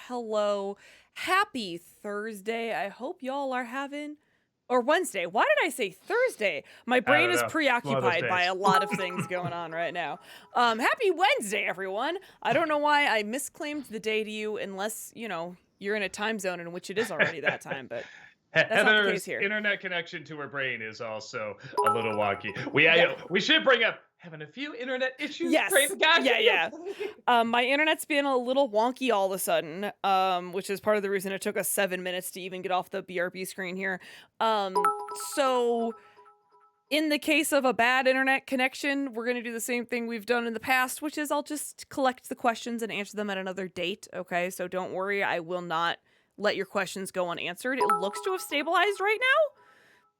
hello. Happy Thursday. I hope y'all are having, or Wednesday. Why did I say Thursday? My I brain don't is know. One of those preoccupied by days. a lot of things going on right now. Happy Wednesday, everyone. I don't know why I misclaimed the day to you unless, you're in a time zone in which it is already that time, but that's not the case Heather's here. internet connection to her brain is also a little wonky. Yeah. We should bring up having a few internet issues. Pray to Yes. God to Yeah, be yeah. okay. My internet's been a little wonky all of a sudden, which is part of the reason it took us 7 minutes to even get off the BRB screen here. Um, so in the case of a bad internet connection, we're gonna do the same thing we've done in the past, which is I'll just collect the questions and answer them at another date. Okay, so don't worry, I will not let your questions go unanswered. It looks to have stabilized right now.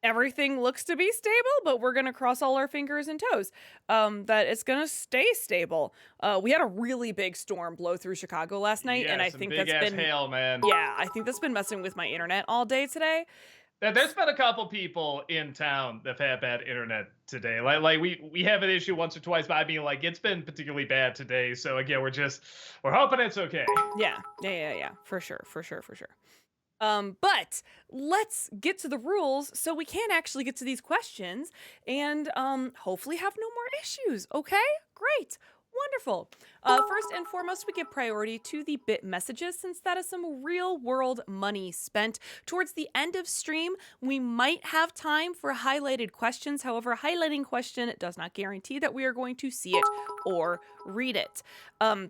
Everything looks to be stable, but we're gonna cross all our fingers and toes that it's gonna stay stable. We had a really big storm blow through Chicago last night, and Yeah, I some think big that's ass been, hail, man. yeah, I think that's been messing with my internet all day today. There's been a couple people in town that've had bad internet today. Like we have an issue once or twice, but I mean, like, it's been particularly bad today. So again, we're hoping it's okay. Yeah, for sure, for sure, for sure. But let's get to the rules so we can actually get to these questions and hopefully have no more issues. Okay, great. Wonderful. First and foremost, we give priority to the bit messages since that is some real world money spent. Towards the end of stream, we might have time for highlighted questions. However, a highlighting question does not guarantee that we are going to see it or read it.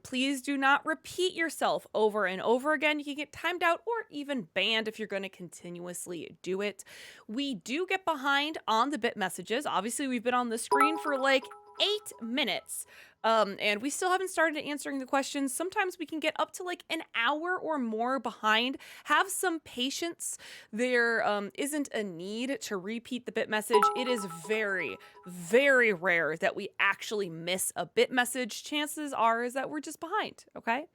Please do not repeat yourself over and over again. You can get timed out or even banned if you're going to continuously do it. We do get behind on the bit messages. Obviously, we've been on the screen for like 8 minutes. And we still haven't started answering the questions. Sometimes we can get up to like an hour or more behind. Have some patience. There isn't a need to repeat the bit message. It is very, very rare that we actually miss a bit message. Chances are is that we're just behind, okay?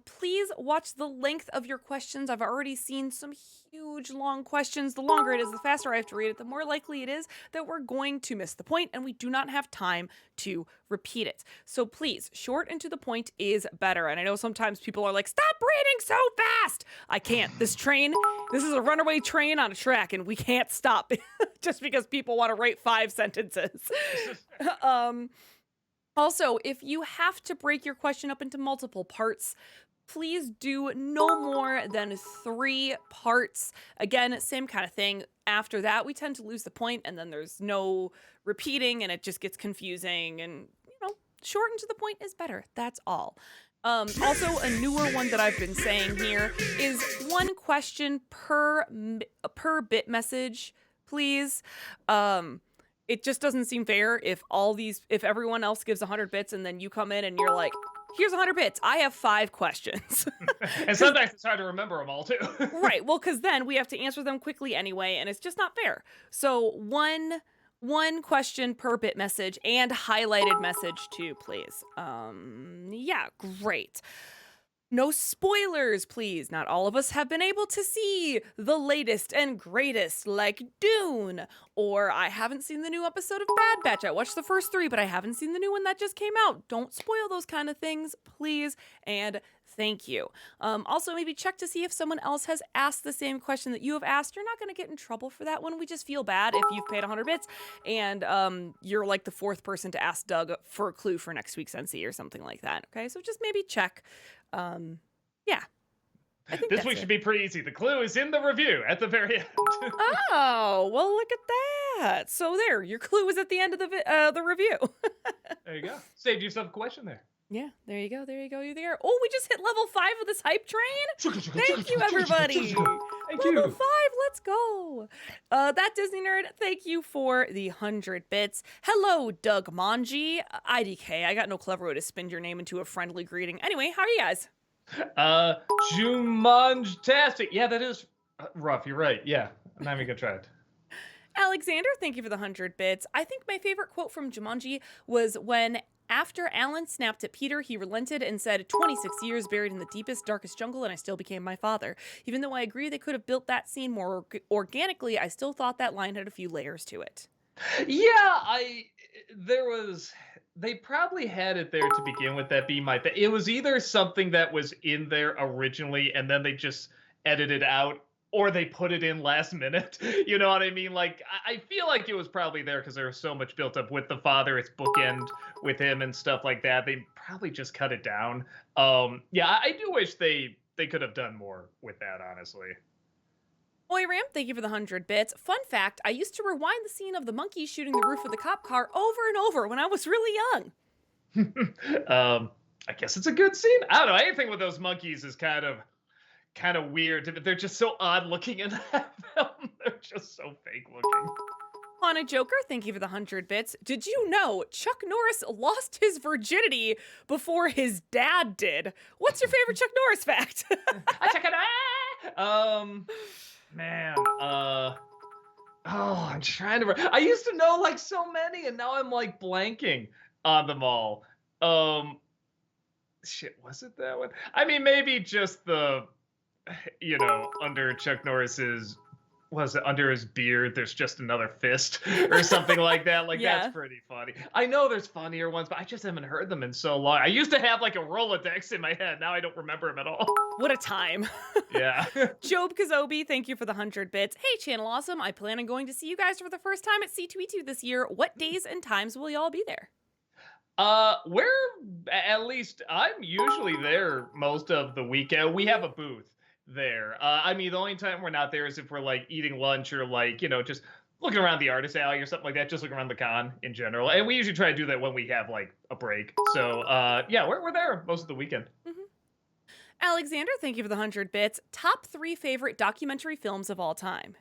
Please watch the length of your questions. I've already seen some huge long questions. The longer it is, the faster I have to read it, the more likely it is that we're going to miss the point and we do not have time to repeat it. So please, short and to the point is better. And I know sometimes people are like, stop reading so fast. I can't. This is a runaway train on a track and we can't stop just because people want to write 5 sentences. Also, if you have to break your question up into multiple parts, please do no more than 3 parts. Again, same kind of thing. After that, we tend to lose the point, and then there's no repeating, and it just gets confusing. And, short and to the point is better. That's all. Also, a newer one that I've been saying here is 1 question per bit message, please. It just doesn't seem fair if everyone else gives 100 bits and then you come in and you're like, here's 100 bits. I have 5 questions. And sometimes it's hard to remember them all too. Right. Well, because then we have to answer them quickly anyway, and it's just not fair. So one question per bit message and highlighted message too, please. Yeah, great. No spoilers, please. Not all of us have been able to see the latest and greatest, like Dune, or I haven't seen the new episode of Bad Batch. I watched the first 3, but I haven't seen the new one that just came out. Don't spoil those kind of things, please, and thank you. Also, maybe check to see if someone else has asked the same question that you have asked. You're not going to get in trouble for that one. We just feel bad if you've paid 100 bits and you're like the 4th person to ask Doug for a clue for next week's NC or something like that. Okay, so just maybe check. Yeah, I think This that's week it. should be pretty easy. The clue is in the review at the very end. Oh, well, look at that. So there, your clue is at the end of the review. There you go. Saved yourself a question there. Yeah, there you go. You're there. Oh, we just hit level 5 of this hype train. Thank you, everybody. Thank Level you. 5, let's go. That Disney nerd, thank you for the 100 bits. Hello, Doug Manji. IDK, I got no clever way to spin your name into a friendly greeting. Anyway, how are you guys? Jumanji-tastic. Yeah, that is rough. You're right. Yeah, I'm not even gonna try it. Alexander, thank you for the 100 bits. I think my favorite quote from Jumanji was when, after Alan snapped at Peter, he relented and said, 26 years buried in the deepest, darkest jungle, and I still became my father. Even though I agree they could have built that scene more organically, I still thought that line had a few layers to it. Yeah, there was they probably had it there to begin with. That being my thing. It was either something that was in there originally and then they just edited out, or they put it in last minute. You know what I mean? Like I feel like it was probably there because there was so much built up with the father. It's bookend with him and stuff like that. They probably just cut it down. Yeah, I do wish they could have done more with that, honestly. Oi Ram, thank you for the 100 bits. Fun fact, I used to rewind the scene of the monkey shooting the roof of the cop car over and over when I was really young. I guess it's a good scene. I don't know. Anything with those monkeys is kind of weird. They're just so odd looking in that film. They're just so fake looking. Hana Joker, thank you for the 100 bits. Did you know Chuck Norris lost his virginity before his dad did? What's your favorite Chuck Norris fact? I check it out. Man. Oh, I'm trying to. I used to know like so many, and now I'm like blanking on them all. Shit, was it that one? I mean, maybe just the, under Chuck Norris's, was it under his beard? There's just another fist or something like that. Like Yeah. that's pretty funny. I know there's funnier ones, but I just haven't heard them in so long. I used to have like a Rolodex in my head. Now I don't remember them at all. What a time. Yeah. Job Kazobi, thank you for the 100 bits. Hey, Channel Awesome. I plan on going to see you guys for the first time at C2E2 this year. What days and times will y'all be there? We're at least I'm usually there most of the weekend. We have a booth there. I mean, the only time we're not there is if we're like eating lunch or like, just looking around the artist alley or something like that, just looking around the con in general. And we usually try to do that when we have like a break. So, yeah, we're there most of the weekend. Alexander, thank you for the 100 bits. Top 3 favorite documentary films of all time.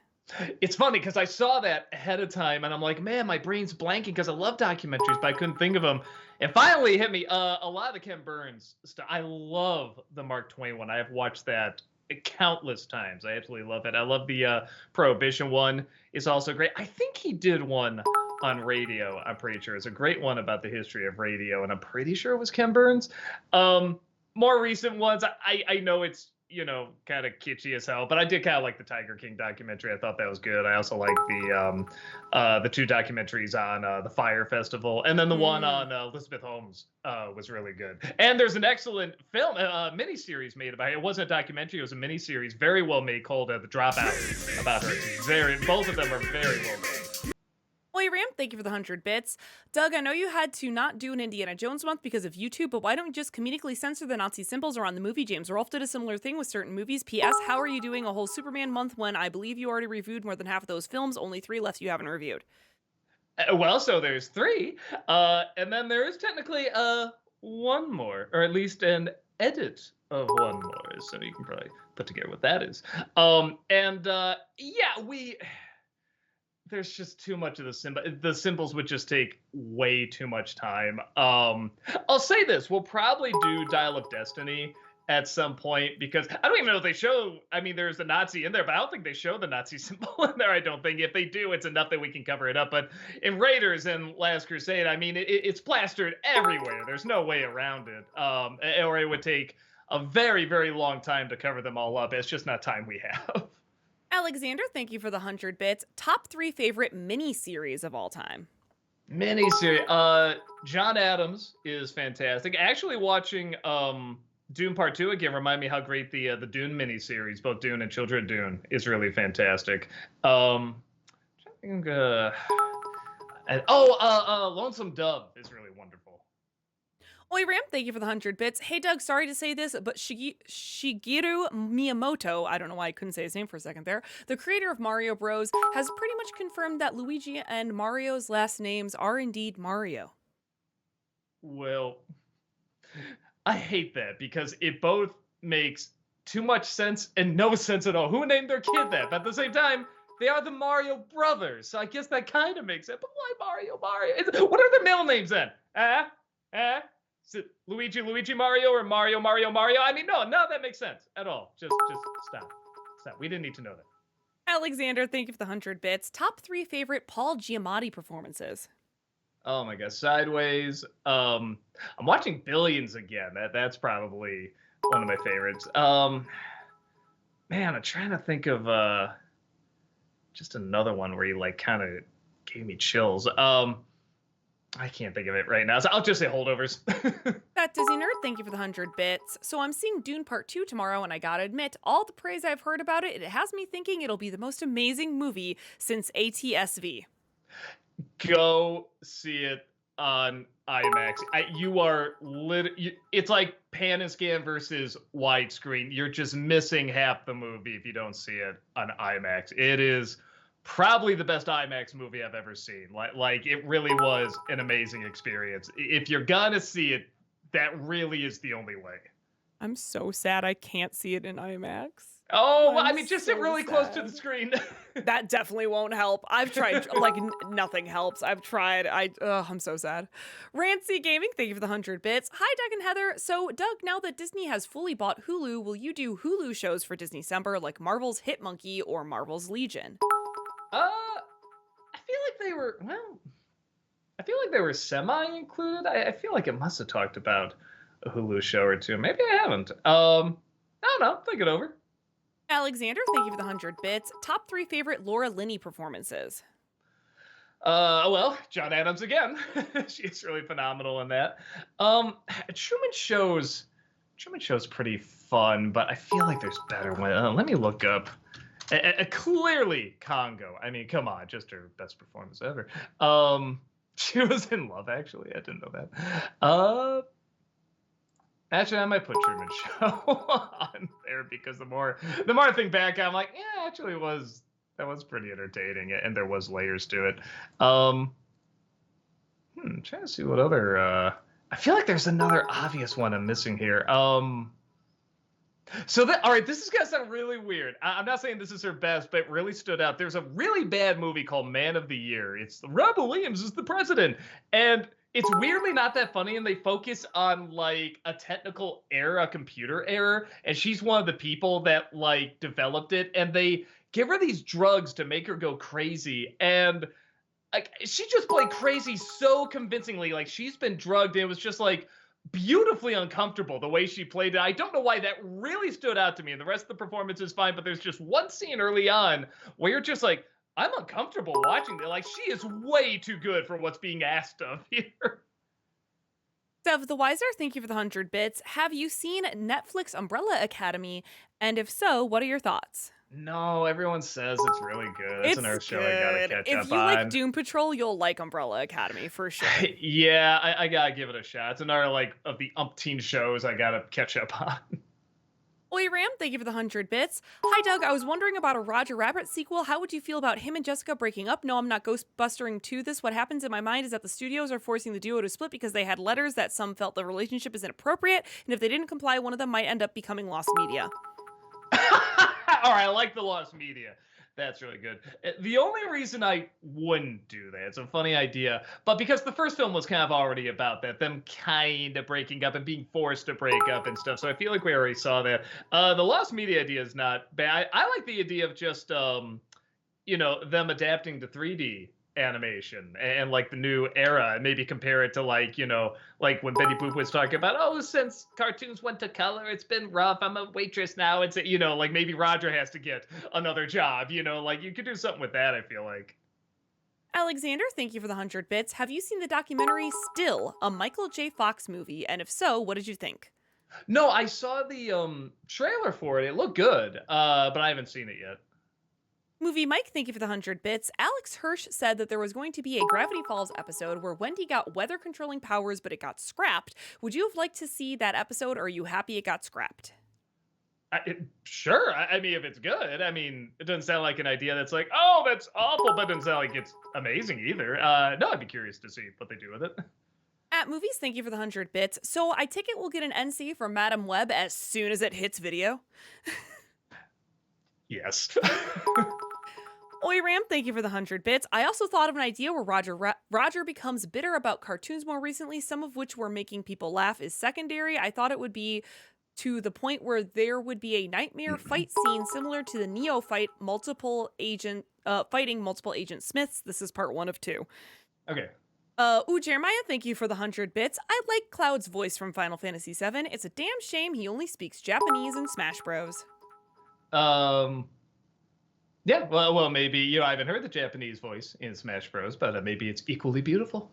It's funny because I saw that ahead of time and I'm like, man, my brain's blanking because I love documentaries, but I couldn't think of them. And finally it hit me. A lot of the Ken Burns stuff. I love the Mark Twain one. I have watched that countless times. I absolutely love it. I love the Prohibition one. It's also great. I think he did one on radio. I'm pretty sure it's a great one about the history of radio, and I'm pretty sure it was Ken Burns. More recent ones, I know it's kind of kitschy as hell, but I did kind of like the Tiger King documentary. I thought that was good. I also like the 2 documentaries on the Fire Festival, and then the one on Elizabeth Holmes was really good. And there's an excellent film, miniseries made about it. It wasn't a documentary; it was a miniseries, very well made, called The Dropout, about her. Both of them are very well made. Oi Ram, thank you for the 100 bits. Doug, I know you had to not do an Indiana Jones month because of YouTube, but why don't you just comedically censor the Nazi symbols around the movie? James Rolfe did a similar thing with certain movies. P.S. How are you doing a whole Superman month when I believe you already reviewed more than half of those films? Only 3 left you haven't reviewed. Well, so there's 3, and then there is technically one more, or at least an edit of one more. So you can probably put together what that is. Yeah, there's just too much of the symbol. The symbols would just take way too much time. I'll say this: we'll probably do Dial of Destiny at some point because I don't even know if they show. I mean, there's the Nazi in there, but I don't think they show the Nazi symbol in there. I don't think. If they do, it's enough that we can cover it up. But in Raiders and Last Crusade, I mean, it's plastered everywhere. There's no way around it. Or it would take a very, very long time to cover them all up. It's just not time we have. Alexander, thank you for the 100 bits. Top 3 favorite mini-series of all time. Miniseries. John Adams is fantastic. Actually, watching Dune Part 2 again remind me how great the Dune miniseries, both Dune and Children of Dune, is really fantastic. Lonesome Dove is really wonderful. Oi Ram, thank you for the 100 bits. Hey Doug, sorry to say this, but Shigeru Miyamoto, I don't know why I couldn't say his name for a second there, the creator of Mario Bros, has pretty much confirmed that Luigi and Mario's last names are indeed Mario. Well, I hate that because it both makes too much sense and no sense at all. Who named their kid that? But at the same time, they are the Mario brothers, so I guess that kind of makes sense. But why Mario? What are their middle names then? Is it Luigi Mario, or Mario Mario? I mean, no, that makes sense at all. Just stop. We didn't need to know that. Alexander, thank you for the 100 bits. Top 3 favorite Paul Giamatti performances. Oh my gosh, Sideways. I'm watching Billions again. That's probably one of my favorites. Man, I'm trying to think of just another one where he like kind of gave me chills. I can't think of it right now, so I'll just say Holdovers. That Disney Nerd, thank you for the 100 bits. So I'm seeing Dune Part 2 tomorrow, and I gotta admit, all the praise I've heard about it, it has me thinking it'll be the most amazing movie since ATSV. Go see it on IMAX. You are it's like pan and scan versus widescreen. You're just missing half the movie if you don't see it on IMAX. It is probably the best IMAX movie I've ever seen. Like it really was an amazing experience. If you're gonna see it, that really is the only way. I'm so sad I can't see it in IMAX. Oh, well, I I'm mean, just sit so really close to the sad. screen. That definitely won't help. I've tried, like, nothing helps. I've tried. I'm so sad. Rancy Gaming, thank you for the 100 bits. Hi, Doug and Heather. So, Doug, now that Disney has fully bought Hulu, will you do Hulu shows for Disney December like Marvel's Hit Monkey or Marvel's Legion? I feel like they were, well, I feel like they were semi-included. I feel like it must have talked about a Hulu show or two. Maybe I haven't. I don't know. Think it over. Alexander, thank you for the 100 bits. Top 3 favorite Laura Linney performances. Well, John Adams again. She's really phenomenal in that. Truman Show's pretty fun, but I feel like there's better one. Let me look up. Clearly Congo. I mean, come on, just her best performance ever. She was in Love Actually. I didn't know that. Actually, I might put Truman Show on there because the more I think back, I'm like, yeah, actually, that was pretty entertaining, and there was layers to it. Trying to see what other. I feel like there's another obvious one I'm missing here. So that, all right, this is gonna sound really weird. I'm not saying this is her best, but it really stood out. There's a really bad movie called Man of the Year. It's Robin Williams is the president, and it's weirdly not that funny, and they focus on like a technical error, a computer error, and she's one of the people that like developed it, and they give her these drugs to make her go crazy, and like she just played crazy so convincingly. Like she's been drugged, and it was just like beautifully uncomfortable the way she played it. I don't know why that really stood out to me. And the rest of the performance is fine, but there's just one scene early on where you're just like, I'm uncomfortable watching it. Like she is way too good for what's being asked of here. Sev the Wiser, thank you for the 100 bits. Have you seen Netflix Umbrella Academy? And if so, what are your thoughts? No, everyone says it's really good. It's another show I gotta catch if up you on. like Doom Patrol, you'll like Umbrella Academy for sure. Yeah, I gotta give it a shot. It's another like of the umpteen shows I gotta catch up on. Oi Ram, thank you for the 100 bits. Hi Doug, I was wondering about a Roger Rabbit sequel. How would you feel about him and Jessica breaking up? No, I'm not Ghostbustering to this. What happens in my mind is that the studios are forcing the duo to split because they had letters that some felt the relationship is inappropriate, and if they didn't comply, one of them might end up becoming lost media. All right, I like the lost media. That's really good. The only reason I wouldn't do that, it's a funny idea, but because the first film was kind of already about that, them kind of breaking up and being forced to break up and stuff. So I feel like we already saw that. The lost media idea is not bad. I like the idea of just, them adapting to 3D animation and like the new era, and maybe compare it to like like when Betty Boop was talking about, oh, since cartoons went to color, it's been rough, I'm a waitress now. It's like maybe Roger has to get another job, like you could do something with that. I feel like. Alexander, thank you for the 100 bits. Have you seen the documentary Still, a Michael J. Fox movie? And if so, what did you think? No, I saw the trailer for it. It looked good, but I haven't seen it yet. Movie Mike, thank you for the 100 bits. Alex Hirsch said that there was going to be a Gravity Falls episode where Wendy got weather controlling powers, but it got scrapped. Would you have liked to see that episode, or are you happy it got scrapped? Sure. I mean, if it's good. I mean, it doesn't sound like an idea that's like, oh, that's awful, but it doesn't sound like it's amazing either. No, I'd be curious to see what they do with it. At Movies, thank you for the 100 bits. So I take it we'll get an NC from Madam Web as soon as it hits video? Yes. Oi Ram, thank you for the 100 bits. I also thought of an idea where Roger becomes bitter about cartoons more recently, some of which were making people laugh is secondary. I thought it would be to the point where there would be a nightmare fight scene similar to the Neo fight fighting multiple Agent Smiths. This is part 1 of 2. Okay. Jeremiah, thank you for the 100 bits. I like Cloud's voice from Final Fantasy VII. It's a damn shame he only speaks Japanese in Smash Bros. Yeah, well, maybe I haven't heard the Japanese voice in Smash Bros, but maybe it's equally beautiful.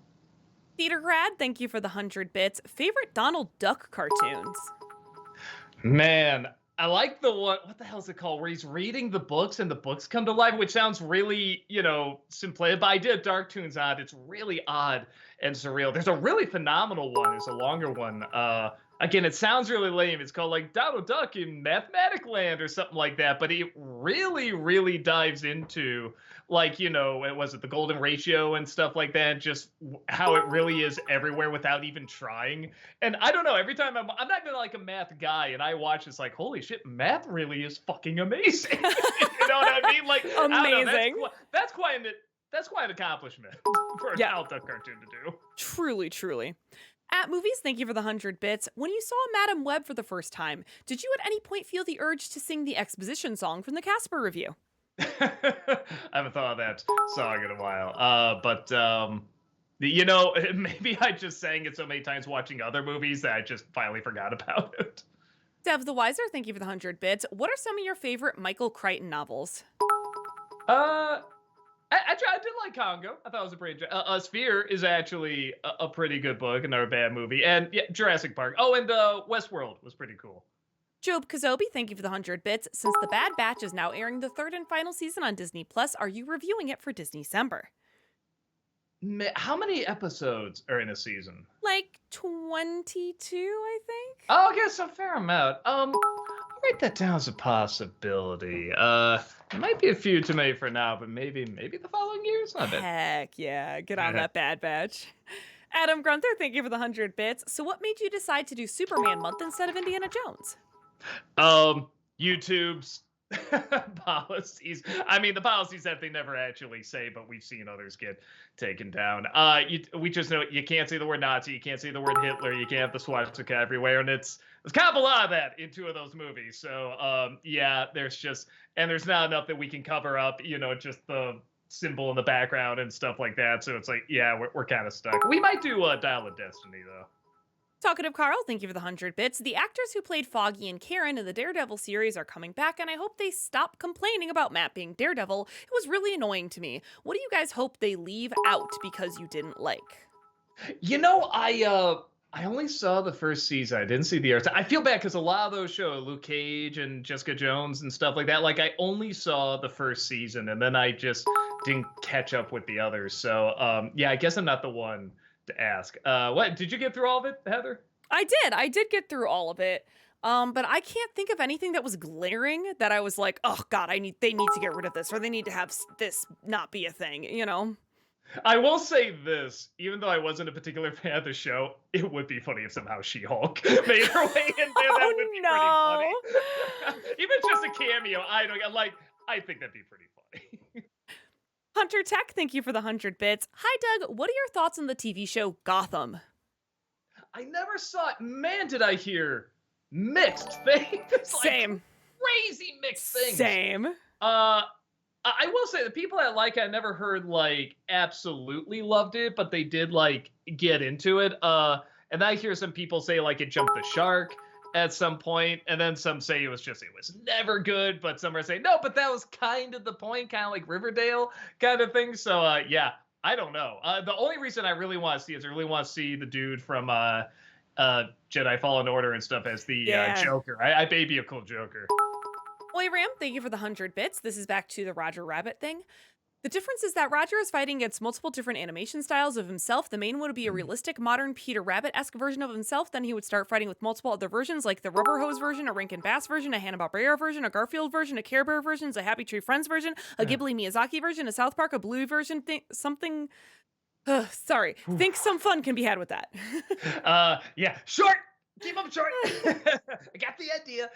Theater grad, thank you for the 100 bits. Favorite Donald Duck cartoons? Man, I like the one. What the hell is it called? Where he's reading the books and the books come to life, which sounds really, simplistic. But I did Dark Toons on. It's really odd and surreal. There's a really phenomenal one. There's a longer one. Again, it sounds really lame. It's called like Donald Duck in Mathematic Land or something like that. But it really, really dives into like, was it the golden ratio and stuff like that? Just how it really is everywhere without even trying. And I don't know, every time I'm not even like a math guy, and I watch it's like, holy shit, math really is fucking amazing. You know what I mean? Like, I don't know, Amazing. that's quite an accomplishment for a Yeah. Donald Duck cartoon to do. Truly, truly. At Movies, thank you for the 100 bits. When you saw Madam Web for the first time, did you at any point feel the urge to sing the exposition song from the Casper review? I haven't thought of that song in a while. But maybe I just sang it so many times watching other movies that I just finally forgot about it. Dev the Wiser, thank you for the 100 bits. What are some of your favorite Michael Crichton novels? I did like Congo. I thought it was a pretty. Sphere is actually a pretty good book, another bad movie, and yeah, Jurassic Park. Oh, and Westworld was pretty cool. Job Kazobi, thank you for the 100 bits. Since The Bad Batch is now airing the third and final season on Disney Plus, are you reviewing it for Disney December? How many episodes are in a season? Like 22, I think. Oh, I guess a fair amount. I'll write that down as a possibility. It might be a few too many for now, but maybe the following year. It's not bad. Heck yeah, get on that Bad Batch. Adam Grunther, thank you for the 100 bits. So what made you decide to do Superman month instead of Indiana Jones? YouTube's policies. I mean, the policies that they never actually say, but we've seen others get taken down. We just know you can't say the word Nazi, you can't say the word Hitler, you can't have the swastika everywhere, and there's kind of a lot of that in two of those movies. So, yeah, there's not enough that we can cover up, just the symbol in the background and stuff like that. So it's like, yeah, we're kind of stuck. We might do Dial of Destiny, though. Talkative Carl, thank you for the 100 bits. The actors who played Foggy and Karen in the Daredevil series are coming back, and I hope they stop complaining about Matt being Daredevil. It was really annoying to me. What do you guys hope they leave out because you didn't like? I only saw the first season. I didn't see the other. I feel bad because a lot of those shows, Luke Cage and Jessica Jones and stuff like that, like I only saw the first season, and then I just didn't catch up with the others. So, yeah, I guess I'm not the one to ask. What did you get through all of it, Heather? I did get through all of it. But I can't think of anything that was glaring that I was like, oh god, they need to get rid of this, or they need to have this not be a thing, I will say this, even though I wasn't a particular fan of the show, it would be funny if somehow She-Hulk made her way in there. That would be pretty funny. Even just a cameo, I think that'd be pretty funny. Hunter Tech, thank you for the 100 bits. Hi Doug, what are your thoughts on the TV show Gotham? I never saw it. Man, did I hear mixed things. Same. Crazy mixed things. Same. I will say the people that like it, I never heard like absolutely loved it, but they did like get into it. And I hear some people say like it jumped the shark at some point, and then some say it was never good, but some are saying no, but that was kind of the point, kind of like Riverdale kind of thing. So yeah, I don't know. The only reason I really want to see is I really want to see the dude from Jedi Fallen Order and stuff as the Joker. I baby a cool Joker. Oi Ram, thank you for the 100 bits. This is back to the Roger Rabbit thing. The difference is that Roger is fighting against multiple different animation styles of himself. The main would be a realistic, modern Peter Rabbit-esque version of himself. Then he would start fighting with multiple other versions, like the Rubber Hose version, a Rankin Bass version, a Hanna-Barbera version, a Garfield version, a Care Bear version, a Happy Tree Friends version, a Ghibli Miyazaki version, a South Park, a Bluey version, something... sorry. Think some fun can be had with that. Yeah, short! Keep them short. I got the idea.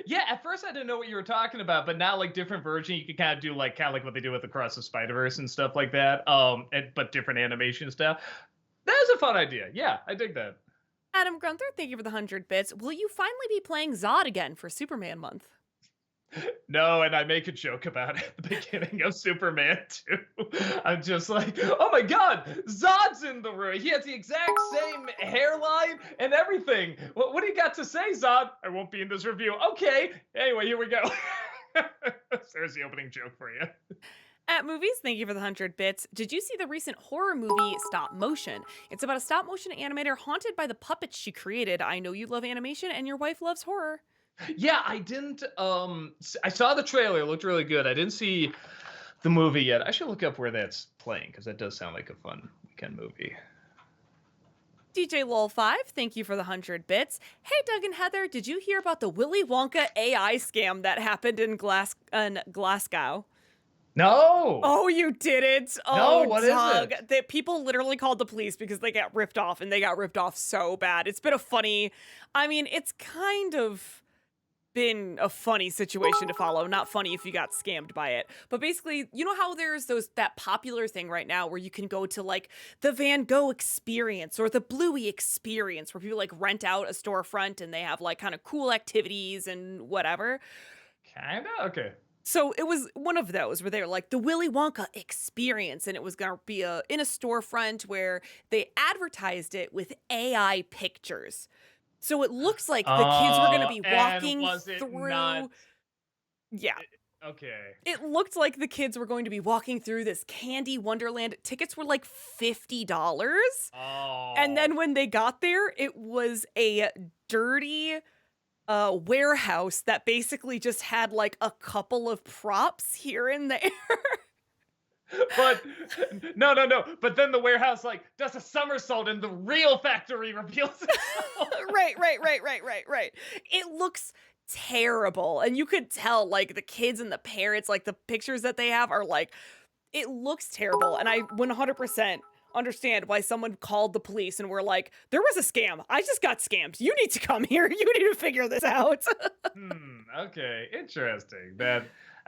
Yeah, at first I didn't know what you were talking about, but now like different version, you can kind of do like what they do with Across the Spider-Verse and stuff like that. But different animation stuff. That was a fun idea. Yeah, I dig that. Adam Grunther, thank you for the 100 bits. Will you finally be playing Zod again for Superman month? No, and I make a joke about it at the beginning of Superman 2. I'm just like, oh my god, Zod's in the room. He has the exact same hairline and everything. What do you got to say, Zod? I won't be in this review. Okay. Anyway, here we go. There's the opening joke for you. At Movies, thank you for the 100 bits. Did you see the recent horror movie Stop Motion? It's about a stop motion animator haunted by the puppets she created. I know you love animation and your wife loves horror. Yeah, I didn't. I saw the trailer. It looked really good. I didn't see the movie yet. I should look up where that's playing because that does sound like a fun weekend movie. DJ Lol5, thank you for the 100 bits. Hey, Doug and Heather, did you hear about the Willy Wonka AI scam that happened in Glasgow? No. Oh, you didn't? No, Oh, what is Doug. it? People literally called the police because they got ripped off, and they got ripped off so bad. It's been a funny, I mean, it's kind of been a funny situation to follow. Not funny if you got scammed by it. But basically, you know how there's that popular thing right now where you can go to like the Van Gogh experience or the Bluey experience where people like rent out a storefront and they have like kind of cool activities and whatever. Kinda? Okay. So it was one of those where they were like the Willy Wonka experience, and it was gonna be in a storefront where they advertised it with AI pictures. So it looks like the kids were gonna be And walking was it through. not? Yeah, Okay. it looked like the kids were going to be walking through this candy wonderland. Tickets were like $50. Oh. And then when they got there, it was a dirty warehouse that basically just had like a couple of props here and there. But no. But then the warehouse like does a somersault and the real factory reveals itself. Right. It looks terrible. And you could tell like the kids and the parents, like the pictures that they have are like, it looks terrible. And I 100% understand why someone called the police and were like, there was a scam. I just got scammed. You need to come here. You need to figure this out. Okay, interesting.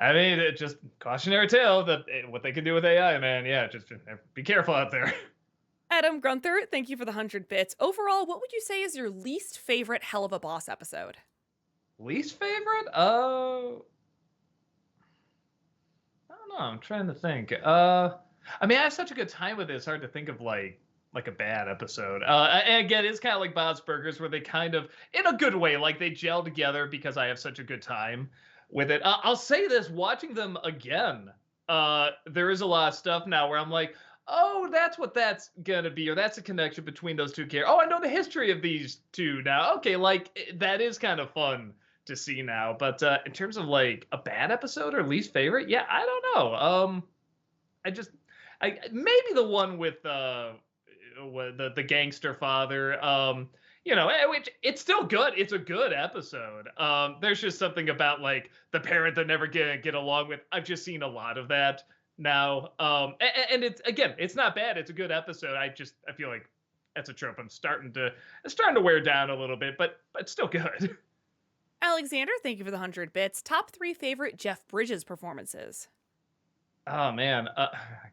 I mean, it just cautionary tale that what they can do with AI, man. Yeah, just be careful out there. Adam Grunther, thank you for the 100 bits. Overall, what would you say is your least favorite Hell of a Boss episode? Least favorite? I don't know. I'm trying to think. I mean, I have such a good time with it. It's hard to think of like a bad episode. And again, it's kind of like Bob's Burgers, where they kind of, in a good way, like they gel together because I have such a good time with it. I'll say this: watching them again, there is a lot of stuff now where I'm like, oh, that's what that's gonna be, or that's a connection between those two characters. Oh, I know the history of these two now. Okay, like that is kind of fun to see now. But in terms of like a bad episode or least favorite, yeah, I don't know. I maybe the one with the gangster father. Which it's still good. It's a good episode. There's just something about like the parent that never get along with. I've just seen a lot of that now. And it's not bad. It's a good episode. I feel like that's a trope. It's starting to wear down a little bit, but still good. Alexander, thank you for the 100 bits. Top 3 favorite Jeff Bridges performances. Oh man,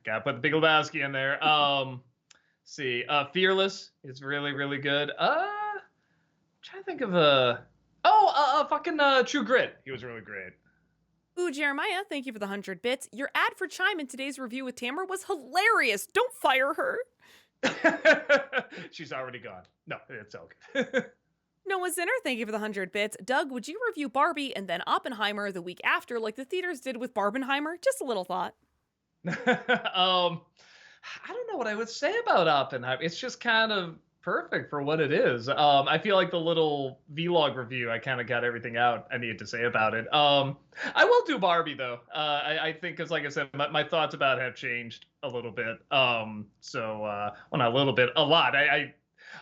gotta put the Big Lebowski in there. See, Fearless is really really good. Trying to think of fucking True Grit. He was really great. Ooh, Jeremiah, thank you for the 100 bits. Your ad for Chime in today's review with Tamara was hilarious. Don't fire her. She's already gone. No, it's okay. Noah Zinner, thank you for the 100 bits. Doug, would you review Barbie and then Oppenheimer the week after like the theaters did with Barbenheimer? Just a little thought. I don't know what I would say about Oppenheimer. It's just kind of perfect for what it is. I feel like the little vlog review, I kind of got everything out I needed to say about it. I will do Barbie though. I think, because like I said, my thoughts about it have changed a little bit. Well, not a little bit, a lot.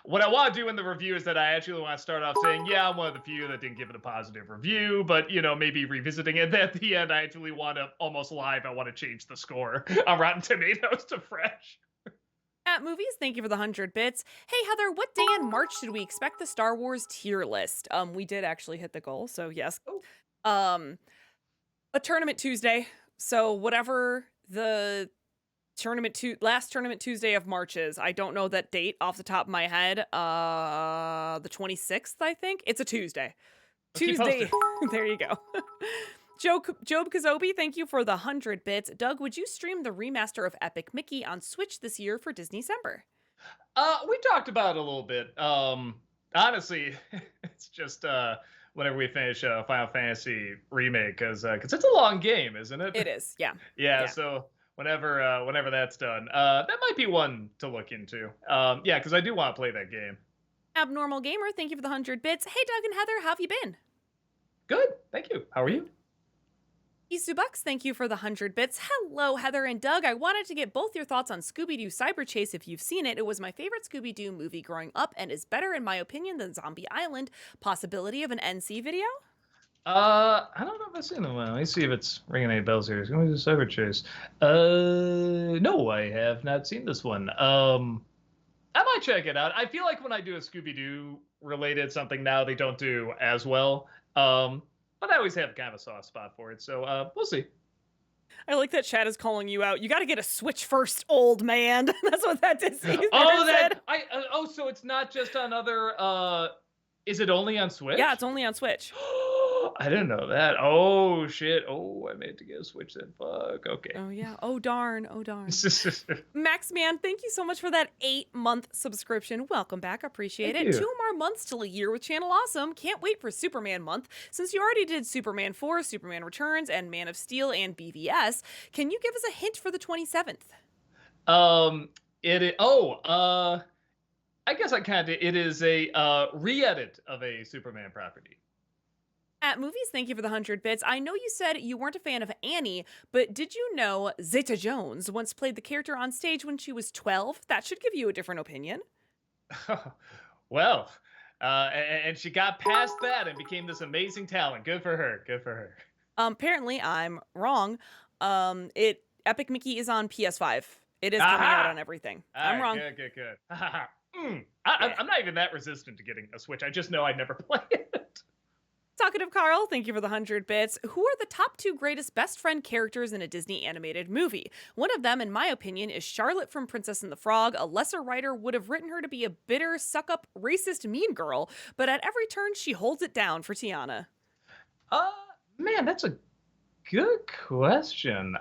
What I want to do in the review is that I actually want to start off saying, yeah, I'm one of the few that didn't give it a positive review, but, maybe revisiting it. At the end, I actually want to, almost live, I want to change the score on Rotten Tomatoes to fresh. At Movies, thank you for the 100 bits. Hey, Heather, what day in March should we expect the Star Wars tier list? We did actually hit the goal, so yes. A tournament Tuesday. So whatever the last tournament Tuesday of March is. I don't know that date off the top of my head. The 26th, I think. It's a Tuesday. Tuesday. There you go. Job Kazobi, thank you for the 100 bits. Doug, would you stream the remaster of Epic Mickey on Switch this year for Disneycember? We talked about it a little bit. Honestly, it's just whenever we finish Final Fantasy Remake, because it's a long game, isn't it? It is, yeah. Yeah, so whenever that's done. That might be one to look into. Yeah, because I do want to play that game. Abnormal Gamer, thank you for the 100 bits. Hey, Doug and Heather, how have you been? Good, thank you. How are you? Isubucks, thank you for the 100 bits. Hello, Heather and Doug. I wanted to get both your thoughts on Scooby-Doo Cyber Chase if you've seen it. It was my favorite Scooby-Doo movie growing up and is better, in my opinion, than Zombie Island. Possibility of an NC video? I don't know if I've seen it. Let me see if it's ringing any bells here. It's going to be Cyber Chase. No, I have not seen this one. I might check it out. I feel like when I do a Scooby-Doo related something now, they don't do as well. But I always have kind of a soft spot for it, so we'll see. I like that Chad is calling you out. You got to get a Switch first, old man. That's what that Disney said. So it's not just on other. Is it only on Switch? Yeah, it's only on Switch. I didn't know that. Oh shit. Oh, I made to get a Switch then. Fuck. Okay. Oh yeah. Oh darn. Oh darn. Max Man, thank you so much for that 8-month subscription. Welcome back. Appreciate it. 2 more months till a year with Channel Awesome. Can't wait for Superman month. Since you already did Superman 4, Superman Returns, and Man of Steel and BVS, can you give us a hint for the 27th? I guess I kind of. It is a re-edit of a Superman property. At Movies, thank you for the 100 bits. I know you said you weren't a fan of Annie, but did you know Zeta Jones once played the character on stage when she was 12? That should give you a different opinion. Well, and she got past that and became this amazing talent. Good for her. Good for her. Apparently, I'm wrong. Epic Mickey is on PS5. It is coming out on everything. I'm wrong. Good. I'm not even that resistant to getting a Switch. I just know I'd never play it. Talkative Carl, thank you for the 100 bits. Who are the top 2 greatest best friend characters in a Disney animated movie? One of them, in my opinion, is Charlotte from Princess and the Frog. A lesser writer would have written her to be a bitter, suck-up, racist mean girl, but at every turn, she holds it down for Tiana. Man, that's a good question.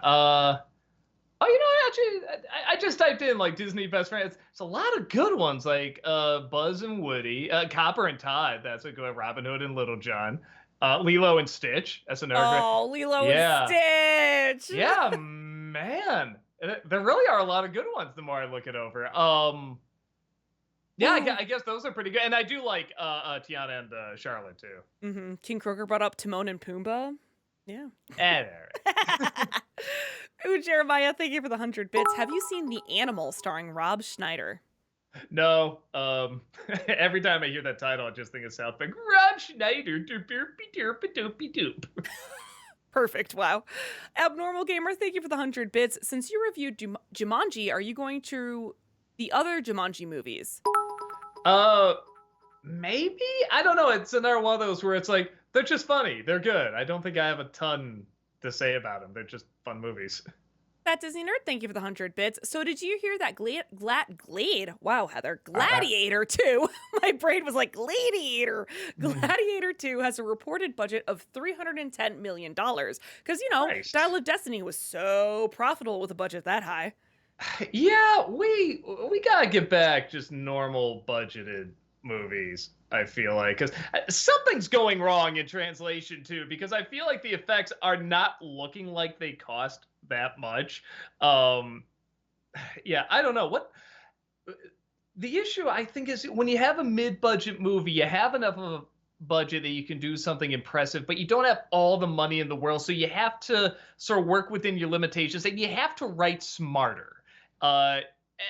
Actually, I just typed in like Disney best friends. It's a lot of good ones, like Buzz and Woody, Copper and Todd. That's a good. Robin Hood and Little John, Lilo and Stitch. That's another. Oh, Lilo and Stitch. Yeah, man, there really are a lot of good ones. The more I look it over, yeah, I guess those are pretty good, and I do like Tiana and Charlotte too. Mm-hmm. King Kroger brought up Timon and Pumbaa. Yeah. Ooh, Jeremiah, thank you for the 100 bits. Have you seen The Animal starring Rob Schneider? No. Every time I hear that title, I just think of South Park. Rob Schneider. Doop. Perfect. Wow. Abnormal Gamer, thank you for the 100 bits. Since you reviewed Jumanji, are you going to the other Jumanji movies? Maybe? I don't know. It's another one of those where it's like, they're just funny. They're good. I don't think I have a ton to say about them. They're just fun movies. That Disney Nerd, thank you for the 100 bits. So did you hear that Glade? Wow, Heather. Gladiator 2. My brain was like, Gladiator. Gladiator 2 has a reported budget of $310 million. Because, Christ. Dial of Destiny was so profitable with a budget that high. Yeah, we gotta get back just normal budgeted movies, I feel like, because something's going wrong in translation too, because I feel like the effects are not looking like they cost that much. Yeah, I don't know what the issue I think is. When you have a mid-budget movie, you have enough of a budget that you can do something impressive, but you don't have all the money in the world, so you have to sort of work within your limitations, and you have to write smarter.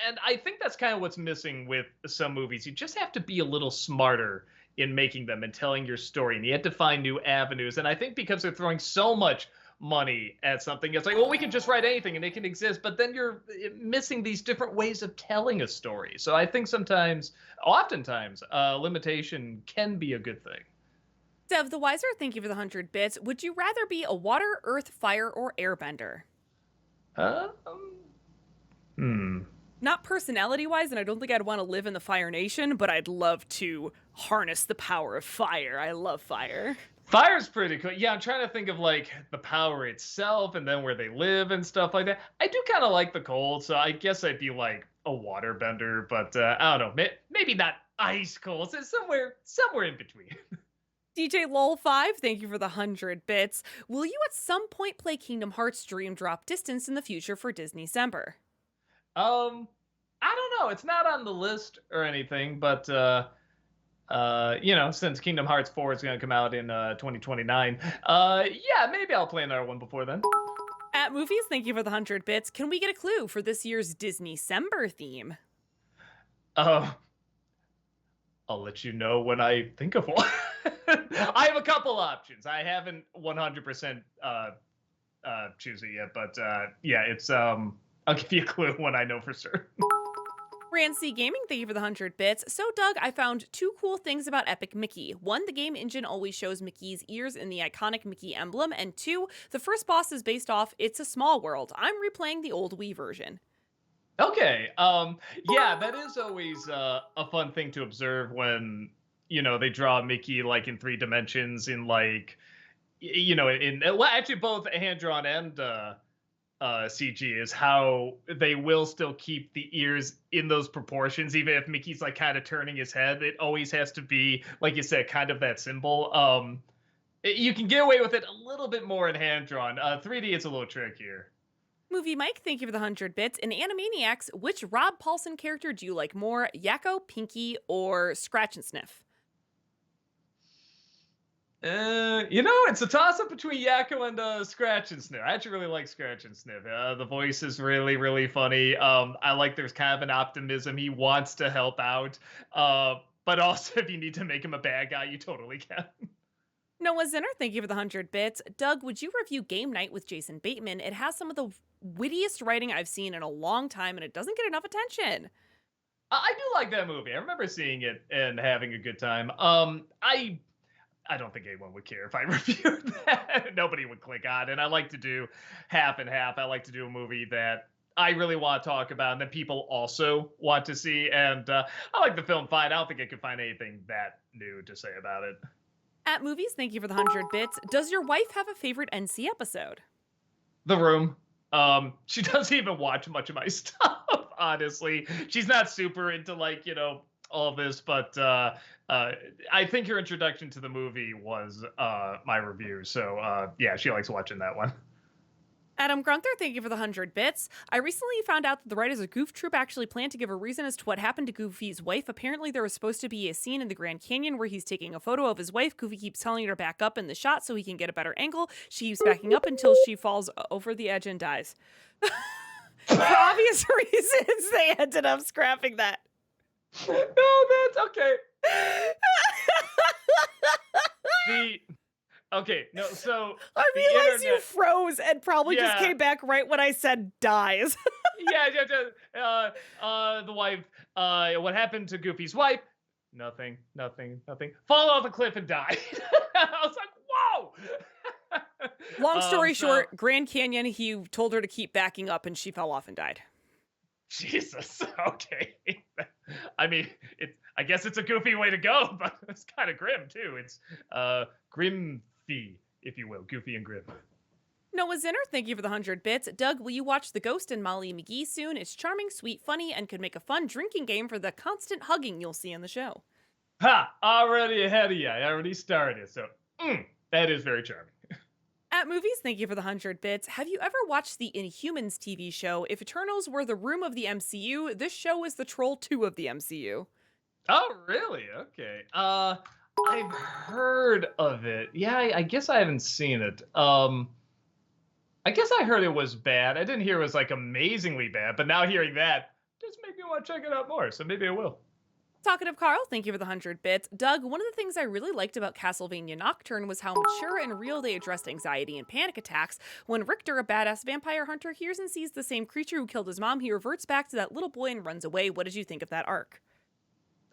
And I think that's kind of what's missing with some movies. You just have to be a little smarter in making them and telling your story, and you have to find new avenues. And I think because they're throwing so much money at something, it's like, well, we can just write anything and it can exist, but then you're missing these different ways of telling a story. So I think oftentimes, limitation can be a good thing. Dev the Wiser, thank you for the 100 bits. Would you rather be a water, earth, fire, or airbender? Not personality-wise, and I don't think I'd want to live in the Fire Nation, but I'd love to harness the power of fire. I love fire. Fire's pretty cool. Yeah, I'm trying to think of like the power itself and then where they live and stuff like that. I do kind of like the cold, so I guess I'd be like a waterbender, but I don't know, maybe not ice cold. So somewhere in between. DJ Lol5, thank you for the 100 bits. Will you at some point play Kingdom Hearts Dream Drop Distance in the future for Disney-cember? Um, I don't know. It's not on the list or anything, but since Kingdom Hearts 4 is going to come out in 2029, yeah, maybe I'll play another one before then. At Movies, thank you for the 100 bits. Can we get a clue for this year's Disney-cember theme? I'll let you know when I think of one. I have a couple options. I haven't 100% choose it yet, but yeah, it's I'll give you a clue when I know for sure. Rancy Gaming, thank you for the 100 bits. So, Doug, I found two cool things about Epic Mickey. One, the game engine always shows Mickey's ears in the iconic Mickey emblem. And two, the first boss is based off It's a Small World. I'm replaying the old Wii version. Okay. Yeah, that is always a fun thing to observe when, they draw Mickey like in 3 dimensions in like, well, actually both hand drawn and CG is how they will still keep the ears in those proportions, even if Mickey's like kind of turning his head. It always has to be, like you said, kind of that symbol. You can get away with it a little bit more in hand drawn. 3D is a little trickier. Movie Mike, thank you for the 100 bits. In Animaniacs, which Rob Paulson character do you like more, Yakko, Pinky, or Scratch and Sniff? It's a toss-up between Yakko and Scratch and Sniff. I actually really like Scratch and Sniff. The voice is really, really funny. I like there's kind of an optimism. He wants to help out. But also, if you need to make him a bad guy, you totally can. Noah Zinner, thank you for the 100 bits. Doug, would you review Game Night with Jason Bateman? It has some of the wittiest writing I've seen in a long time, and it doesn't get enough attention. I do like that movie. I remember seeing it and having a good time. I don't think anyone would care if I reviewed that. Nobody would click on it. I like to do half and half. I like to do a movie that I really want to talk about and that people also want to see. And I like the film fine. I don't think I could find anything that new to say about it. At Movies, thank you for the 100 bits. Does your wife have a favorite NC episode? The Room. She doesn't even watch much of my stuff, honestly. She's not super into all of this, but I think her introduction to the movie was my review. So yeah, she likes watching that one. Adam Grunther, thank you for the 100 bits. I recently found out that the writers of Goof Troop actually planned to give a reason as to what happened to Goofy's wife. Apparently, there was supposed to be a scene in the Grand Canyon where he's taking a photo of his wife. Goofy keeps telling her to back up in the shot so he can get a better angle. She keeps backing up until she falls over the edge and dies. For obvious reasons, they ended up scrapping that. No, that's okay. Okay, no, so I realized you froze and probably just came back right when I said dies. Yeah. The wife. What happened to Goofy's wife? Nothing. Fall off a cliff and die. I was like, whoa. Long story short, Grand Canyon. He told her to keep backing up, and she fell off and died. Jesus. Okay. I mean, I guess it's a goofy way to go, but it's kind of grim too. It's grim-fy, if you will, goofy and grim. Noah Zinner, thank you for the 100 bits. Doug, will you watch The Ghost and Molly McGee soon? It's charming, sweet, funny, and could make a fun drinking game for the constant hugging you'll see in the show. Ha! Already ahead of you. I already started, so that is very charming. At Movies, thank you for the 100 bits. Have you ever watched the Inhumans TV show? If Eternals were the room of the MCU, this show is the Troll 2 of the MCU. Oh, really? Okay. I've heard of it. Yeah, I guess I haven't seen it. I guess I heard it was bad. I didn't hear it was like amazingly bad, but now hearing that just made me want to check it out more, so maybe I will. Talkative Carl, thank you for the 100 bits. Doug, one of the things I really liked about Castlevania Nocturne was how mature and real they addressed anxiety and panic attacks. When Richter, a badass vampire hunter, hears and sees the same creature who killed his mom, he reverts back to that little boy and runs away. What did you think of that arc?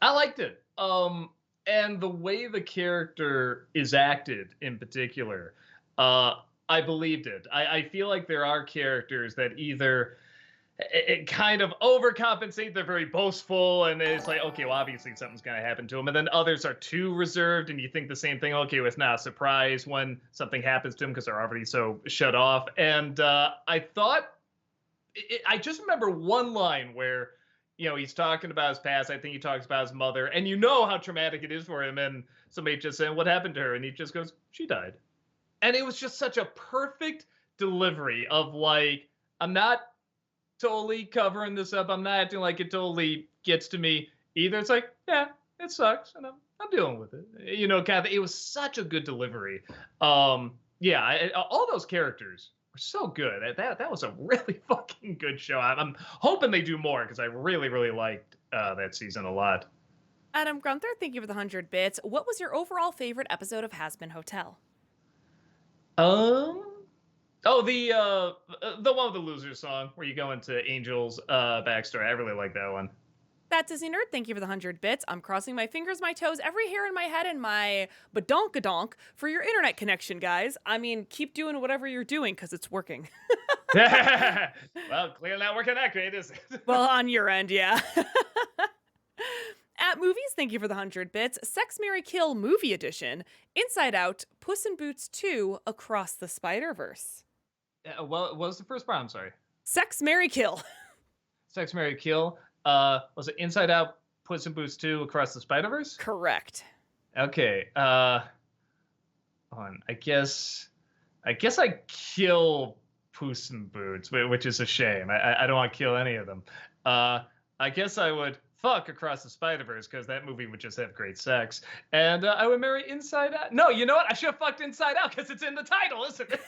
I liked it. And the way the character is acted in particular, I believed it. I feel like there are characters that either it kind of overcompensate. They're very boastful, and it's like, okay, well, obviously something's going to happen to them. And then others are too reserved, and you think the same thing. Okay, well, it's not a surprise when something happens to them because they're already so shut off. And I thought, I just remember one line where he's talking about his past. I think he talks about his mother, and you know how traumatic it is for him. And somebody just saying, "What happened to her?" And he just goes, "She died." And it was just such a perfect delivery of like, I'm not totally covering this up. I'm not acting like it totally gets to me either. It's like, yeah, it sucks, and I'm dealing with it. Kind of. It was such a good delivery. Yeah, all those characters were so good. That was a really fucking good show. I'm hoping they do more because I really really liked that season a lot. Adam Gunther, thank you for the 100 bits. What was your overall favorite episode of Hazbin Hotel? Um. Oh, the one with the loser song where you go into Angel's backstory. I really like that one. That Disney Nerd, thank you for the 100 bits. I'm crossing my fingers, my toes, every hair in my head, and my badonkadonk for your internet connection, guys. I mean, keep doing whatever you're doing because it's working. Well, clearly not working that great, is it? Well, on your end, yeah. At Movies, thank you for the 100 bits. Sex, Mary Kill Movie Edition. Inside Out, Puss in Boots 2, Across the Spider-Verse. Well, what was the first part? I'm sorry. Sex, Mary Kill. Sex, Mary Kill. Was it Inside Out, Puss in Boots 2, Across the Spider-Verse? Correct. Okay. I guess I kill Puss in Boots, which is a shame. I don't want to kill any of them. I guess I would fuck Across the Spider-Verse because that movie would just have great sex, and I would marry Inside Out. No, you know what? I should have fucked Inside Out because it's in the title, isn't it?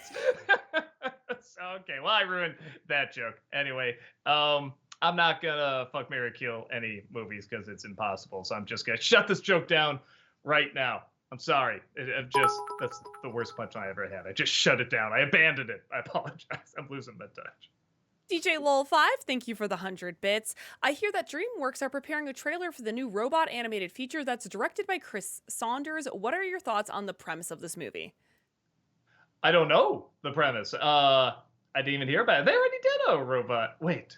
So, okay, well, I ruined that joke. Anyway, I'm not gonna fuck, marry, kill any movies because it's impossible. So I'm just gonna shut this joke down right now. I'm sorry. That's the worst punchline I ever had. I just shut it down. I abandoned it. I apologize. I'm losing my touch. DJ Lol5, thank you for the 100 bits. I hear that DreamWorks are preparing a trailer for the new robot animated feature that's directed by Chris Saunders. What are your thoughts on the premise of this movie? I don't know the premise. I didn't even hear about it. They already did a robot. Wait.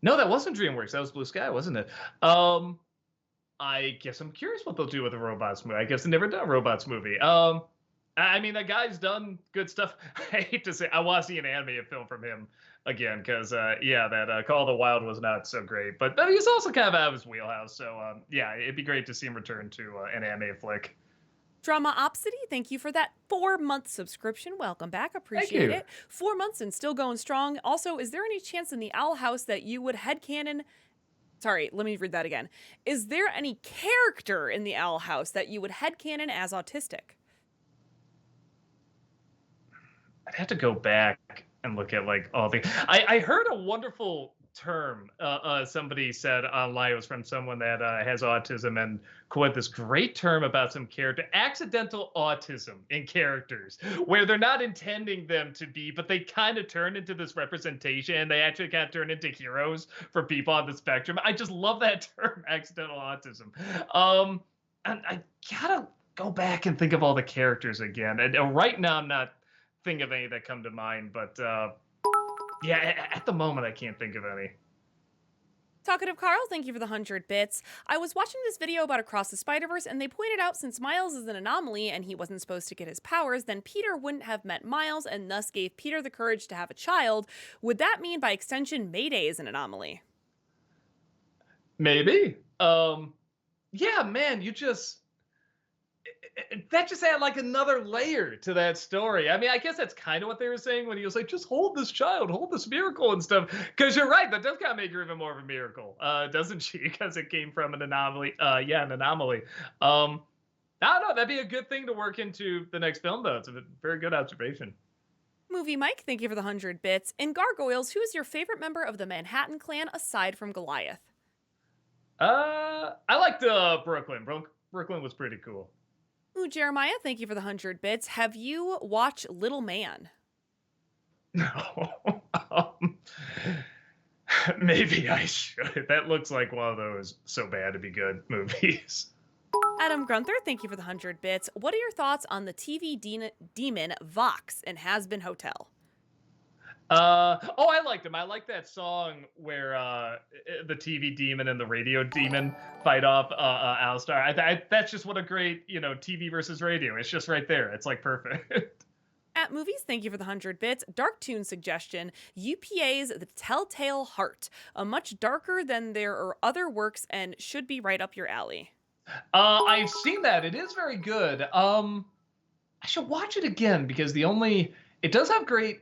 No, that wasn't DreamWorks. That was Blue Sky, wasn't it? I guess I'm curious what they'll do with a robots movie. I guess they never done a robots movie. I mean, that guy's done good stuff. I hate to say, I want to see an animated film from him again because, that Call of the Wild was not so great. But he's also kind of out of his wheelhouse. So, yeah, it'd be great to see him return to an animated flick. Drama Opsity, thank you for that 4-month subscription. Welcome back. Appreciate it. 4 months and still going strong. Also, is there any chance in the Owl House that you would headcanon... Sorry, let me read that again. Is there any character in the Owl House that you would headcanon as autistic? I'd have to go back and look at like all the. I heard a wonderful term somebody said online. It was from someone that has autism and quoted this great term about some character accidental autism in characters where they're not intending them to be, but they kind of turn into this representation and they actually kind of turn into heroes for people on the spectrum. I just love that term, accidental autism. And I gotta go back and think of all the characters again. And right now I'm not thinking of any that come to mind, but yeah, at the moment, I can't think of any. Talkative Carl, thank you for the 100 bits. I was watching this video about Across the Spider-Verse, and they pointed out since Miles is an anomaly and he wasn't supposed to get his powers, then Peter wouldn't have met Miles and thus gave Peter the courage to have a child. Would that mean, by extension, Mayday is an anomaly? Maybe. Yeah, man, that just add like another layer to that story. I mean, I guess that's kind of what they were saying when he was like, just hold this child, hold this miracle and stuff. Because you're right, that does kind of make her even more of a miracle, doesn't she? Because it came from an anomaly. An anomaly. I don't know. That'd be a good thing to work into the next film, though. It's a very good observation. Movie Mike, thank you for the 100 bits. In Gargoyles, who is your favorite member of the Manhattan Clan aside from Goliath? I liked Brooklyn. Brooklyn was pretty cool. Ooh, Jeremiah, thank you for the 100 bits. Have you watched Little Man? No. Maybe I should. That looks like one of those so bad to be good movies. Adam Grunther, thank you for the 100 bits. What are your thoughts on the TV demon Vox in Hazbin Hotel? I liked him. I like that song where the TV demon and the radio demon fight off Alistar. That's just what a great, TV versus radio. It's just right there. It's like perfect. At Movies, thank you for the 100 bits. Dark Tune suggestion UPA's The Telltale Heart, a much darker than there are other works and should be right up your alley. I've seen that. It is very good. I should watch it again because it does have great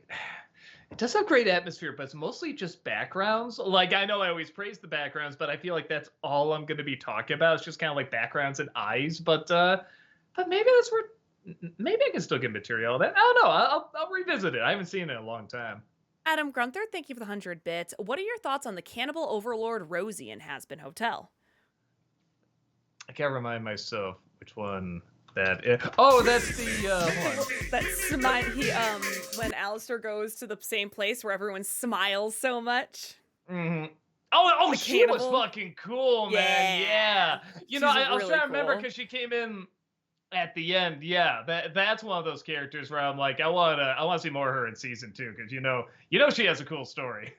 atmosphere, but it's mostly just backgrounds. Like I know I always praise the backgrounds, but I feel like that's all I'm going to be talking about. It's just kind of like backgrounds and eyes. But maybe I can still get material. That I don't know. I'll revisit it. I haven't seen it in a long time. Adam Grunther, thank you for the 100 bits. What are your thoughts on the cannibal overlord Rosie in Hazbin Hotel? I can't remind myself which one that is. Oh, that's the one. That's when Alistair goes to the same place where everyone smiles so much. Mm-hmm. Oh, The she was cannibal? fucking cool, man. Yeah. You know, She's I was really trying to remember cool. because she came in at the end. Yeah, that's one of those characters where I'm like, I wanna see more of her in season 2 because she has a cool story.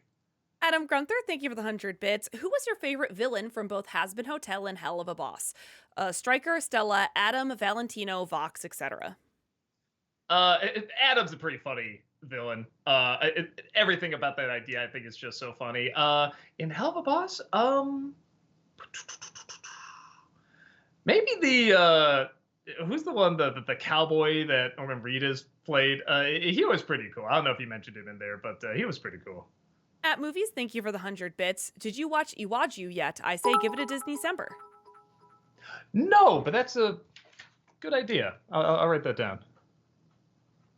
Adam Grunther, thank you for the 100 bits. Who was your favorite villain from both Hazbin Hotel and Hell of a Boss? Stryker, Stella, Adam, Valentino, Vox, etc. Adam's a pretty funny villain. Everything about that idea I think is just so funny. In Hell of a Boss, maybe the who's the one the cowboy that Norman Reedus played? He was pretty cool. I don't know if you mentioned him in there, but he was pretty cool. At Movies, thank you for the 100 bits. Did you watch Iwaju yet? I say give it a Disney-cember. No, but that's a good idea. I'll write that down.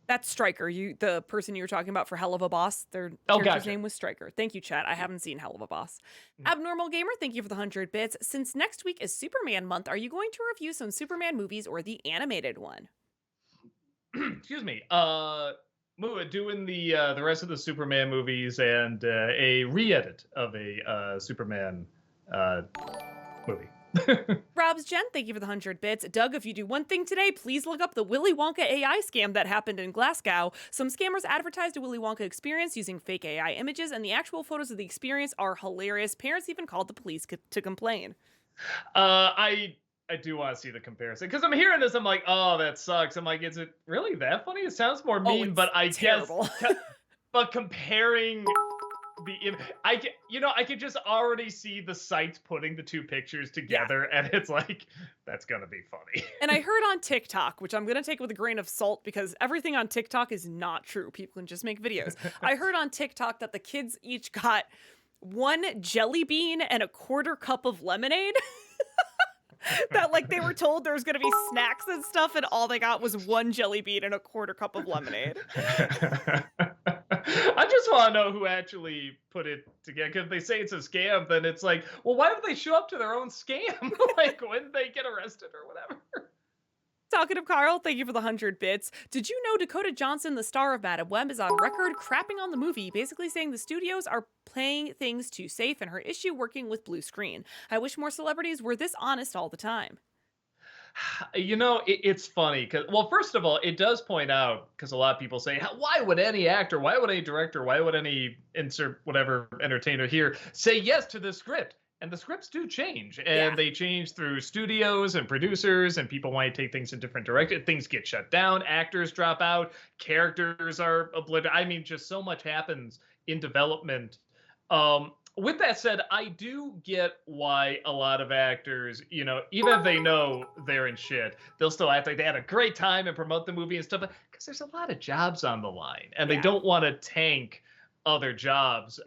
That's Stryker, the person you were talking about for Hell of a Boss. Their Oh, character's gotcha. name was Stryker. Thank you, chat. I haven't seen Hell of a Boss. Mm. Abnormal Gamer, thank you for the 100 bits. Since next week is Superman month, are you going to review some Superman movies or the animated one? Excuse me. Doing the rest of the Superman movies and a re-edit of a Superman movie. Rob's Jen, thank you for the 100 bits. Doug, if you do one thing today, please look up the Willy Wonka AI scam that happened in Glasgow. Some scammers advertised a Willy Wonka experience using fake AI images, and the actual photos of the experience are hilarious. Parents even called the police to complain. I do want to see the comparison because I'm hearing this. I'm like, oh, that sucks. I'm like, is it really that funny? It sounds more mean, it's but I terrible. guess. But comparing I could just already see the sites putting the two pictures together, and it's like that's gonna be funny. And I heard on TikTok, which I'm going to take with a grain of salt because everything on TikTok is not true. People can just make videos. I heard on TikTok that the kids each got one jelly bean and a quarter cup of lemonade. That like they were told there was going to be snacks and stuff, and all they got was one jelly bean and a quarter cup of lemonade. I just want to know who actually put it together. Because if they say it's a scam, then it's like, well, why don't they show up to their own scam? Like when they get arrested or whatever. Talkative Carl, thank you for the 100 bits. Did you know Dakota Johnson, the star of Madam Web, is on record crapping on the movie, basically saying the studios are playing things too safe and her issue working with blue screen? I wish more celebrities were this honest all the time. It's funny because, well, first of all, it does point out because a lot of people say, why would any actor, why would any director, why would any insert whatever entertainer here say yes to the script? And the scripts do change, and they change through studios and producers, and people want to take things in different directions. Things get shut down, actors drop out, characters are obliterated. I mean, just so much happens in development. With that said, I do get why a lot of actors, even if they know they're in shit, they'll still act like they had a great time and promote the movie and stuff, because there's a lot of jobs on the line, and they don't want to tank other jobs.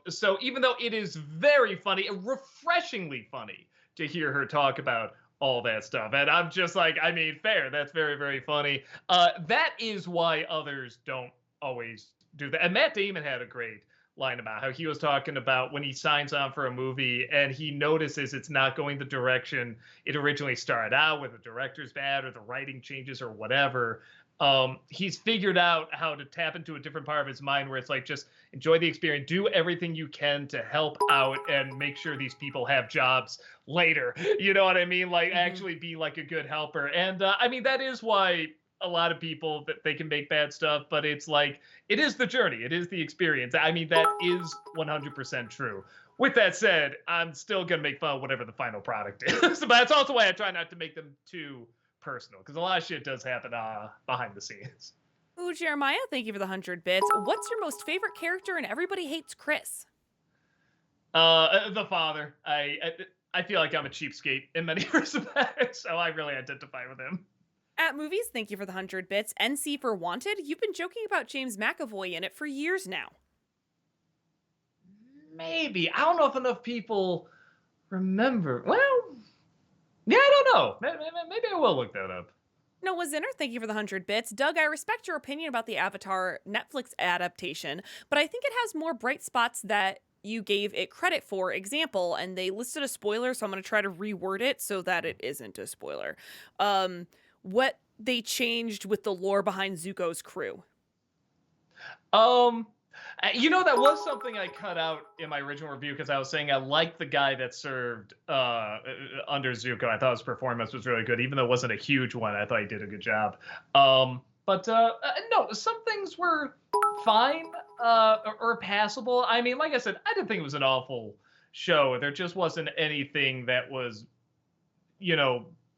So even though it is very funny, refreshingly funny to hear her talk about all that stuff, and I'm just like, I mean, fair, that's very, very funny. That is why others don't always do that. And Matt Damon had a great line about how he was talking about when he signs on for a movie and he notices it's not going the direction it originally started out with, the director's bad or the writing changes or whatever. He's figured out how to tap into a different part of his mind where it's like, just enjoy the experience, do everything you can to help out and make sure these people have jobs later. You know what I mean? Like actually be like a good helper. And I mean, that is why a lot of people that they can make bad stuff, but it's like, it is the journey. It is the experience. I mean, that is 100% true. With that said, I'm still going to make fun of whatever the final product is, but that's also why I try not to make them too personal, because a lot of shit does happen behind the scenes. Ooh, Jeremiah, thank you for the 100 bits. What's your most favorite character in Everybody Hates Chris? The father. I feel like I'm a cheapskate in many respects, so I really identify with him. At Movies, thank you for the 100 bits. NC for Wanted, you've been joking about James McAvoy in it for years now. Maybe. I don't know if enough people remember. Well, yeah, I don't know. Maybe I will look that up. Noah Zinner, thank you for the 100 bits. Doug, I respect your opinion about the Avatar Netflix adaptation, but I think it has more bright spots that you gave it credit for. Example, and they listed a spoiler, so I'm going to try to reword it so that it isn't a spoiler. What they changed with the lore behind Zuko's crew. That was something I cut out in my original review because I was saying I liked the guy that served under Zuko. I thought his performance was really good, even though it wasn't a huge one. I thought he did a good job. But no, some things were fine or passable. I mean, like I said, I didn't think it was an awful show. There just wasn't anything that was,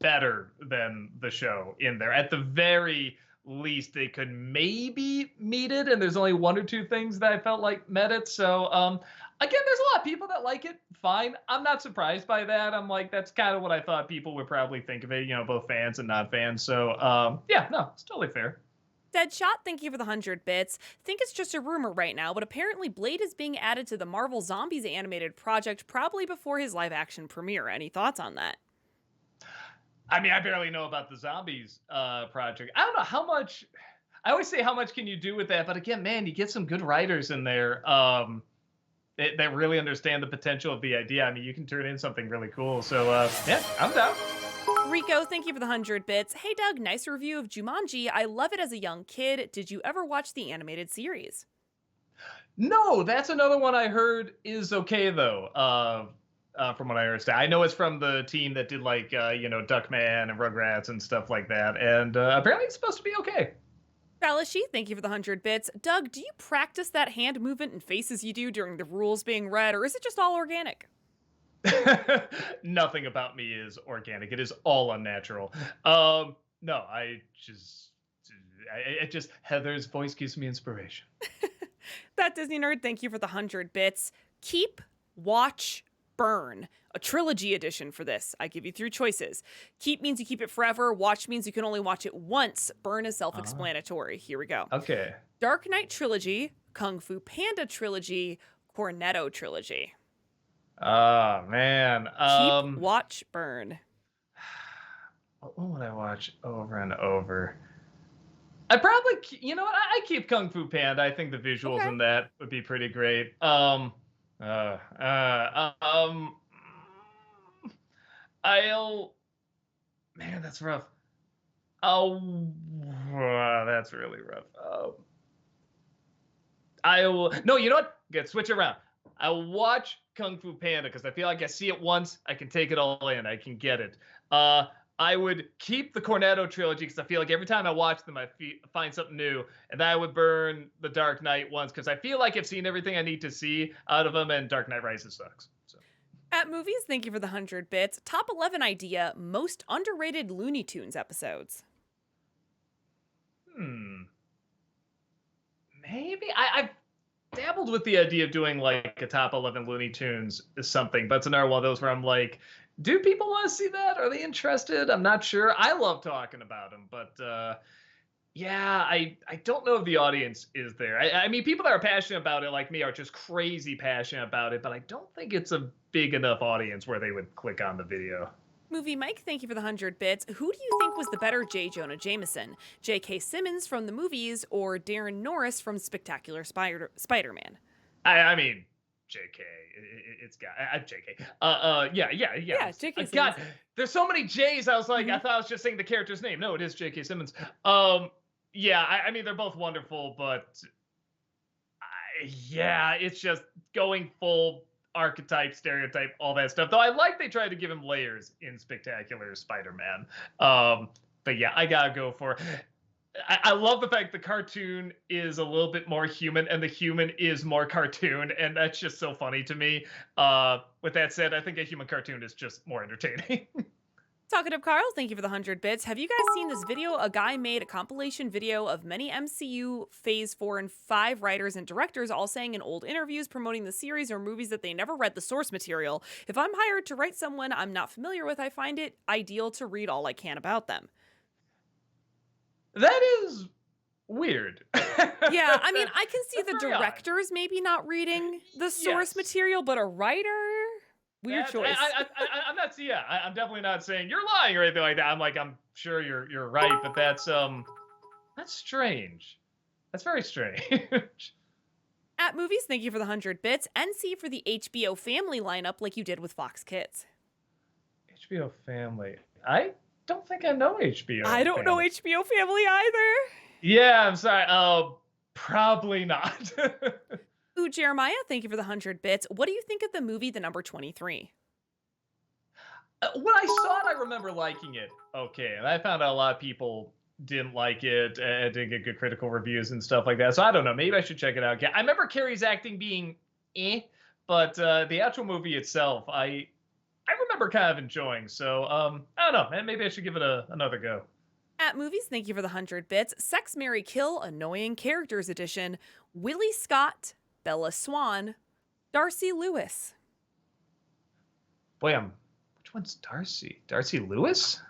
better than the show in there. At the very least, they could maybe meet it, and there's only one or two things that I felt like met it. So again, there's a lot of people that like it. Fine. I'm not surprised by that. I'm like, that's kind of what I thought people would probably think of it, both fans and not fans. So yeah, no, it's totally fair. Deadshot, thank you for the 100 bits. Think it's just a rumor right now, but apparently Blade is being added to the Marvel Zombies animated project probably before his live action premiere. Any thoughts on that? I mean, I barely know about the Zombies project. I don't know how much. I always say how much can you do with that, but again, man, you get some good writers in there that really understand the potential of the idea. I mean, you can turn in something really cool. So yeah, I'm down. Rico, thank you for the 100 bits. Hey Doug, nice review of Jumanji. I love it as a young kid. Did you ever watch the animated series? No, that's another one I heard is okay though. From what I understand, I know it's from the team that did like Duckman and Rugrats and stuff like that, and apparently it's supposed to be okay. Falashi, thank you for the 100 bits. Doug, do you practice that hand movement and faces you do during the rules being read, or is it just all organic? Nothing about me is organic. It is all unnatural. No, I just Heather's voice gives me inspiration. That Disney nerd, thank you for the 100 bits. Keep, watch, burn. A trilogy edition for this. I give you 3 choices. Keep means you keep it forever. Watch means you can only watch it once. Burn is self-explanatory. Here we go. Okay. Dark Knight trilogy, Kung Fu Panda trilogy, Cornetto trilogy. Oh man. Keep, watch, burn. What would I watch over and over? I probably, I keep Kung Fu Panda. I think the visuals in that would be pretty great. Man, that's rough. That's really rough. No, you know what? Good, switch around. I'll watch Kung Fu Panda because I feel like I see it once, I can take it all in, I can get it. I would keep the Cornetto trilogy because I feel like every time I watch them, I find something new. And then I would burn the Dark Knight ones because I feel like I've seen everything I need to see out of them, and Dark Knight Rises sucks. So. At Movies, thank you for the 100 bits. Top 11 idea, most underrated Looney Tunes episodes. Maybe. I've dabbled with the idea of doing like a top 11 Looney Tunes is something, but it's another one of those where I'm like, do people want to see that? Are they interested? I'm not sure. I love talking about them, but yeah, I don't know if the audience is there. I mean, people that are passionate about it like me are just crazy passionate about it, but I don't think it's a big enough audience where they would click on the video. Movie Mike, thank you for the 100 bits. Who do you think was the better J. Jonah Jameson? J.K. Simmons from the movies or Darren Norris from Spectacular Spider-Man? I mean, JK. It's got JK. Yeah. Yeah, JK Simmons. God, there's so many J's. I was like, I thought I was just saying the character's name. No, it is JK Simmons. Yeah, I mean, they're both wonderful, but yeah, it's just going full archetype, stereotype, all that stuff. Though I like they tried to give him layers in Spectacular Spider-Man. But yeah, I gotta go for. I love the fact the cartoon is a little bit more human and the human is more cartoon, and that's just so funny to me. With that said, I think a human cartoon is just more entertaining. Talkative Carl, thank you for the 100 bits. Have you guys seen this video? A guy made a compilation video of many MCU Phase 4 and 5 writers and directors all saying in old interviews promoting the series or movies that they never read the source material. If I'm hired to write someone I'm not familiar with, I find it ideal to read all I can about them. That is weird. Yeah, I mean, I can see That's the very odd. directors maybe not reading the source Yes. material, but a writer? Weird choice. I'm not. Yeah, I'm definitely not saying you're lying or anything like that. I'm sure you're right, but that's strange. That's very strange. At Movies, thank you for the 100 bits. NC for the HBO family lineup like you did with Fox Kids. HBO Family. I don't think I know HBO. I don't know Family. HBO family either. Yeah, I'm sorry. Probably not. Ooh, Jeremiah, thank you for the 100 bits. What do you think of the movie The Number 23? When I saw it, I remember liking it. Okay, and I found out a lot of people didn't like it and didn't get good critical reviews and stuff like that. So I don't know. Maybe I should check it out. I remember Carrie's acting being but the actual movie itself, I remember kind of enjoying. So I don't know. And maybe I should give it another go. At Movies, thank you for the 100 bits. Sex, Marry, Kill, Annoying Characters Edition. Willie Scott, Bella Swan, Darcy Lewis. Boy, which one's Darcy? Darcy Lewis?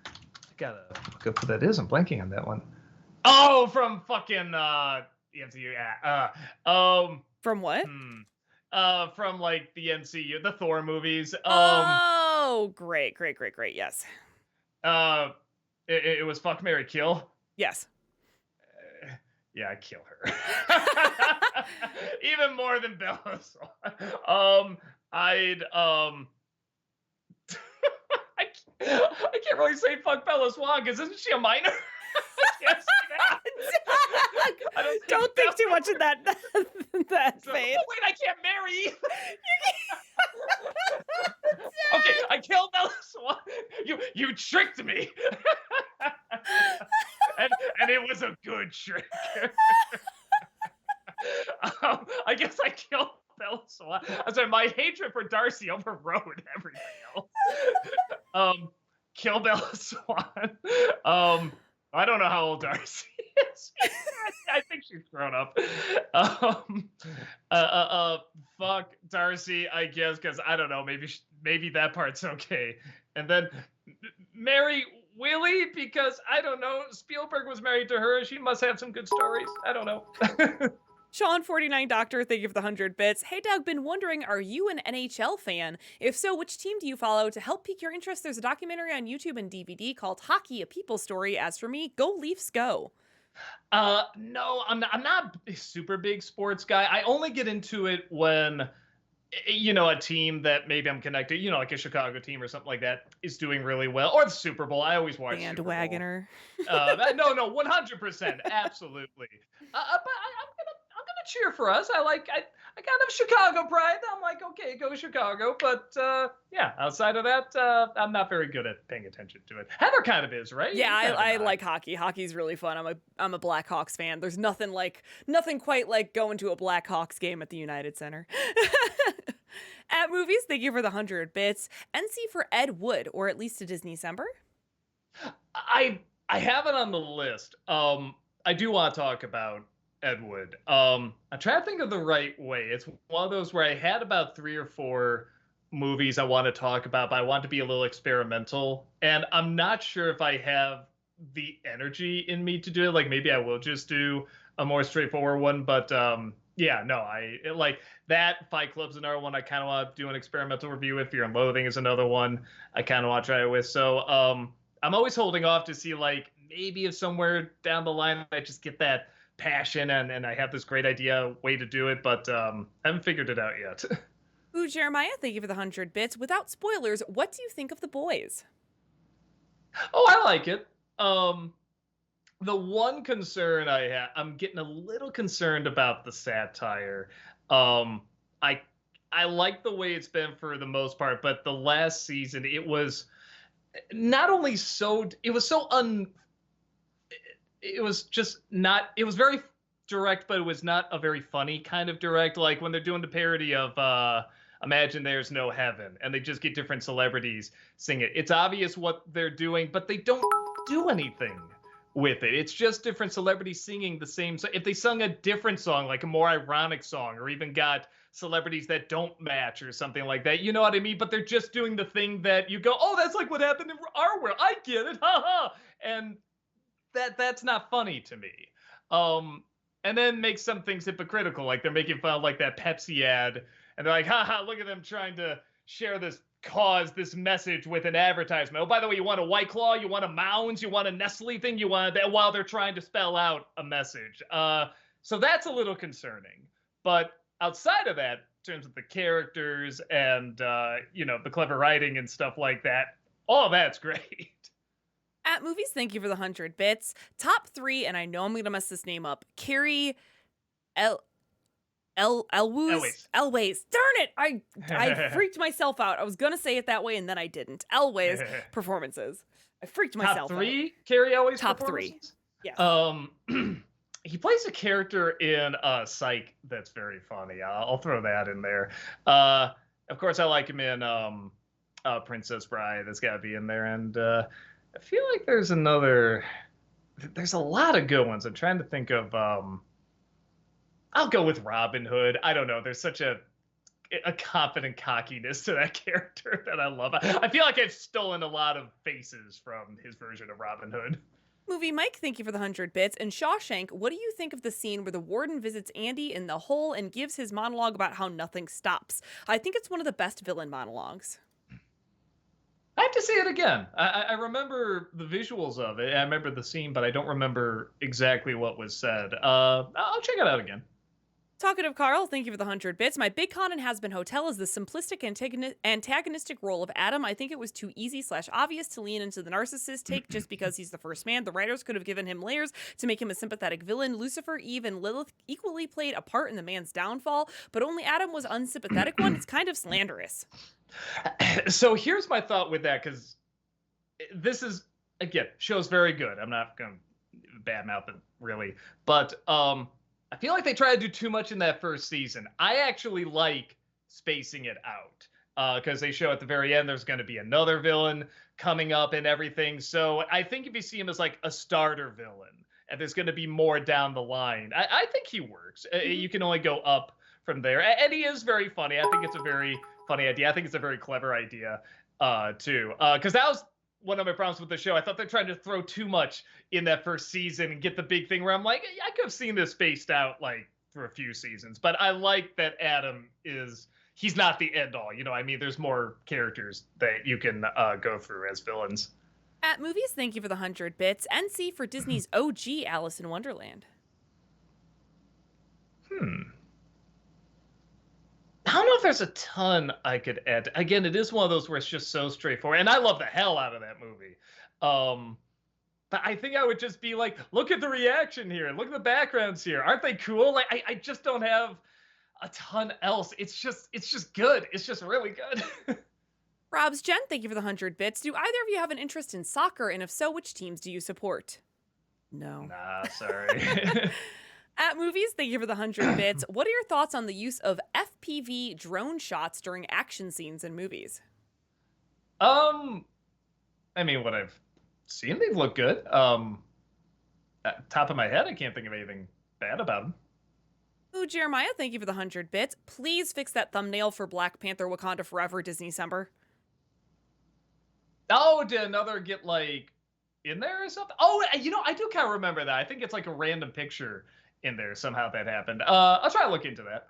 I gotta look up who that is. I'm blanking on that one. Oh, from fucking the MCU. From what? From like the MCU, the Thor movies. Oh, great. Yes. It was Fuck, Marry, Kill. Yes. Yeah, I'd kill her. Even more than Bella Swan. I can't really say fuck Bella Swan because isn't she a minor? Yes. Don't think too much of that So, Faith. oh wait, I can't marry. Okay, I killed Bella Swan. You tricked me. and it was a good trick. I guess I killed Bella Swan. I'm sorry, my hatred for Darcy overrode everything else. Kill Bella Swan. I don't know how old Darcy is. I think she's grown up. Fuck Darcy, I guess, because I don't know. Maybe that part's okay. And then marry Willie because I don't know. Spielberg was married to her. She must have some good stories. I don't know. Sean 49 Doctor, thank you for the 100 bits. Hey Doug, been wondering, are you an NHL fan? If so, which team do you follow? To help pique your interest, there's a documentary on YouTube and DVD called Hockey, A People Story. As for me, go Leafs, go. No, I'm not a super big sports guy. I only get into it when, a team that maybe I'm connected, like a Chicago team or something like that is doing really well, or the Super Bowl. I always watch Bandwagoner. No, 100%, absolutely. But I'm gonna cheer for us. I kind of Chicago pride. I'm like, okay, go Chicago. But yeah, outside of that, I'm not very good at paying attention to it. Heather kind of is, right? Yeah, I like hockey. Hockey's really fun. I'm a Blackhawks fan. There's nothing quite like going to a Blackhawks game at the United Center. At Movies, thank you for the 100 bits. NC for Ed Wood, or at least a Disney-cember? I have it on the list. I do want to talk about Ed Wood. I'm trying to think of the right way. It's one of those where I had about 3 or 4 movies I want to talk about, but I want to be a little experimental. And I'm not sure if I have the energy in me to do it. Like maybe I will just do a more straightforward one. But yeah, no, like that. Fight Club's another one I kind of want to do an experimental review. If Fear and Loathing is another one I kind of want to try it with. So I'm always holding off to see like maybe if somewhere down the line I just get that passion and I have this great way to do it, but I haven't figured it out yet. Ooh, Jeremiah, thank you for the 100 bits. Without spoilers, what do you think of The Boys? Oh, I like it. The one concern I have, I'm getting a little concerned about the satire. I like the way it's been for the most part, but the last season it was not only it was just not, it was very direct, but it was not a very funny kind of direct. Like when they're doing the parody of Imagine There's No Heaven, and they just get different celebrities sing it. It's obvious what they're doing, but they don't do anything with it. It's just different celebrities singing the same song. If they sung a different song, like a more ironic song, or even got celebrities that don't match or something like that, you know what I mean? But they're just doing the thing that you go, oh, that's like what happened in our world. I get it, ha ha. And that's not funny to me. And then make some things hypocritical, like they're making fun of like that Pepsi ad, and they're like, haha, look at them trying to share this cause, this message with an advertisement. Oh, by the way, you want a White Claw, you want a Mounds, you want a Nestle thing, you want that, while they're trying to spell out a message. So that's a little concerning. But outside of that, in terms of the characters and the clever writing and stuff like that, all that's great. At Movies, thank you for the 100 bits. Top 3, and I know I'm gonna mess this name up. Carrie Elwes. Elways. Darn it! I freaked myself out. I was gonna say it that way, and then I didn't. Elways performances. I freaked myself Top 3 out. Carrie Elwes Top performances? 3. Yeah. He plays a character in Psych that's very funny. I'll throw that in there. Of course, I like him in Princess Bride. That's got to be in there. And I feel like there's a lot of good ones. I'm trying to think of. I'll go with Robin Hood. I don't know. There's such a confident cockiness to that character that I love. I feel like I've stolen a lot of faces from his version of Robin Hood. Movie Mike, thank you for the 100 bits. And Shawshank, what do you think of the scene where the warden visits Andy in the hole and gives his monologue about how nothing stops? I think it's one of the best villain monologues. I have to see it again. I remember the visuals of it. I remember the scene, but I don't remember exactly what was said. I'll check it out again. Talkative Carl, thank you for the 100 bits. My big con in Has Been Hotel is the simplistic antagonistic role of Adam. I think it was too easy/obvious to lean into the narcissist take just because he's the first man. The writers could have given him layers to make him a sympathetic villain. Lucifer, Eve, and Lilith equally played a part in the man's downfall, but only Adam was unsympathetic one. It's kind of slanderous. So here's my thought with that, because this is, again, show's very good. I'm not going to badmouth it, really. But I feel like they try to do too much in that first season. I actually like spacing it out because they show at the very end there's going to be another villain coming up and everything. So I think if you see him as like a starter villain and there's going to be more down the line, I think he works. You can only go up from there. And he is very funny. I think it's a very funny idea. I think it's a very clever idea too. Because that was one of my problems with the show. I thought they're trying to throw too much in that first season and get the big thing where I'm like, I could have seen this spaced out like through a few seasons. But I like that Adam he's not the end all. You know, I mean, there's more characters that you can go through as villains. At Movies, thank you for the 100 bits. NC for Disney's OG Alice in Wonderland. I don't know if there's a ton I could add. Again, it is one of those where it's just so straightforward. And I love the hell out of that movie. But I think I would just be like, look at the reaction here. Look at the backgrounds here. Aren't they cool? Like, I just don't have a ton else. It's just good. It's just really good. Rob's Jen, thank you for the 100 bits. Do either of you have an interest in soccer? And if so, which teams do you support? No. Nah, sorry. At Movies, thank you for the 100 bits. What are your thoughts on the use of FPV drone shots during action scenes in movies? I mean, what I've seen, they've looked good. At top of my head, I can't think of anything bad about them. Ooh, Jeremiah, thank you for the 100 bits. Please fix that thumbnail for Black Panther Wakanda Forever Disney-cember. Oh, did another get, like, in there or something? Oh, I do kind of remember that. I think it's like a random picture in there somehow that happened. I'll try to look into that.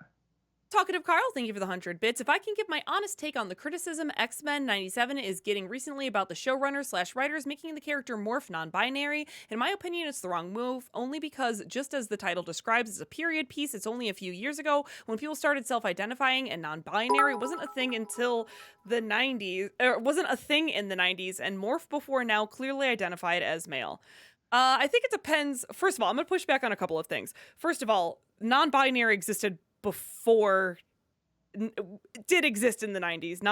Talkative Carl, thank you for the 100 bits. If I can give my honest take on the criticism X-Men 97 is getting recently about the showrunners/writers making the character morph non-binary, in my opinion, it's the wrong move, only because, just as the title describes, it's a period piece. It's only a few years ago when people started self-identifying, and non-binary wasn't a thing until the 90s, or wasn't a thing in the 90s, and morph before now clearly identified as male. I think it depends. First of all, I'm going to push back on a couple of things. First of all, non-binary existed before, did exist in the 90s.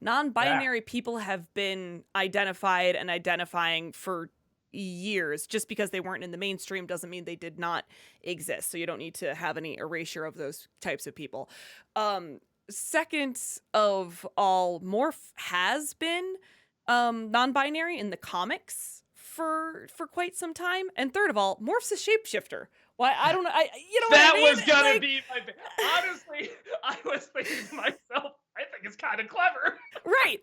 Non-binary people have been identified and identifying for years. Just because they weren't in the mainstream doesn't mean they did not exist. So you don't need to have any erasure of those types of people. Second of all, Morph has been non-binary in the comics for quite some time. And third of all, Morph's a shapeshifter. Why, I don't know. You know That what I mean? was gonna Like, be my. Honestly, I was thinking to myself, I think it's kind of clever. right.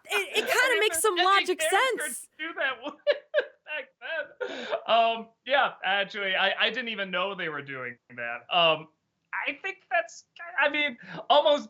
It kind I of mean, makes if some there's any logic character sense. to do that back then. Yeah, actually, I didn't even know they were doing that. I think that's. I mean, almost.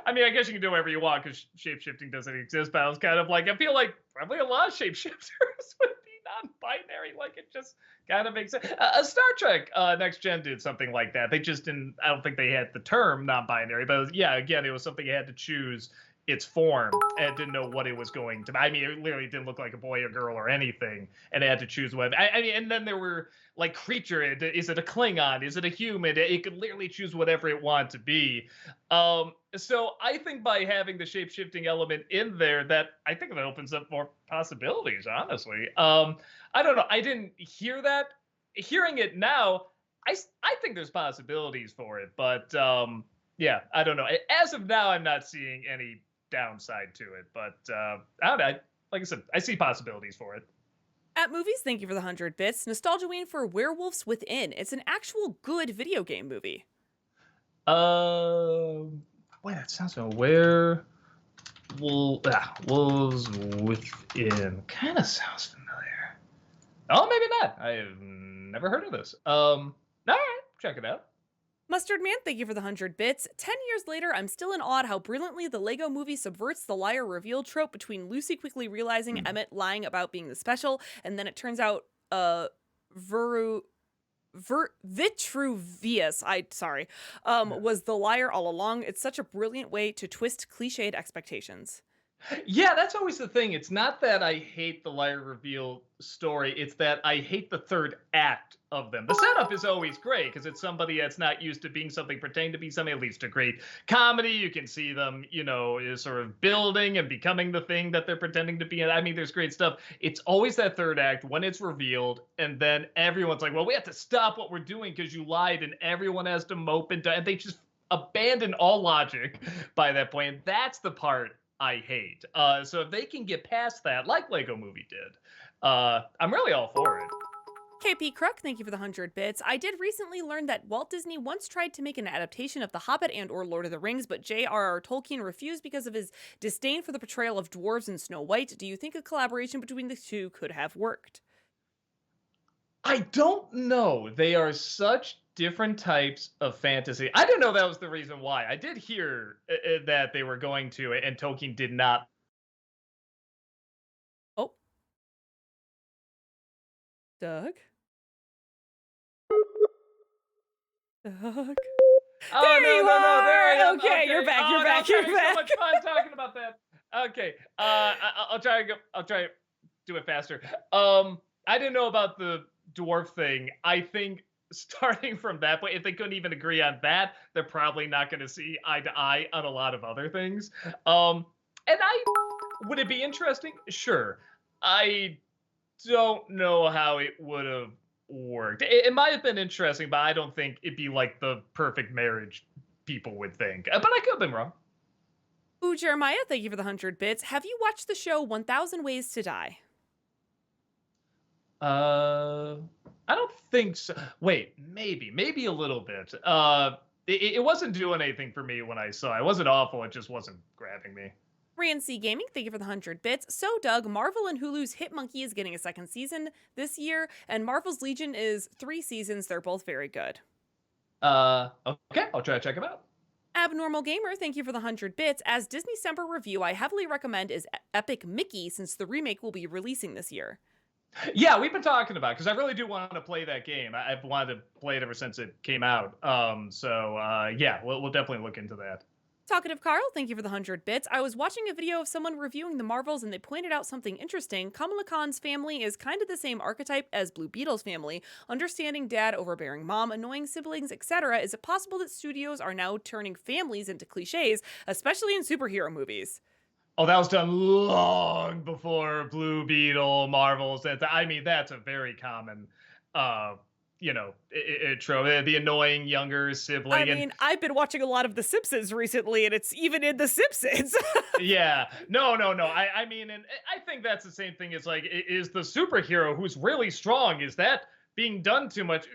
I mean, I guess you can do whatever you want because shapeshifting doesn't exist. But I was kind of like, I feel like probably a lot of shapeshifters would be non-binary. Like, it just kind of makes sense. Star Trek Next Gen did something like that. They just didn't. I don't think they had the term non-binary, but it was, yeah, again, it was something you had to choose its form and didn't know what it was going to. I mean, it literally didn't look like a boy or girl or anything, and it had to choose what. I mean, and then there were like creature. Is it a Klingon? Is it a human? It could literally choose whatever it wanted to be. So I think by having the shape-shifting element in there, that I think that opens up more possibilities, honestly. I don't know. I didn't hear that. Hearing it now, I think there's possibilities for it, but yeah, I don't know. As of now, I'm not seeing any downside to it, but I don't know. Like I said, I see possibilities for it. At Movies, thank you for the 100 bits. Nostalgiaween for Werewolves Within. It's an actual good video game movie. Wait, that sounds familiar. Wolves Within kind of sounds familiar. Oh, maybe not. I've never heard of this. All right, check it out. Mustard Man, thank you for the 100 bits. 10 years later, I'm still in awe at how brilliantly the Lego movie subverts the liar reveal trope between Lucy quickly realizing Emmett lying about being the special, and then it turns out Vitruvius, was the liar all along. It's such a brilliant way to twist cliched expectations. Yeah, that's always the thing. It's not that I hate the liar reveal story. It's that I hate the third act of them. The setup is always great because it's somebody that's not used to being something, pretending to be something. It leads to great comedy. You can see them, is sort of building and becoming the thing that they're pretending to be. I mean, there's great stuff. It's always that third act when it's revealed, and then everyone's like, well, we have to stop what we're doing because you lied, and everyone has to mope and they just abandon all logic by that point. And that's the part I hate. So if they can get past that, like Lego Movie did, I'm really all for it. KP Crook, thank you for the 100 bits. I did recently learn that Walt Disney once tried to make an adaptation of The Hobbit and or Lord of the Rings, but J.R.R. Tolkien refused because of his disdain for the portrayal of dwarves in Snow White. Do you think a collaboration between the two could have worked? I don't know. They are such different types of fantasy. I didn't know that was the reason why. I did hear that they were going to, and Tolkien did not. Oh. Doug? Doug? Oh, there no, you no, no, are! there I am. Okay, Okay. you're back, Oh, you're no, back, you're having back. so much fun talking about that. Okay. I'll try to do it faster. I didn't know about the dwarf thing. I think starting from that point, if they couldn't even agree on that, they're probably not going to see eye to eye on a lot of other things. And would it be interesting? Sure. I don't know how it would have worked. It might have been interesting, but I don't think it'd be like the perfect marriage people would think. But I could have been wrong. Ooh, Jeremiah, thank you for the 100 bits. Have you watched the show 1000 Ways to Die? I don't think so. Wait, maybe a little bit. It wasn't doing anything for me when I saw it. It wasn't awful. It just wasn't grabbing me. RNC Gaming, thank you for the 100 bits. So, Doug, Marvel and Hulu's Hit Monkey is getting a second season this year, and Marvel's Legion is 3 seasons. They're both very good. Okay, I'll try to check them out. Abnormal Gamer, thank you for the 100 bits. As Disney December review, I heavily recommend is Epic Mickey, since the remake will be releasing this year. Yeah, we've been talking about it because I really do want to play that game. I've wanted to play it ever since it came out. Yeah, we'll definitely look into that. Talkative Carl, thank you for the 100 bits. I was watching a video of someone reviewing the Marvels and they pointed out something interesting. Kamala Khan's family is kind of the same archetype as Blue Beetle's family. Understanding dad, overbearing mom, annoying siblings, etc. Is it possible that studios are now turning families into cliches, especially in superhero movies? Oh, that was done long before Blue Beetle, Marvels. I mean, that's a very common, uh, trope. The annoying younger I sibling, and mean, I've been watching a lot of The Simpsons recently, and it's even in The Simpsons. yeah, no, no, no. I mean, and I think that's the same thing. It's like, is the superhero who's really strong, is that being done too much?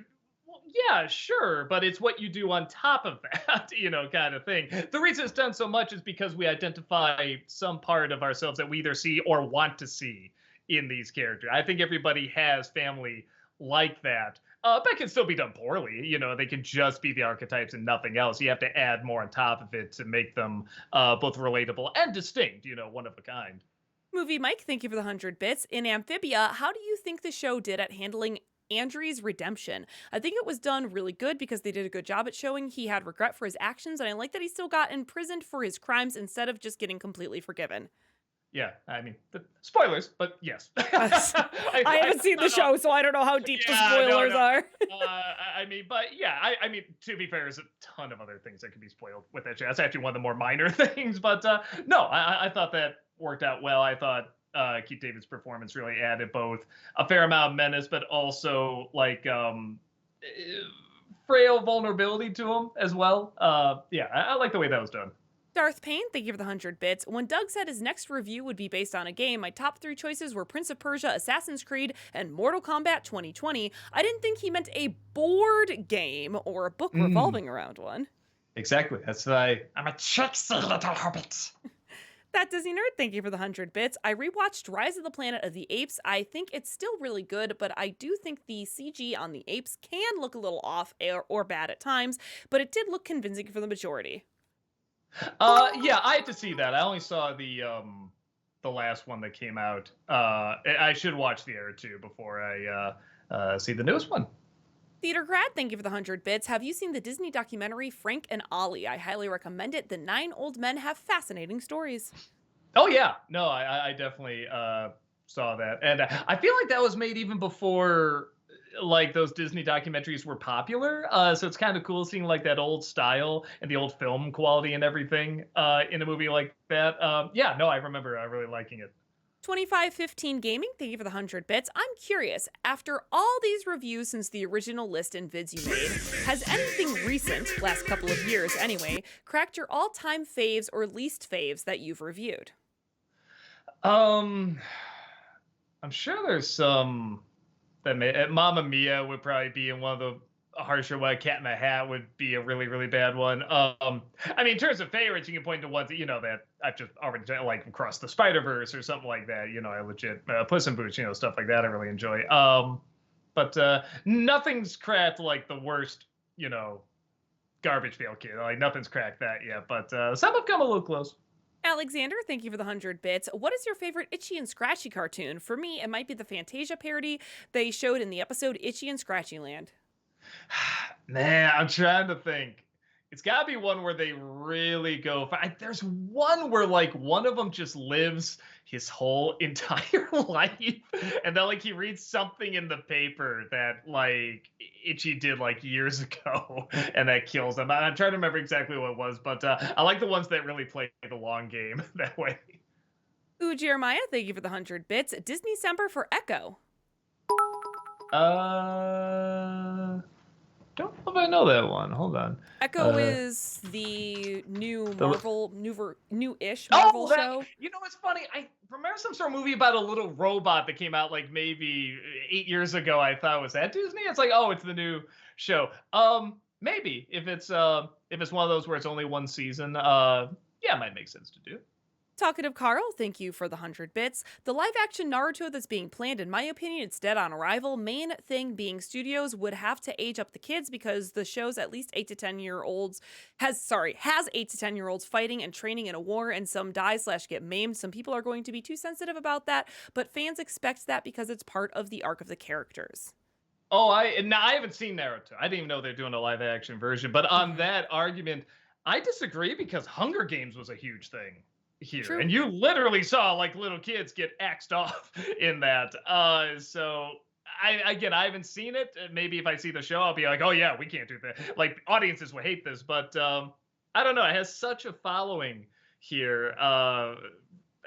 Well, yeah, sure, but it's what you do on top of that, kind of thing. The reason it's done so much is because we identify some part of ourselves that we either see or want to see in these characters. I think everybody has family like that. But it can still be done poorly. They can just be the archetypes and nothing else. You have to add more on top of it to make them both relatable and distinct, one of a kind. Movie Mike, thank you for the 100 bits. In Amphibia, how do you think the show did at handling Andry's redemption? I think it was done really good because they did a good job at showing he had regret for his actions, and I like that he still got imprisoned for his crimes instead of just getting completely forgiven. Yeah, I mean, spoilers, but yes. I haven't seen the show, so I don't know how deep the Yeah, no, spoilers no. are. I mean, but yeah, I mean, to be fair, there's a ton of other things that can be spoiled with that show. That's actually one of the more minor things, but no, I thought that worked out well. I thought Keith David's performance really added both a fair amount of menace, but also like frail vulnerability to him as well. Yeah, I like the way that was done. Darth Payne, thank you for the 100 bits. When Doug said his next review would be based on a game, my top 3 choices were Prince of Persia, Assassin's Creed, and Mortal Kombat 2020. I didn't think he meant a board game or a book revolving around one. Exactly. That's why I'm a tricksy little hobbit. That Disney Nerd, thank you for the 100 bits. I rewatched Rise of the Planet of the Apes. I think it's still really good, but I do think the CG on the apes can look a little off or bad at times, but it did look convincing for the majority. Yeah, I had to see that. I only saw the last one that came out. I should watch the other two before I see the newest one. Theater Grad, thank you for the 100 bits. Have you seen the Disney documentary Frank and Ollie? I highly recommend it. The 9 old men have fascinating stories. Oh yeah, no, I definitely saw that, and I feel like that was made even before like those Disney documentaries were popular. So it's kind of cool seeing like that old style and the old film quality and everything in a movie like that. Yeah, no, I remember really liking it. 2515 Gaming, thank you for the 100 bits. I'm curious, after all these reviews since the original list and vids you made, has anything recent, last couple of years anyway, cracked your all-time faves or least faves that you've reviewed? I'm sure there's some that Mamma Mia would probably be in one of the harsher one. Cat in the Hat would be a really, really bad one. I mean, in terms of favorites, you can point to ones that, that I've just already done, like Across the Spider-Verse or something like that. I legit, Puss in Boots, stuff like that I really enjoy. But nothing's cracked like the worst, Garbage Pail Kid. Like, nothing's cracked that yet, but some have come a little close. Alexander, thank you for the 100 bits. What is your favorite Itchy and Scratchy cartoon? For me, it might be the Fantasia parody they showed in the episode Itchy and Scratchy Land. Man, I'm trying to think. It's got to be one where they really go for. There's one where like one of them just lives his whole entire life, and then like he reads something in the paper that like Itchy did like years ago, and that kills him. I'm trying to remember exactly what it was, but I like the ones that really play the long game that way. Ooh, Jeremiah, thank you for the 100 bits. Disney Semper for Echo. Don't know if I know that one. Hold on. Echo is the new Marvel, new-ish Marvel show. It's funny. I remember some sort of movie about a little robot that came out like maybe 8 years ago. I thought, was that Disney? It's like, oh, it's the new show. Maybe if it's one of those where it's only one season, yeah, it might make sense to do. Talkative Carl, thank you for the 100 bits. The live-action Naruto that's being planned, in my opinion, it's dead on arrival. Main thing being studios would have to age up the kids because the show's at least 8 to 10-year-olds has 8 to 10-year-olds fighting and training in a war, and some die/get maimed. Some people are going to be too sensitive about that, but fans expect that because it's part of the arc of the characters. Oh, I haven't seen Naruto. I didn't even know they're doing a live-action version. But on that argument, I disagree because Hunger Games was a huge thing here. True. And you literally saw like little kids get axed off in that. So I haven't seen it. Maybe if I see the show, I'll be like, oh yeah, we can't do that. Like audiences will hate this, but I don't know. It has such a following here.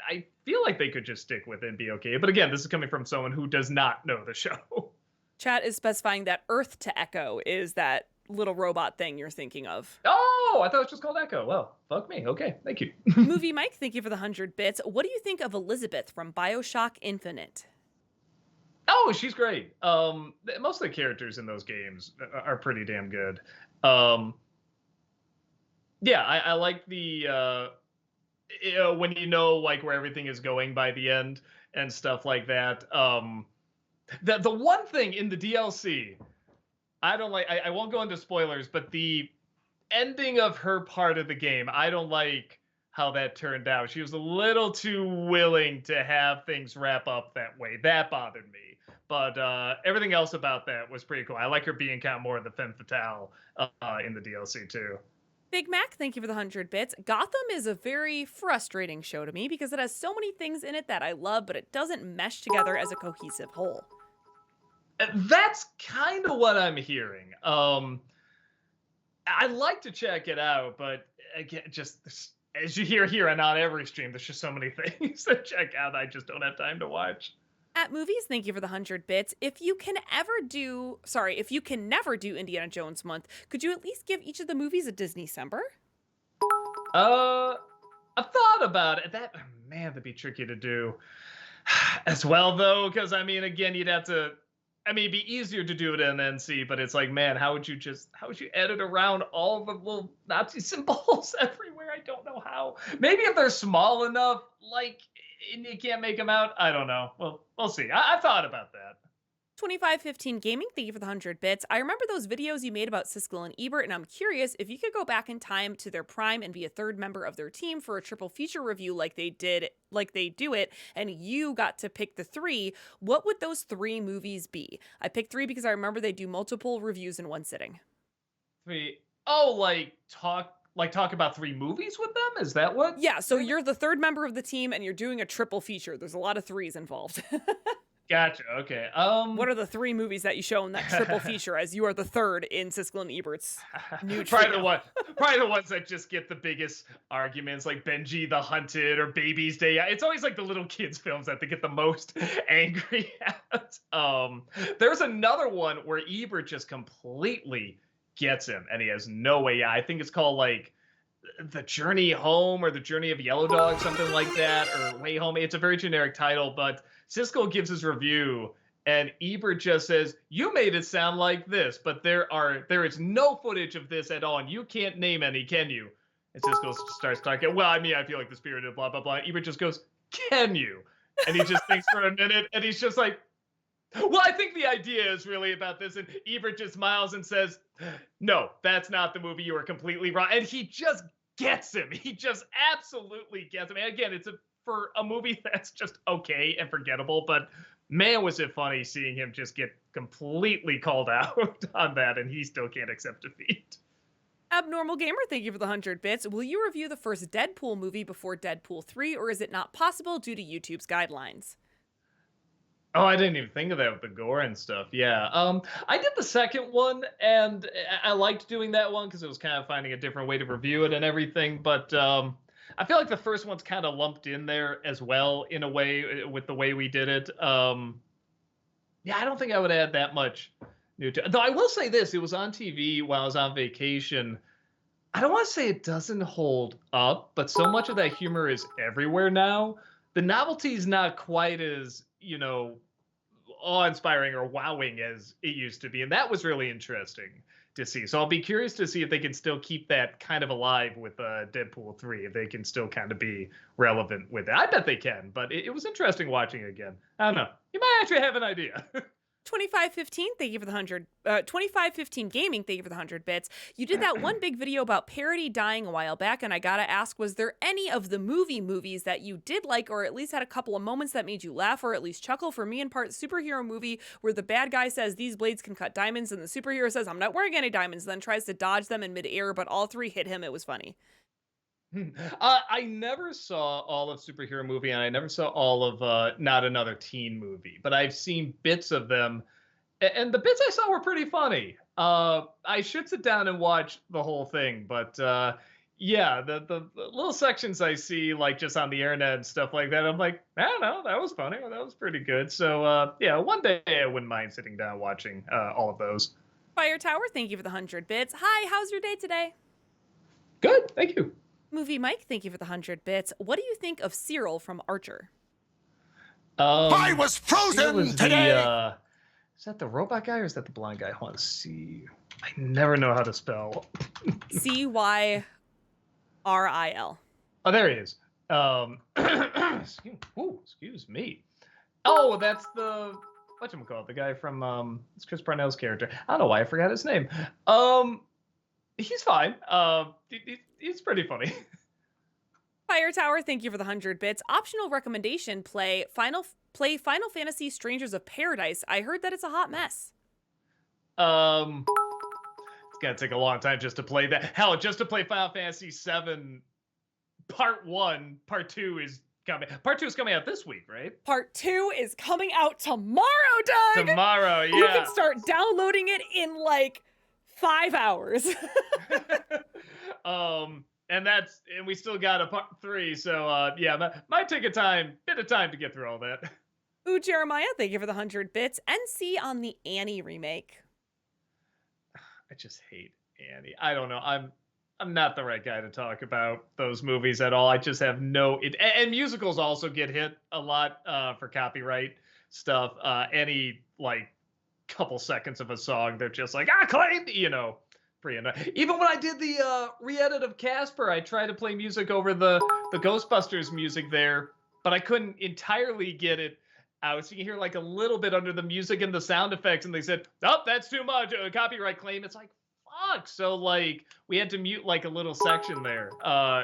I feel like they could just stick with it and be okay. But again, this is coming from someone who does not know the show. Chat is specifying that Earth to Echo is that little robot thing you're thinking of. Oh, I thought it was just called Echo. Well, fuck me. Okay, thank you. Movie Mike, thank you for the 100 bits. What do you think of Elizabeth from BioShock Infinite? Oh, she's great. Most of the characters in those games are pretty damn good. Yeah, I like the when you know like where everything is going by the end and stuff like that. The one thing in the DLC I don't like, I won't go into spoilers, but the ending of her part of the game, I don't like how that turned out. She was a little too willing to have things wrap up that way. That bothered me. But everything else about that was pretty cool. I like her being kind of more of the femme fatale in the DLC too. Big Mac, thank you for the 100 bits. Gotham is a very frustrating show to me because it has so many things in it that I love, but it doesn't mesh together as a cohesive whole. That's kind of what I'm hearing. I'd like to check it out, but again, just as you hear here and on every stream, there's just so many things to check out. I just don't have time to watch. At Movies, thank you for the 100 bits. If you can never do Indiana Jones month, could you at least give each of the movies a Disney-cember? I've thought about it. That'd be tricky to do as well, though, because I mean, again, you'd have to. I mean, it'd be easier to do it in NC, but it's like, man, how would you edit around all the little Nazi symbols everywhere? I don't know how. Maybe if they're small enough, like, and you can't make them out. I don't know. Well, we'll see. I've thought about that. 2515 Gaming, thank you for the 100 bits. I remember those videos you made about Siskel and Ebert, and I'm curious if you could go back in time to their prime and be a third member of their team for a triple feature review like they do it, and you got to pick the three, what would those three movies be? I picked three because I remember they do multiple reviews in one sitting. Three. Oh, talk about three movies with them? Is that what? Yeah, so you're the third member of the team and you're doing a triple feature. There's a lot of threes involved. Gotcha. Okay. What are the three movies that you show in that triple feature as you are the third in Siskel and Ebert's new probably the ones that just get the biggest arguments, like Benji the Hunted or Baby's Day. It's always like the little kids films that they get the most angry at. There's another one where Ebert just completely gets him and he has no way out. I think it's called like The Journey Home or The Journey of Yellow Dog, something like that, or Way Home. It's a very generic title, but Siskel gives his review and Ebert just says, you made it sound like this, but there is no footage of this at all, and you can't name any, can you? And Siskel starts talking, well, I mean, I feel like the spirit of blah, blah, blah. Ebert just goes, can you? And he just thinks for a minute, and he's just like, well, I think the idea is really about this. And Ebert just smiles and says, no, that's not the movie. You are completely wrong. And he just gets him. He just absolutely gets him. And again, for a movie that's just okay and forgettable, but man, was it funny seeing him just get completely called out on that, and he still can't accept defeat. Abnormal Gamer, thank you for the 100 bits. Will you review the first Deadpool movie before Deadpool 3, or is it not possible due to YouTube's guidelines? Oh, I didn't even think of that with the gore and stuff. Yeah. I did the second one, and I liked doing that one because it was kind of finding a different way to review it and everything, but I feel like the first one's kind of lumped in there as well in a way with the way we did it. Yeah, I don't think I would add that much new to it. Though I will say this, it was on TV while I was on vacation. I don't want to say it doesn't hold up, but so much of that humor is everywhere now. The novelty is not quite as, awe-inspiring or wowing as it used to be. And that was really interesting to see. So I'll be curious to see if they can still keep that kind of alive with Deadpool 3, if they can still kind of be relevant with it. I bet they can, but it was interesting watching again. I don't know. You might actually have an idea. 2515, thank you for the 100. 2515 Gaming, thank you for the 100 bits. You did that one big video about parody dying a while back, and I gotta ask, was there any of the movies that you did like, or at least had a couple of moments that made you laugh, or at least chuckle? For me, in part, superhero movie where the bad guy says these blades can cut diamonds, and the superhero says, I'm not wearing any diamonds, then tries to dodge them in midair, but all three hit him. It was funny. I never saw all of Superhero Movie, and I never saw all of Not Another Teen Movie, but I've seen bits of them, and the bits I saw were pretty funny. I should sit down and watch the whole thing, but yeah, the little sections I see like just on the internet and stuff like that, I'm like, I don't know, that was funny. That was pretty good. So yeah, one day I wouldn't mind sitting down watching all of those. Fire Tower, thank you for the 100 bits. Hi, how's your day today? Good, thank you. Movie Mike, thank you for the 100 bits. What do you think of Cyril from Archer? I was It frozen was today. the is that the robot guy or is that the blind guy? I want to see. I never know how to spell. Cyril. Oh, there he is. Excuse me. Oh, that's the whatchamacallit, the guy from it's Chris Parnell's character. I don't know why I forgot his name. He's fine. He's pretty funny. Fire Tower, thank you for the 100 bits. Optional recommendation: play Final Fantasy Strangers of Paradise. I heard that it's a hot mess. It's gonna take a long time just to play that. Hell, just to play Final Fantasy VII Part 1, Part 2 is coming. Part 2 is coming out this week, right? Part 2 is coming out tomorrow, Doug. Tomorrow, You yeah. can start downloading it in like 5 hours. And we still got a part 3, so yeah, might take bit of time to get through all that. Ooh, Jeremiah, thank you for the 100 bits. NC on the Annie remake. I just hate Annie. I don't know. I'm not the right guy to talk about those movies at all. I just have and musicals also get hit a lot for copyright stuff. Any like couple seconds of a song, they're just like claimed, pretty annoying. Even when I did the re-edit of Casper, I tried to play music over the Ghostbusters music there, but I couldn't entirely get it out. So you can hear like a little bit under the music and the sound effects, and they said, "Oh, that's too much, a copyright claim." It's like, fuck. So like we had to mute like a little section there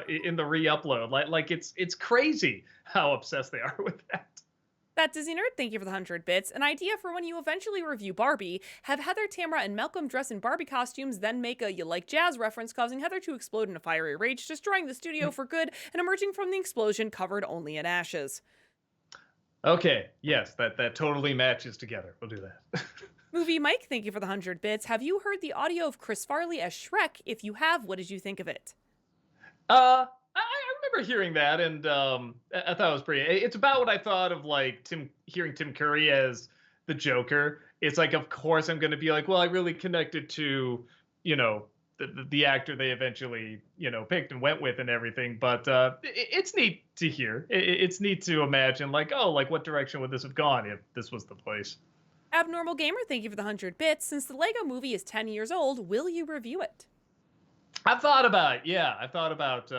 in the re-upload. Like it's crazy how obsessed they are with that. That Disney Nerd, thank you for the 100 bits. An idea for when you eventually review Barbie: have Heather, Tamara, and Malcolm dress in Barbie costumes, then make a "you like jazz" reference, causing Heather to explode in a fiery rage, destroying the studio for good, and emerging from the explosion covered only in ashes. Okay, yes, that totally matches together. We'll do that. Movie Mike, thank you for the 100 bits. Have you heard the audio of Chris Farley as Shrek? If you have, what did you think of it? I remember hearing that, and I thought it was pretty. It's about what I thought of like hearing Tim Curry as the Joker. It's like, of course, I'm going to be like, well, I really connected to, the actor they eventually, picked and went with and everything. But it's neat to hear. It's neat to imagine, like, oh, like what direction would this have gone if this was the place? Abnormal Gamer, thank you for the 100 bits. Since the Lego movie is 10 years old, will you review it? I've thought about it. Yeah, I've thought about,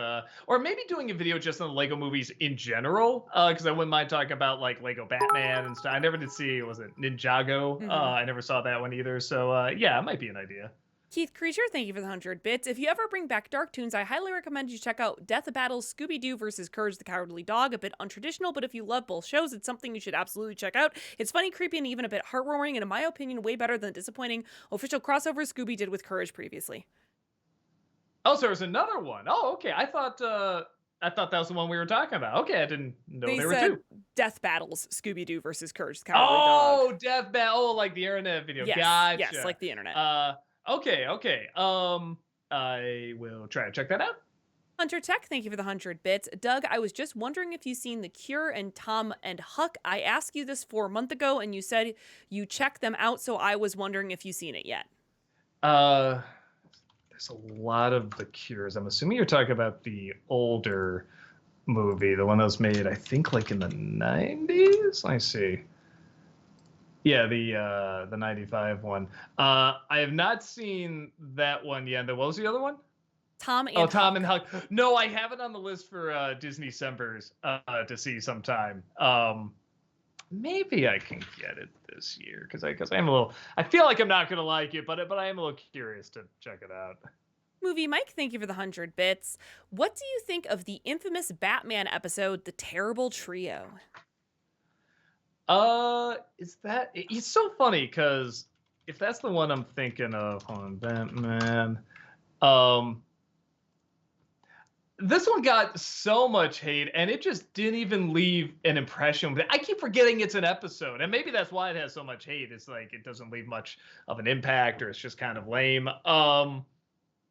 or maybe doing a video just on the Lego movies in general, because I wouldn't mind talking about like Lego Batman and stuff. I never did see, was it Ninjago? Mm-hmm. I never saw that one either. So yeah, it might be an idea. Keith Creature, thank you for the 100 bits. If you ever bring back Dark Toons, I highly recommend you check out Death Battles Scooby-Doo versus Courage the Cowardly Dog. A bit untraditional, but if you love both shows, it's something you should absolutely check out. It's funny, creepy, and even a bit heartwarming, and in my opinion, way better than the disappointing official crossover Scooby did with Courage previously. Oh, so there's another one. Oh, okay. I thought that was the one we were talking about. Okay, I didn't know there were two. Death Battles Scooby-Doo versus Courage the Cowardly Dog. Oh, Death Battle. Oh, like the internet video. Yes, Gotcha. yes, like the internet. Okay. I will try to check that out. Hunter Tech, thank you for the 100 bits. Doug, I was just wondering if you've seen The Cure and Tom and Huck. I asked you this 4 months ago, and you said you checked them out, so I was wondering if you've seen it yet. There's a lot of The Cures. I'm assuming you're talking about the older movie, the one that was made, I think, like in the 90s. Let me see. Yeah, the 95 one. I have not seen that one yet. What was the other one? Tom and Tom and Huck. No, I have it on the list for Disney December's to see sometime. Maybe I can get it this year because I'm a little. I feel like I'm not gonna like it, but I am a little curious to check it out. Movie Mike, thank you for the 100 bits. What do you think of the infamous Batman episode, The Terrible Trio? It's so funny because if that's the one I'm thinking of, on Batman, this one got so much hate and it just didn't even leave an impression. I keep forgetting it's an episode, and maybe that's why it has so much hate. It's like it doesn't leave much of an impact, or it's just kind of lame.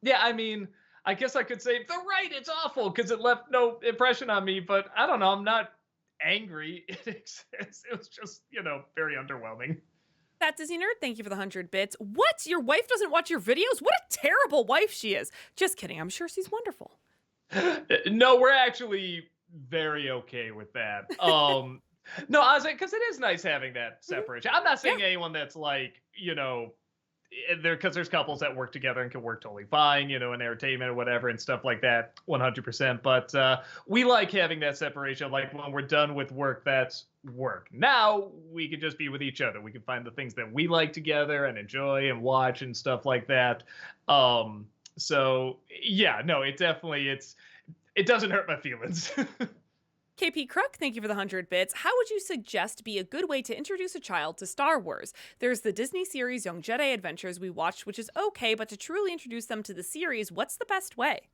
Yeah, I mean, I guess I could say the right, it's awful because it left no impression on me. But I don't know. I'm not angry. It exists. It was just, very underwhelming. That Disney nerd, thank you for the 100 bits. What? Your wife doesn't watch your videos? What a terrible wife she is. Just kidding. I'm sure she's wonderful. No, we're actually very okay with that. No, I was like, because it is nice having that separation. I'm not saying anyone that's like, there, because there's couples that work together and can work totally fine, in entertainment or whatever and stuff like that, 100%. But we like having that separation. Like when we're done with work, that's work. Now we can just be with each other. We can find the things that we like together and enjoy and watch and stuff like that. So yeah, no, it doesn't hurt my feelings. KP Crook, thank you for the 100 bits. How would you suggest be a good way to introduce a child to Star Wars? There's the Disney series Young Jedi Adventures we watched, which is okay, but to truly introduce them to the series, what's the best way?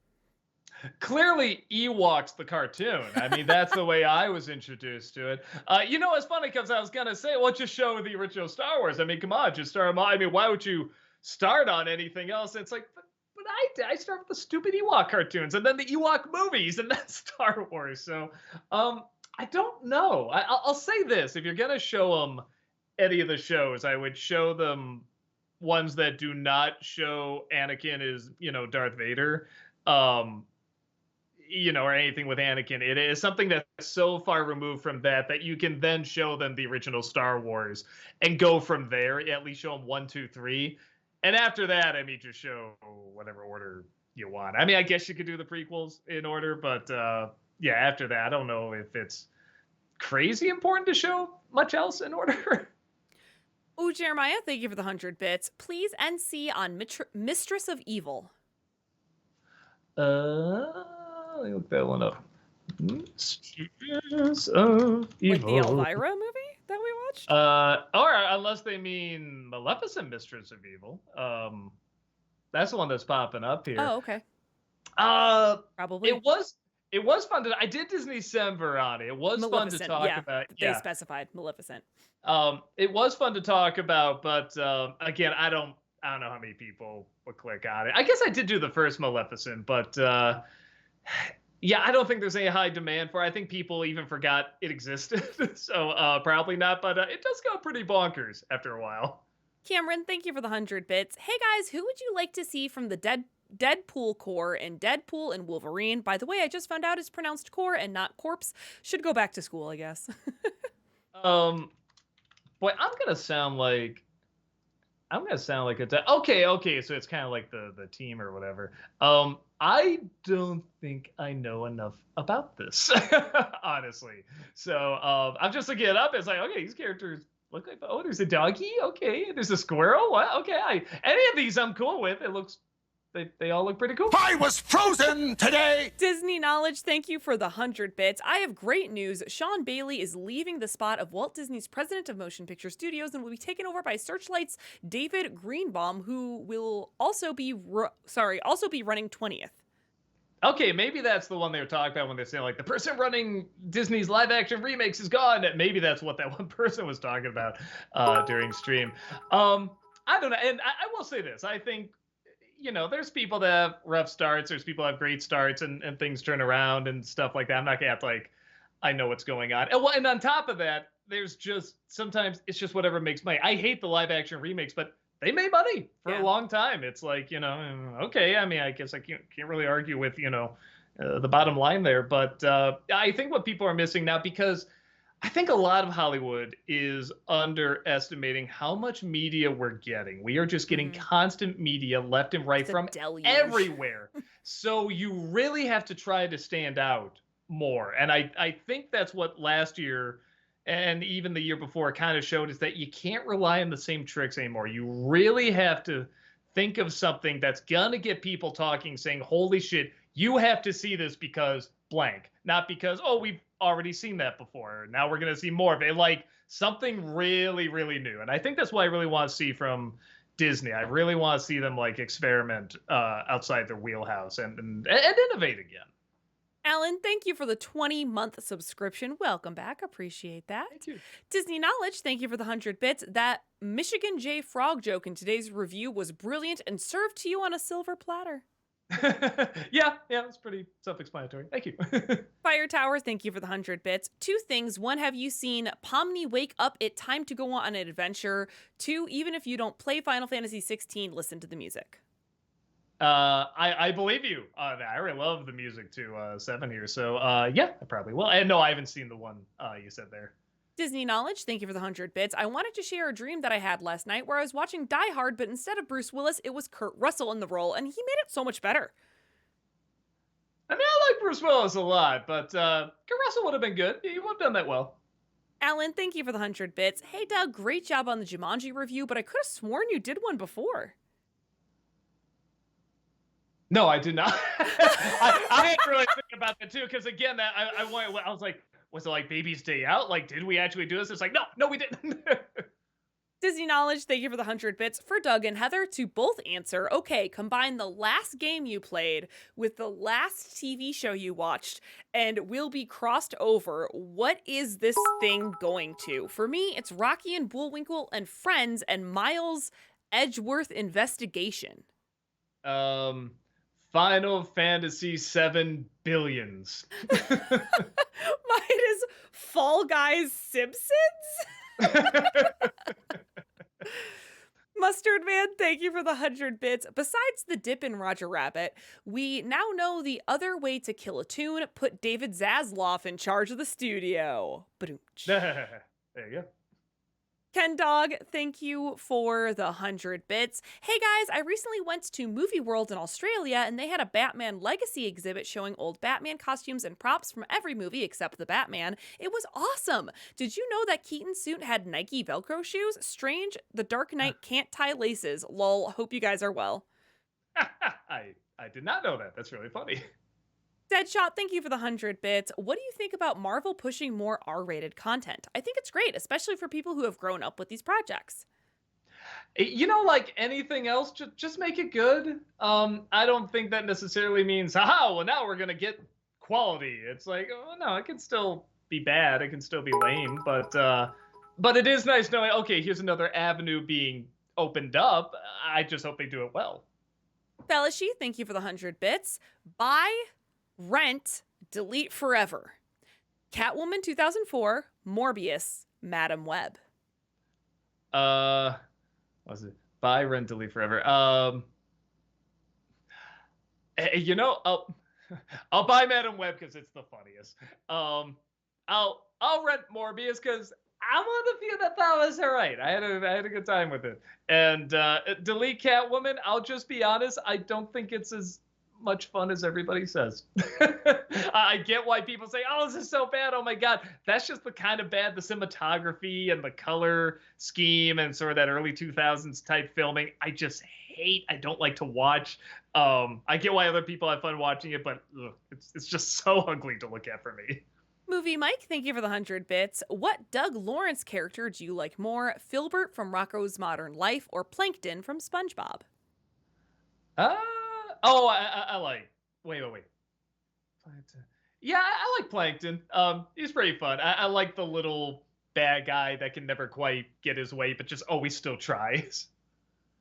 Clearly, Ewoks the cartoon. I mean, that's the way I was introduced to it. It's funny because I was going to say, well, just show the original Star Wars. I mean, come on, just start them. I mean, why would you start on anything else? It's like, but I start with the stupid Ewok cartoons and then the Ewok movies and then Star Wars. So I don't know. I'll say this. If you're going to show them any of the shows, I would show them ones that do not show Anakin as, Darth Vader. Or anything with Anakin. It is something that's so far removed from that you can then show them the original Star Wars and go from there. At least show them 1, 2, 3. And after that, I mean, just show whatever order you want. I mean, I guess you could do the prequels in order, but yeah, after that, I don't know if it's crazy important to show much else in order. Oh, Jeremiah, thank you for the 100 bits. Please NC on Mistress of Evil. Let me look that one up. Mistress of Evil. Like the Elvira movie that we watched? Or unless they mean Maleficent Mistress of Evil. That's the one that's popping up here. Oh, okay. Probably. It was fun to. I did Disneycember on it. It was fun to talk about. They specified Maleficent. It was fun to talk about, but again, I don't know how many people would click on it. I guess I did do the first Maleficent, but yeah, I don't think there's any high demand for it. I think people even forgot it existed, so probably not. But it does go pretty bonkers after a while. Cameron, thank you for the 100 bits. Hey guys, who would you like to see from the Deadpool Corps in Deadpool and Wolverine? By the way, I just found out it's pronounced core and not corpse. Should go back to school, I guess. Boy, I'm gonna sound like a okay. So it's kind of like the team or whatever. I don't think I know enough about this, honestly. So I'm just looking it up. It's like, okay, these characters look like, oh, there's a doggy. Okay, there's a squirrel. What? Okay, any of these I'm cool with. It looks. They all look pretty cool. I was frozen today! Disney Knowledge, thank you for the 100 bits. I have great news. Sean Bailey is leaving the spot of Walt Disney's president of Motion Picture Studios and will be taken over by Searchlight's David Greenbaum, who will also be running 20th. Okay, maybe that's the one they were talking about when they say, like, the person running Disney's live-action remakes is gone. Maybe that's what that one person was talking about during stream. I don't know. And I will say this. I think, there's people that have rough starts. There's people that have great starts and things turn around and stuff like that. I'm not going to act like I know what's going on. And on top of that, there's just sometimes it's just whatever makes money. I hate the live-action remakes, but they made money for a long time. It's like, okay. I mean, I guess I can't really argue with, the bottom line there. But I think what people are missing now, because I think a lot of Hollywood is underestimating how much media we're getting. We are just getting constant media left and right from everywhere. So you really have to try to stand out more. And I think that's what last year and even the year before kind of showed, is that you can't rely on the same tricks anymore. You really have to think of something that's going to get people talking, saying, holy shit, you have to see this because blank. Not because, oh, we've already seen that before. Now we're going to see more of it. Like something really, really new. And I think that's what I really want to see from Disney. I really want to see them like experiment outside their wheelhouse and innovate again. Alan, thank you for the 20-month subscription. Welcome back. Appreciate that. Thank you. Disney Knowledge, thank you for the 100 bits. That Michigan J Frog joke in today's review was brilliant and served to you on a silver platter. Yeah, it's pretty self-explanatory. Thank you. Fire Tower, thank you for the 100 bits. Two things. One, have you seen Pomni Wake Up? It's time to go on an adventure. Two, even if you don't play Final Fantasy 16, listen to the music. I believe you. I really love the music to 7 here, so yeah, I probably will. And no, I haven't seen the one you said there. Disney Knowledge, thank you for the 100 bits. I wanted to share a dream that I had last night where I was watching Die Hard, but instead of Bruce Willis, it was Kurt Russell in the role, and he made it so much better. I mean, I like Bruce Willis a lot, but Kurt Russell would have been good. He would have done that well. Alan, thank you for the 100 bits. Hey, Doug, great job on the Jumanji review, but I could have sworn you did one before. No, I did not. I had to really think about that too, because again, I was like, was it like Baby's Day Out? Like, did we actually do this? It's like, no, we didn't. Disney Knowledge, thank you for the 100 bits. For Doug and Heather to both answer, okay, combine the last game you played with the last TV show you watched, and we'll be crossed over. What is this thing going to? For me, it's Rocky and Bullwinkle and Friends and Miles Edgeworth Investigation. Final Fantasy VII Billions. Mine is Fall Guys Simpsons. Mustard Man, thank you for the 100 bits. Besides the dip in Roger Rabbit, we now know the other way to kill a tune. Put David Zaslav in charge of the studio. Ba-doom-tsh. There you go. Ken Dog, thank you for the 100 bits. Hey guys, I recently went to Movie World in Australia and they had a Batman Legacy exhibit showing old Batman costumes and props from every movie except the Batman. It was awesome. Did you know that Keaton's suit had Nike Velcro shoes? Strange, the Dark Knight can't tie laces. Lol, hope you guys are well. I did not know that. That's really funny. Deadshot, thank you for the 100 bits. What do you think about Marvel pushing more R-rated content? I think it's great, especially for people who have grown up with these projects. You know, like anything else, just make it good. I don't think that necessarily means, haha, well, now we're going to get quality. It's like, oh, no, it can still be bad. It can still be lame. But it is nice knowing, okay, here's another avenue being opened up. I just hope they do it well. Felishi, thank you for the 100 bits. Buy, rent, delete forever. Catwoman 2004, Morbius, Madam Web. Was it buy, rent, delete forever? You know, I'll buy Madam Web because it's the funniest. I'll rent Morbius because I'm one of the few that thought it was all right. I had a good time with it. And delete Catwoman. I'll just be honest. I don't think it's as much fun as everybody says. I get why people say, oh, this is so bad. Oh my God. That's just the kind of bad, the cinematography and the color scheme and sort of that early 2000s type filming. I just hate, I don't like to watch. I get why other people have fun watching it, but it's just so ugly to look at for me. Movie Mike, thank you for the 100 bits. What Doug Lawrence character do you like more? Filbert from Rocko's Modern Life or Plankton from SpongeBob? I like. Wait. Plankton. Yeah, I like Plankton. He's pretty fun. I like the little bad guy that can never quite get his way, but just always still tries.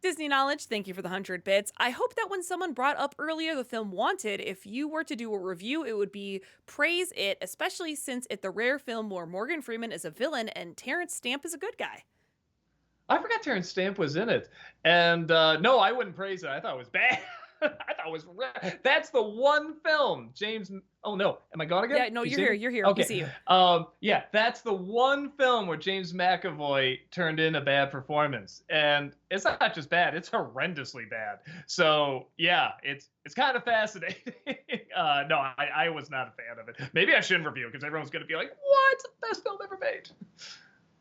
Disney Knowledge, thank you for the 100 bits. I hope that when someone brought up earlier the film Wanted, if you were to do a review, it would be praise it, especially since it's the rare film where Morgan Freeman is a villain and Terrence Stamp is a good guy. I forgot Terrence Stamp was in it. And no, I wouldn't praise it. I thought it was bad. I thought it was that's the one film James. Oh no, am I gone again? Yeah, no, you're here. You're here. Okay. We see you. Yeah, that's the one film where James McAvoy turned in a bad performance, and it's not just bad; it's horrendously bad. So yeah, it's kind of fascinating. No, I was not a fan of it. Maybe I shouldn't review it because everyone's gonna be like, "What? Best film ever made."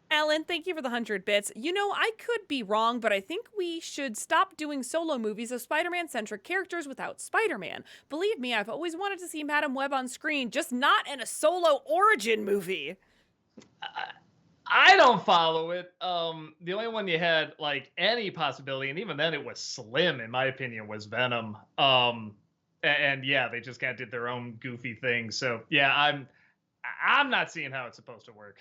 Alan, thank you for the 100 bits. You know, I could be wrong, but I think we should stop doing solo movies of Spider-Man-centric characters without Spider-Man. Believe me, I've always wanted to see Madam Web on screen, just not in a solo origin movie. I don't follow it. The only one you had, like, any possibility, and even then it was slim, in my opinion, was Venom. And yeah, they just kind of did their own goofy thing. So yeah, I'm not seeing how it's supposed to work.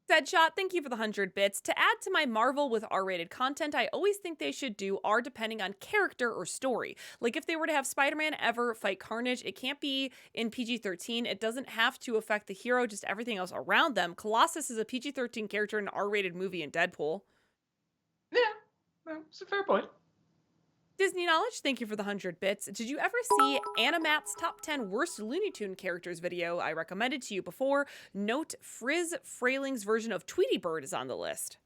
Deadshot, thank you for the 100 bits. To add to my Marvel with R-rated content, I always think they should do R depending on character or story. Like if they were to have Spider-Man ever fight Carnage, it can't be in PG-13. It doesn't have to affect the hero, just everything else around them. Colossus is a PG-13 character in an R-rated movie in Deadpool. Yeah, well, it's a fair point. Disney Knowledge, thank you for the 100 bits. Did you ever see Animat's Top 10 Worst Looney Tune Characters video I recommended to you before? Note, Frizz Frayling's version of Tweety Bird is on the list.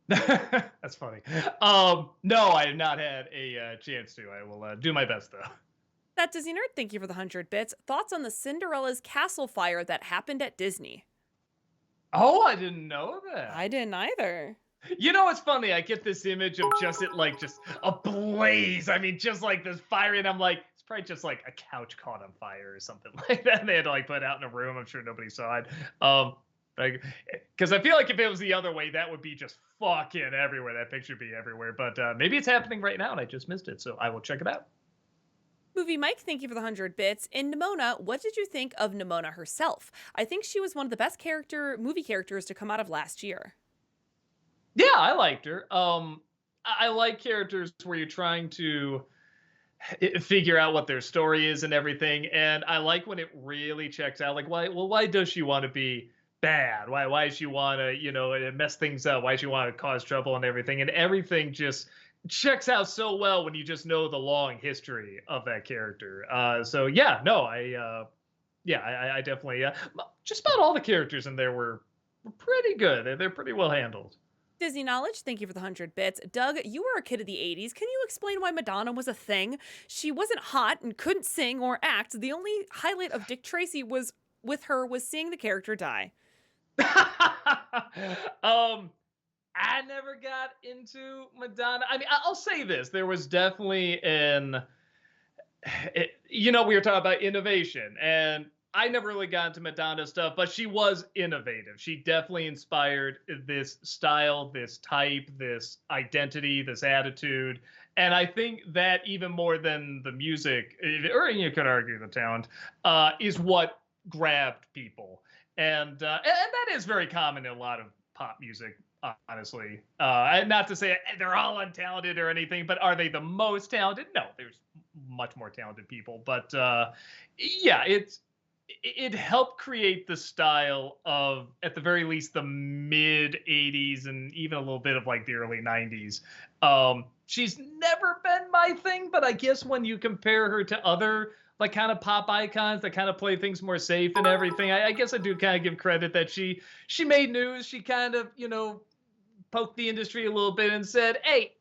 That's funny. No, I have not had a chance to. I will do my best, though. That Disney Nerd, thank you for the 100 bits. Thoughts on the Cinderella's castle fire that happened at Disney? Oh, I didn't know that. I didn't either. You know, it's funny. I get this image of just it like just a blaze. I mean, just like this fire, and I'm like, it's probably just like a couch caught on fire or something like that. They had to like put it out in a room. I'm sure nobody saw it. Like, because I feel like if it was the other way, that would be just fucking everywhere. That picture would be everywhere. But maybe it's happening right now, and I just missed it. So I will check it out. Movie Mike, thank you for the 100 bits. In Nimona, what did you think of Nimona herself? I think she was one of the best movie characters to come out of last year. Yeah, I liked her. I like characters where you're trying to figure out what their story is and everything, and I like when it really checks out. Like, why does she want to be bad? Why does she want to, mess things up? Why does she want to cause trouble and everything? And everything just checks out so well when you just know the long history of that character. So yeah, no, I definitely just about all the characters in there were pretty good. They're pretty well handled. Disney Knowledge, thank you for the 100 bits. Doug, you were a kid of the 80s. Can you explain why Madonna was a thing? She wasn't hot and couldn't sing or act. The only highlight of Dick Tracy was seeing the character die. I never got into Madonna. I mean, I'll say this. There was definitely we were talking about innovation, and I never really got into Madonna stuff, but she was innovative. She definitely inspired this style, this type, this identity, this attitude. And I think that even more than the music, or you could argue the talent, is what grabbed people. And that is very common in a lot of pop music, honestly. Not to say they're all untalented or anything, but are they the most talented? No, there's much more talented people. But yeah, it helped create the style of, at the very least, the mid 80s and even a little bit of like the early 90s. She's never been my thing, but I guess when you compare her to other like kind of pop icons that kind of play things more safe and everything, I guess I do kind of give credit that she made news. She kind of, poked the industry a little bit and said, hey,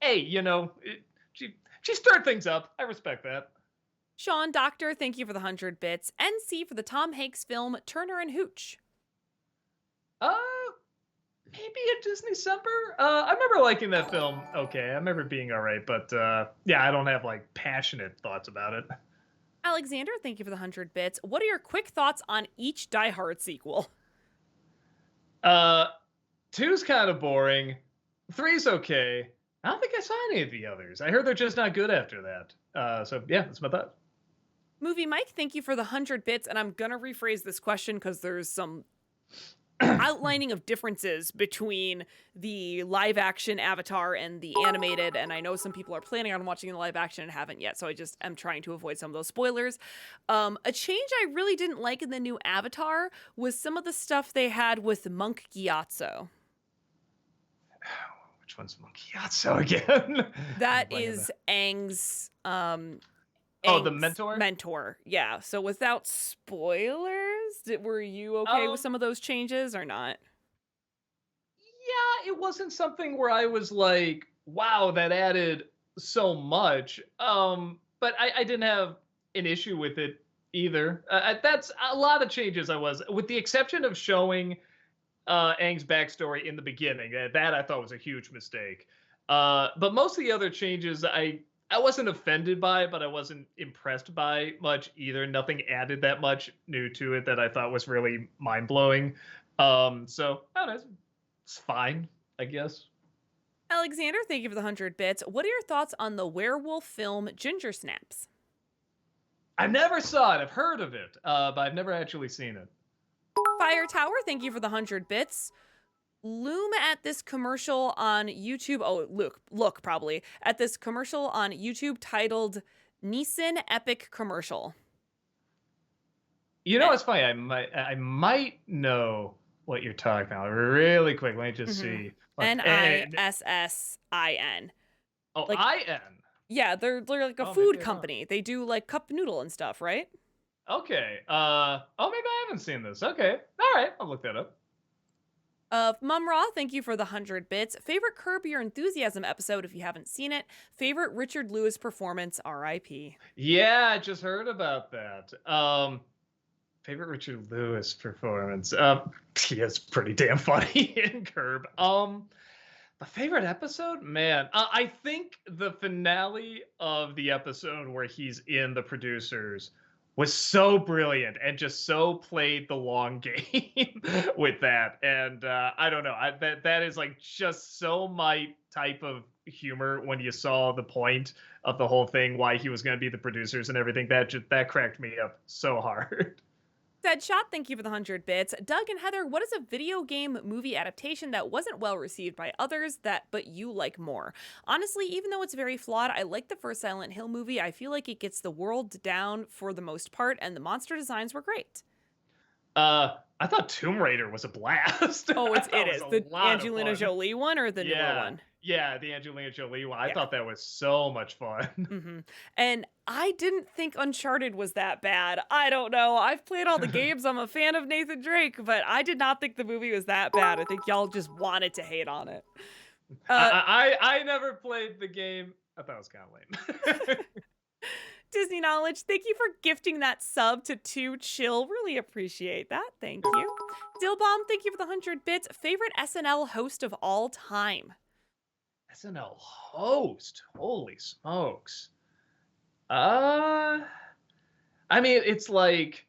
she stirred things up. I respect that. Sean Doctor, thank you for the 100 bits. NC for the Tom Hanks film Turner and Hooch. Maybe a Disney December. I remember liking that film. Okay, I remember it being all right, but yeah, I don't have like passionate thoughts about it. Alexander, thank you for the 100 bits. What are your quick thoughts on each Die Hard sequel? 2's kind of boring. 3's okay. I don't think I saw any of the others. I heard they're just not good after that. So yeah, that's my thought. Movie Mike, thank you for the 100 bits. And I'm going to rephrase this question because there's some outlining of differences between the live action Avatar and the animated. And I know some people are planning on watching the live action and haven't yet. So I just am trying to avoid some of those spoilers. A change I really didn't like in the new Avatar was some of the stuff they had with Monk Gyatso. Which one's Monk Gyatso again? That is Aang's the mentor? Mentor, yeah. So without spoilers, were you okay with some of those changes or not? Yeah, it wasn't something where I was like, wow, that added so much. But I didn't have an issue with it either. That's a lot of changes with the exception of showing Aang's backstory in the beginning. That I thought was a huge mistake. But most of the other changes I wasn't offended by, but I wasn't impressed by much either. Nothing added that much new to it that I thought was really mind-blowing. So, I don't know, it's fine, I guess. Alexander, thank you for the 100 bits. What are your thoughts on the werewolf film Ginger Snaps? I never saw it. I've heard of it, but I've never actually seen it. Fire Tower, thank you for the 100 bits. Loom at this commercial on YouTube. Oh, look probably at this commercial on YouTube titled Nissan Epic Commercial. You know what's funny? I might know what you're talking about. Really quick, let me just see. Nissin. Oh, like- IN. Yeah, they're like a Oh, food maybe I company. They do like cup noodle and stuff, right? Okay. Oh, maybe I haven't seen this. Okay. All right. I'll look that up. Mumra, thank you for the 100 bits. Favorite Curb Your Enthusiasm episode if you haven't seen it. Favorite Richard Lewis performance, R.I.P. Yeah, I just heard about that. Favorite Richard Lewis performance. He is pretty damn funny in Curb. My favorite episode, man. I think the finale of the episode where he's in The Producers was so brilliant and just so played the long game with that. And I don't know, that is like just so my type of humor. When you saw the point of the whole thing, why he was going to be the producers and everything, that cracked me up so hard. Deadshot, thank you for the 100 bits. Doug and Heather, what is a video game movie adaptation that wasn't well received by others but you like more? Honestly, even though it's very flawed, I like the first Silent Hill movie. I feel like it gets the world down for the most part, and the monster designs were great. I thought Tomb Raider was a blast. Oh, it is. Was The a lot of Angelina fun. Jolie one or the newer one? Yeah, the Angelina Jolie one. I Yeah. thought that was so much fun. Mm-hmm. And I didn't think Uncharted was that bad. I don't know. I've played all the games. I'm a fan of Nathan Drake, but I did not think the movie was that bad. I think y'all just wanted to hate on it. I never played the game. I thought it was kind of lame. Disney Knowledge, thank you for gifting that sub to 2 Chill. Really appreciate that. Thank you. Dillbomb, thank you for the 100 bits. Favorite SNL host of all time? SNL host. Holy smokes. I mean, it's like,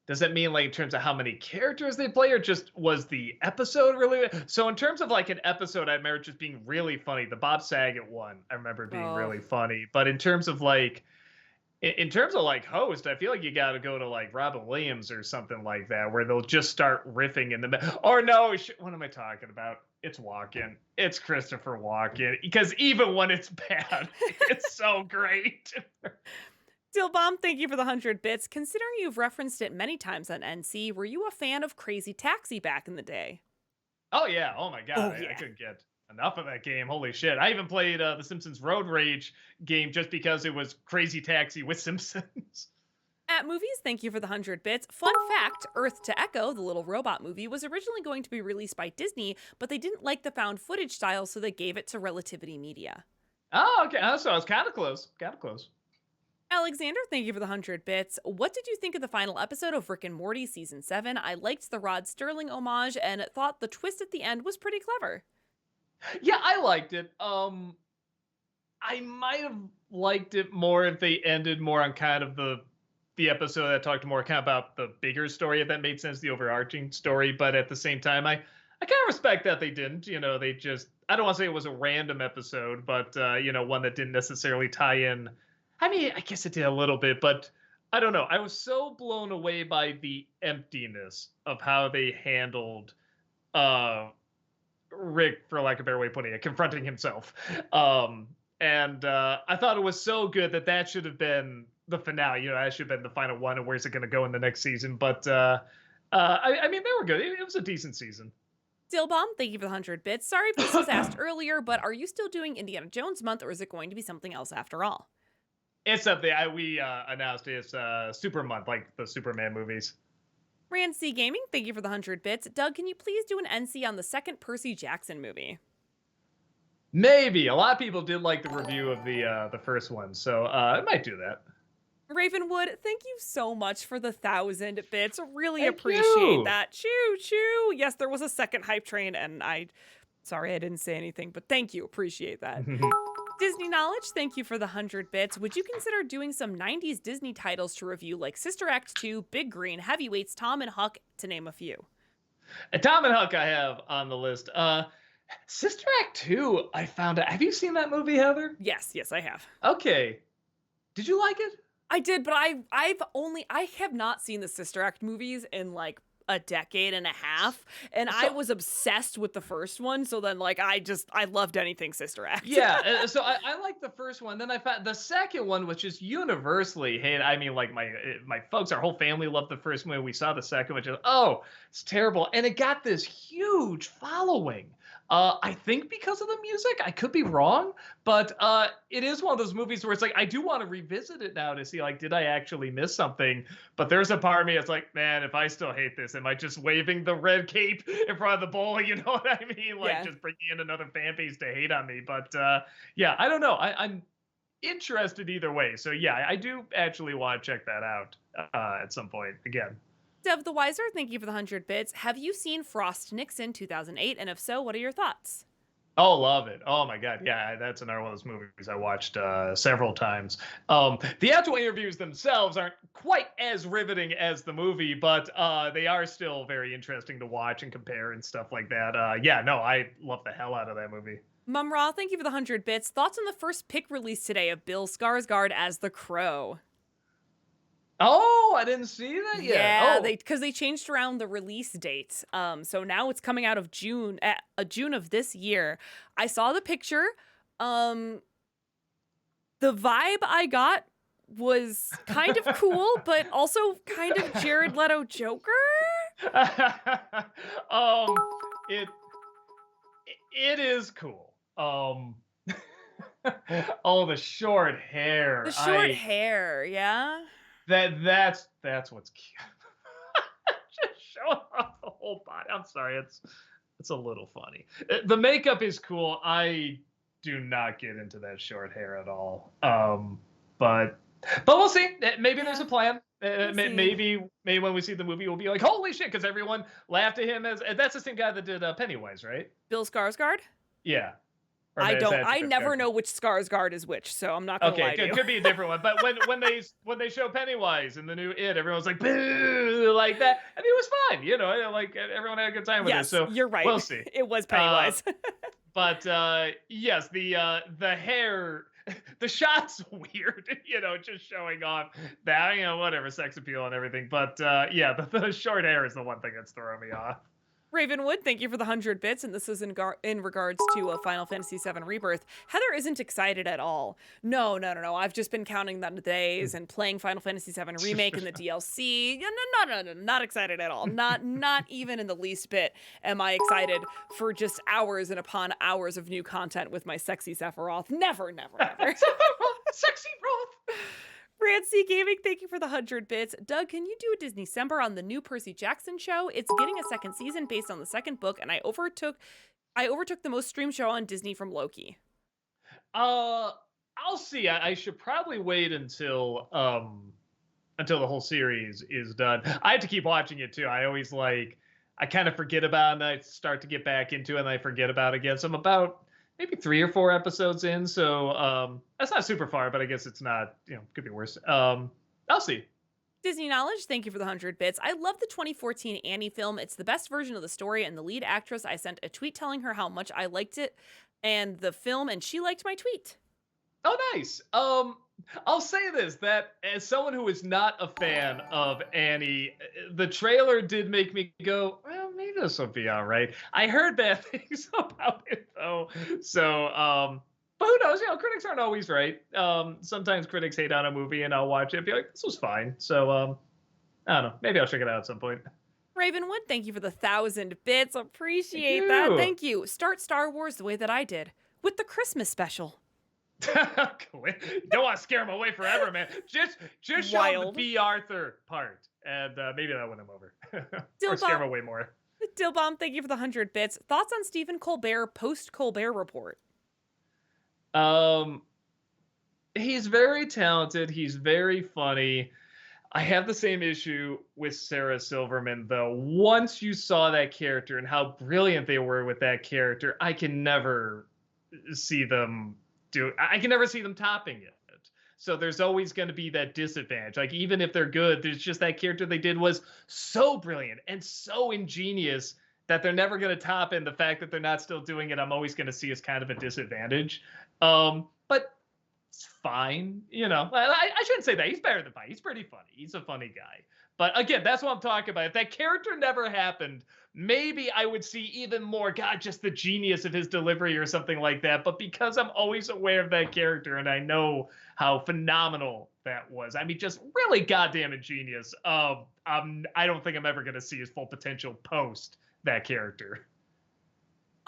does that mean like in terms of how many characters they play, or just was the episode really? So in terms of like an episode, I remember just being really funny. The Bob Saget one, I remember being really funny. But in terms of like, host, I feel like you got to go to like Robin Williams or something like that, where they'll just start riffing in the middle. Or no, what am I talking about? It's Walken. It's Christopher Walken. Because even when it's bad, it's so great. Dillbomb, thank you for the 100 bits. Considering you've referenced it many times on NC, were you a fan of Crazy Taxi back in the day? Oh yeah. Oh my god. Oh, I yeah. couldn't get enough of that game. Holy shit. I even played the Simpsons Road Rage game just because it was Crazy Taxi with Simpsons. At Movies, thank you for the 100 bits. Fun fact, Earth to Echo, the little robot movie, was originally going to be released by Disney, but they didn't like the found footage style, so they gave it to Relativity Media. Oh, okay. So I was kind of close. Alexander, thank you for the 100 bits. What did you think of the final episode of Rick and Morty Season 7? I liked the Rod Sterling homage and thought the twist at the end was pretty clever. Yeah, I liked it. I might have liked it more if they ended more on kind of the episode that talked more kind of about the bigger story, if that made sense, the overarching story. But at the same time, I kind of respect that they didn't. You know, they just, I don't want to say it was a random episode, but one that didn't necessarily tie in. I mean, I guess it did a little bit, but I don't know. I was so blown away by the emptiness of how they handled Rick, for lack of a better way of putting it, confronting himself. And I thought it was so good that should have been the finale. You know, that should have been the final one, and where's it going to go in the next season? But I mean, they were good. It was a decent season. Dillbomb, thank you for the 100 bits. Sorry if this was asked earlier, but are you still doing Indiana Jones month, or is it going to be something else after all? It's something we announced. It's Super Month, like the Superman movies. Rand C Gaming, thank you for the 100 bits. Doug, can you please do an NC on the second Percy Jackson movie? Maybe. A lot of people did like the review of the first one, so I might do that. Ravenwood, thank you so much for the 1,000 bits. Really Thank appreciate you. that. Choo choo. Yes, there was a second hype train, and sorry I didn't say anything, but thank you. Appreciate that. Disney Knowledge, thank you for the 100 bits. Would you consider doing some 90s Disney titles to review, like Sister Act 2, Big Green, Heavyweights, Tom and Huck, to name a few? And Tom and Huck I have on the list. Sister Act 2, I found out. Have you seen that movie, Heather? Yes, I have. Okay. Did you like it? I did, but I have not seen the Sister Act movies in like a decade and a half, and I So was obsessed with the first one. So then, like, I loved anything Sister Act. yeah, so I like the first one. Then I found the second one, which is universally hated. I mean, like my folks, our whole family loved the first one. We saw the second, which is it's terrible, and it got this huge following. I think because of the music. I could be wrong, but it is one of those movies where it's like I do want to revisit it now to see like did I actually miss something. But there's a part of me that's like, man, if I still hate this, am I just waving the red cape in front of the bull? You know what I mean? Like Yeah. just bringing in another fan base to hate on me. But yeah, I don't know. I'm interested either way. So yeah, I do actually want to check that out at some point again. Dev the Wiser, thank you for the 100 bits. Have you seen Frost Nixon 2008? And if so, what are your thoughts? Oh, love it. Oh my God. Yeah, that's another one of those movies I watched several times. The actual interviews themselves aren't quite as riveting as the movie, but they are still very interesting to watch and compare and stuff like that. Yeah, no, I love the hell out of that movie. Mumra, thank you for the 100 bits. Thoughts on the first pick release today of Bill Skarsgård as the Crow? Oh, I didn't see that yet. Yeah, Oh. because they changed around the release date. So now it's coming out of June, June of this year. I saw the picture. The vibe I got was kind of cool, but also kind of Jared Leto Joker. It is cool. Oh, the short hair. The short hair, yeah. That's what's cute. Just showing off the whole body. I'm sorry, it's a little funny. The makeup is cool. I do not get into that short hair at all. But we'll see. Maybe there's a plan. We'll see. Maybe when we see the movie, we'll be like, holy shit, because everyone laughed at him as that's the same guy that did Pennywise, right? Bill Skarsgård? Yeah. Or I is don't. that a I different never character? know which Skarsgård is which, so I'm not gonna lie to Okay, you. could be a different one. But when they show Pennywise in the new It, everyone's like boo like that, and it was fine. You know, like everyone had a good time with it. Yes, So you're right. we'll see. It was Pennywise. But yes, the hair, the shot's weird. You know, just showing off that whatever sex appeal and everything. But yeah, the short hair is the one thing that's throwing me off. Ravenwood, thank you for the 100 bits, and this is in regards to Final Fantasy VII Rebirth. Heather isn't excited at all. No. I've just been counting the days and playing Final Fantasy VII Remake and the DLC. No, not excited at all. Not even in the least bit am I excited for just hours and upon hours of new content with my sexy Sephiroth. Never. Sexy Roth. Rancy Gaming, thank you for the 100 bits. Doug, can you do a Disney-cember on the new Percy Jackson show? It's getting a second season based on the second book, and I overtook the most streamed show on Disney from Loki. I'll see. I should probably wait until the whole series is done. I have to keep watching it too. I always I kind of forget about it, and I start to get back into it, and I forget about it again. So I'm about maybe 3 or 4 episodes in, so that's not super far, but I guess it's not, could be worse. I'll see. Disney Knowledge, thank you for the 100 bits. I love the 2014 Annie film. It's the best version of the story, and the lead actress, I sent a tweet telling her how much I liked it and the film, and she liked my tweet. Oh, nice. I'll say this, that as someone who is not a fan of Annie, the trailer did make me go, well, maybe this will be all right. I heard bad things about it, though. So, but who knows? Critics aren't always right. Sometimes critics hate on a movie, and I'll watch it and be like, this was fine. So, I don't know. Maybe I'll check it out at some point. Ravenwood, thank you for the 1,000 bits. Appreciate Thank that. you. Thank you. Start Star Wars the way that I did, with the Christmas special. You don't want to scare him away forever, man. Just show him the Wild. B. Arthur part, and maybe that'll win him over. Still Or scare him don't- away more. Dillbomb, thank you for the 100 bits. Thoughts on Stephen Colbert post-Colbert Report? He's very talented. He's very funny. I have the same issue with Sarah Silverman, though. Once you saw that character and how brilliant they were with that character, I can never see them topping it. So there's always going to be that disadvantage. Like, even if they're good, there's just that character they did was so brilliant and so ingenious that they're never going to top it. And the fact that they're not still doing it, I'm always going to see as kind of a disadvantage. But it's fine. I shouldn't say that. He's better than fine. He's pretty funny. He's a funny guy. But again, that's what I'm talking about. If that character never happened, maybe I would see even more, God, just the genius of his delivery or something like that. But because I'm always aware of that character and I know how phenomenal that was, I mean, just really goddamn ingenious. I don't think I'm ever going to see his full potential post that character.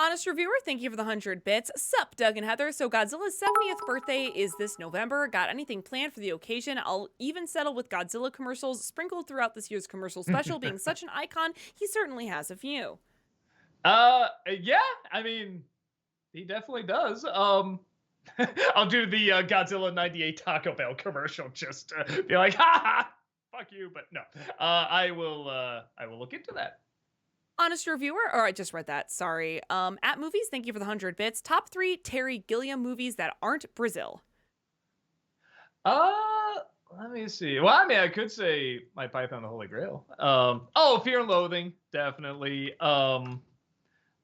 Honest reviewer, thank you for the 100 bits. Sup, Doug and Heather. So Godzilla's 70th birthday is this November. Got anything planned for the occasion? I'll even settle with Godzilla commercials sprinkled throughout this year's commercial special. Being such an icon, he certainly has a few. Yeah, I mean, he definitely does. I'll do the Godzilla 98 Taco Bell commercial just to be like, ha ha, fuck you. But no, I will look into that. Honest reviewer, or I just read that, sorry. At movies, thank you for the 100 bits. Top 3 Terry Gilliam movies that aren't Brazil. Let me see. Well, I mean, I could say My Python the Holy Grail. Fear and Loathing, definitely. I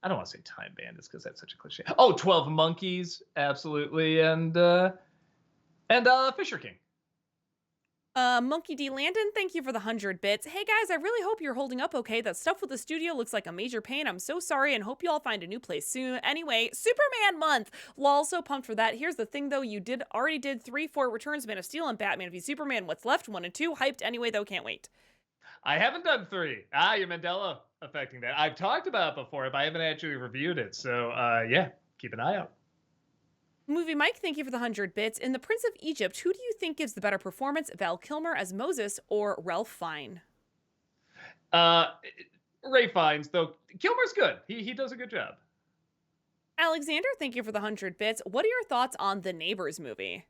don't want to say Time Bandits because that's such a cliche. 12 Monkeys, absolutely, and Fisher King. Monkey D. Landon, thank you for the 100 bits. Hey guys, I really hope you're holding up okay. That stuff with the studio looks like a major pain. I'm so sorry and hope you all find a new place soon. Anyway, Superman month. Lol, so pumped for that. Here's the thing though, you already did 3, 4 Returns, Man of Steel, and Batman v Superman. What's left? 1 and 2. Hyped anyway though, can't wait. I haven't done 3. You're Mandela affecting that. I've talked about it before, but I haven't actually reviewed it. So yeah, keep an eye out. Movie Mike, thank you for the 100 bits. In The Prince of Egypt, who do you think gives the better performance, Val Kilmer as Moses or Ralph Fiennes? Ray Fiennes, though Kilmer's good. He does a good job. Alexander, thank you for the 100 bits. What are your thoughts on the Neighbors movie?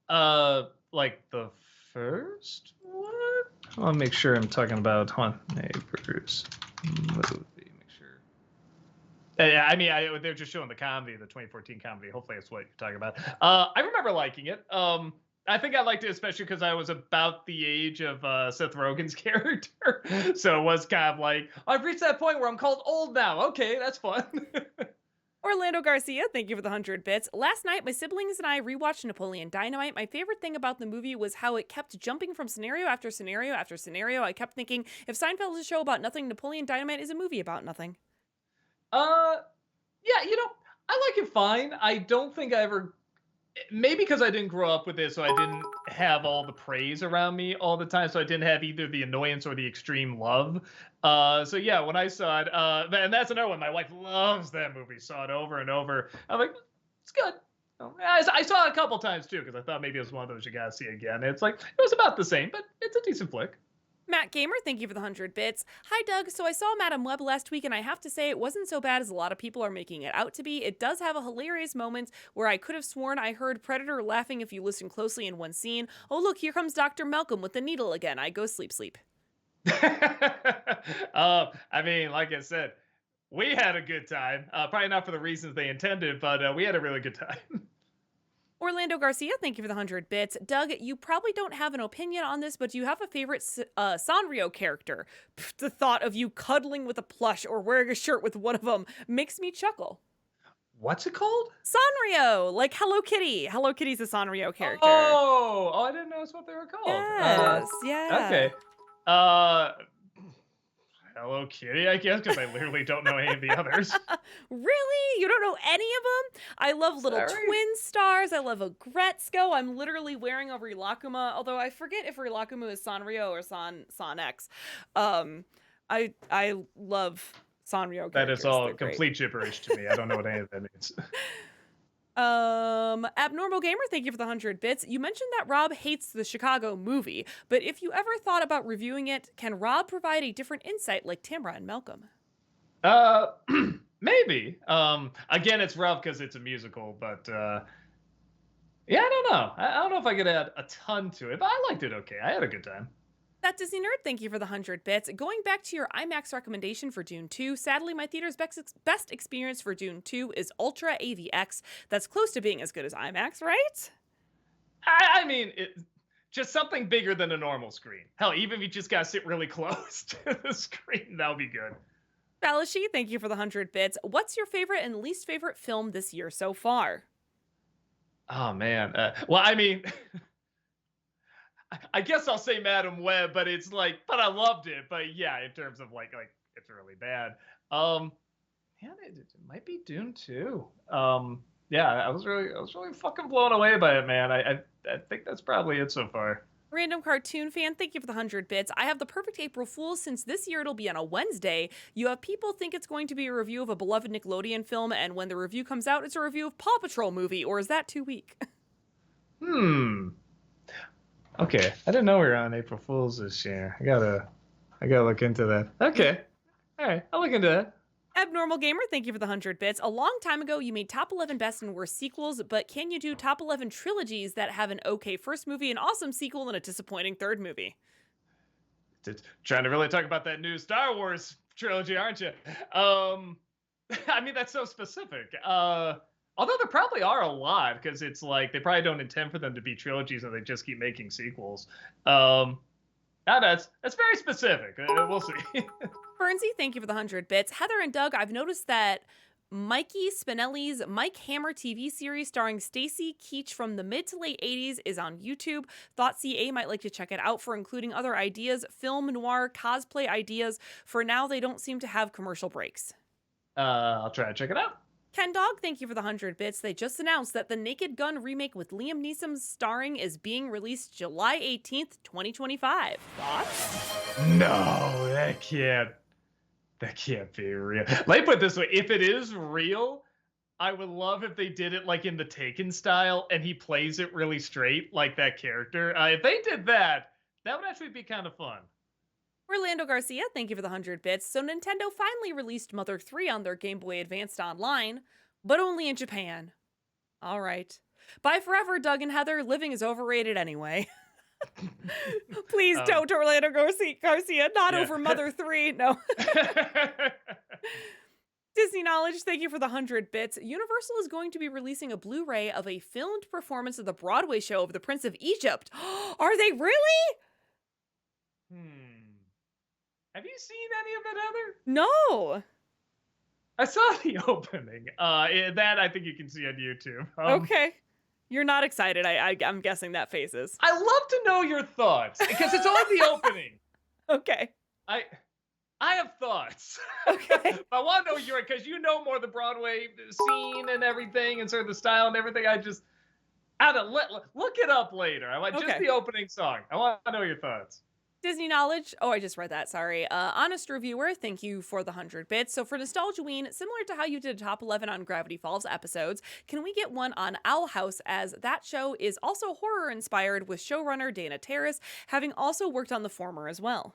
Like the first one? I'll make sure I'm talking about Neighbors movie. Yeah, I mean, they're just showing the comedy, the 2014 comedy. Hopefully, that's what you're talking about. I remember liking it. I think I liked it especially because I was about the age of Seth Rogen's character, so it was kind of like I've reached that point where I'm called old now. Okay, that's fun. Orlando Garcia, thank you for the 100 bits. Last night, my siblings and I rewatched Napoleon Dynamite. My favorite thing about the movie was how it kept jumping from scenario after scenario after scenario. I kept thinking, if Seinfeld is a show about nothing, Napoleon Dynamite is a movie about nothing. Yeah, I like it fine. I don't think I ever, maybe because I didn't grow up with it, so I didn't have all the praise around me all the time, so I didn't have either the annoyance or the extreme love. So yeah, when I saw it, and that's another one, my wife loves that movie, saw it over and over. I'm like, it's good. I saw it a couple times too, because I thought maybe it was one of those you gotta see again. It's like, it was about the same, but it's a decent flick. Matt Gamer, thank you for the 100 bits. Hi, Doug. So I saw Madam Web last week, and I have to say it wasn't so bad as a lot of people are making it out to be. It does have a hilarious moment where I could have sworn I heard Predator laughing if you listen closely in one scene. Oh, look, here comes Dr. Malcolm with the needle again. I go sleep. I mean, like I said, we had a good time. Probably not for the reasons they intended, but we had a really good time. Orlando Garcia, thank you for the 100 bits. Doug, you probably don't have an opinion on this, but do you have a favorite Sanrio character? The thought of you cuddling with a plush or wearing a shirt with one of them makes me chuckle. What's it called? Sanrio, like Hello Kitty. Hello Kitty's a Sanrio character. Oh, I didn't know that's what they were called. Yes, yeah. Okay. Hello Kitty, I guess, because I literally don't know any of the others. Really? You don't know any of them? I love Little Sorry. Twin Stars. I love a Gretzko. I'm literally wearing a Rilakuma, although I forget if Rilakuma is Sanrio or San X. I love Sanrio characters. That is all They're great. complete gibberish to me. I don't know what any of that means. Abnormal Gamer, thank you for the 100 bits. You mentioned that Rob hates the Chicago movie, but if you ever thought about reviewing it, can Rob provide a different insight like Tamra and Malcolm? Maybe. Again, it's rough because it's a musical, but yeah, I don't know. I don't know if I could add a ton to it, but I liked it okay. I had a good time. That Disney Nerd, thank you for the 100 bits. Going back to your IMAX recommendation for Dune 2, sadly, my theater's best experience for Dune 2 is Ultra AVX. That's close to being as good as IMAX, right? I mean, just something bigger than a normal screen. Hell, even if you just gotta sit really close to the screen, that'll be good. Balashi, thank you for the 100 bits. What's your favorite and least favorite film this year so far? Oh, man. Well, I mean... I guess I'll say Madam Web, but it's like, but I loved it. But yeah, in terms of like it's really bad. Yeah, it might be Dune too. Yeah, I was really fucking blown away by it, man. I think that's probably it so far. Random cartoon fan, thank you for the 100 bits. I have the perfect April Fool's since this year it'll be on a Wednesday. You have people think it's going to be a review of a beloved Nickelodeon film, and when the review comes out, it's a review of Paw Patrol movie, or is that too weak? Okay, I didn't know we were on April Fool's this year. I gotta look into that. Okay, all right, I'll look into that. Abnormal Gamer, thank you for the 100 bits. A long time ago, you made top 11 best and worst sequels, but can you do top 11 trilogies that have an okay first movie, an awesome sequel, and a disappointing third movie? Trying to really talk about that new Star Wars trilogy, aren't you? I mean, that's so specific. Although there probably are a lot, because it's like they probably don't intend for them to be trilogies and they just keep making sequels. That's very specific. We'll see. Fernsey, thank you for the 100 bits. Heather and Doug, I've noticed that Mikey Spinelli's Mike Hammer TV series starring Stacy Keach from the mid to late 80s is on YouTube. Thought CA might like to check it out for including other ideas, film noir, cosplay ideas. For now, they don't seem to have commercial breaks. I'll try to check it out. Ken Dog, thank you for the 100 bits. They just announced that the Naked Gun remake with Liam Neeson starring is being released July 18th, 2025. Thoughts? No, that can't be real. Let me put it this way. If it is real, I would love if they did it like in the Taken style and he plays it really straight like that character. If they did that, that would actually be kind of fun. Orlando Garcia, thank you for the 100 bits. So Nintendo finally released Mother 3 on their Game Boy Advanced Online, but only in Japan. All right. Bye forever, Doug and Heather. Living is overrated anyway. Please don't, Orlando Garcia. Not over Mother 3. No. Disney Knowledge, thank you for the 100 bits. Universal is going to be releasing a Blu-ray of a filmed performance of the Broadway show of The Prince of Egypt. Are they really? Have you seen any of it, Heather? No. I saw the opening. That I think you can see on YouTube. Okay. You're not excited. I'm guessing that phases. I love to know your thoughts because it's only the opening. Okay. I have thoughts. Okay. I want to know your, because you know more the Broadway scene and everything and sort of the style and everything. I don't look it up later. I want just the opening song. I want to know your thoughts. Disney Knowledge. Oh, I just read that. Sorry. Honest Reviewer, thank you for the 100 bits. So for Nostalgiaween, similar to how you did a top 11 on Gravity Falls episodes, can we get one on Owl House, as that show is also horror inspired, with showrunner Dana Terrace having also worked on the former as well?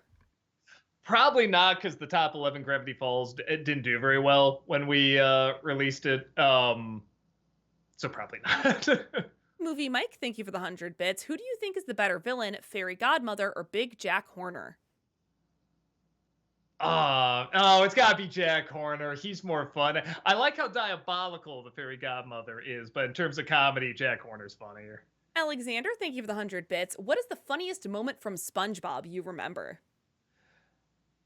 Probably not, because the top 11 Gravity Falls didn't do very well when we released it. So probably not. Movie Mike, thank you for the 100 bits. Who do you think is the better villain, Fairy Godmother or Big Jack Horner? It's gotta be Jack Horner. He's more fun. I like how diabolical the Fairy Godmother is, but in terms of comedy, Jack Horner's funnier. Alexander, thank you for the 100 bits. What is the funniest moment from SpongeBob you remember?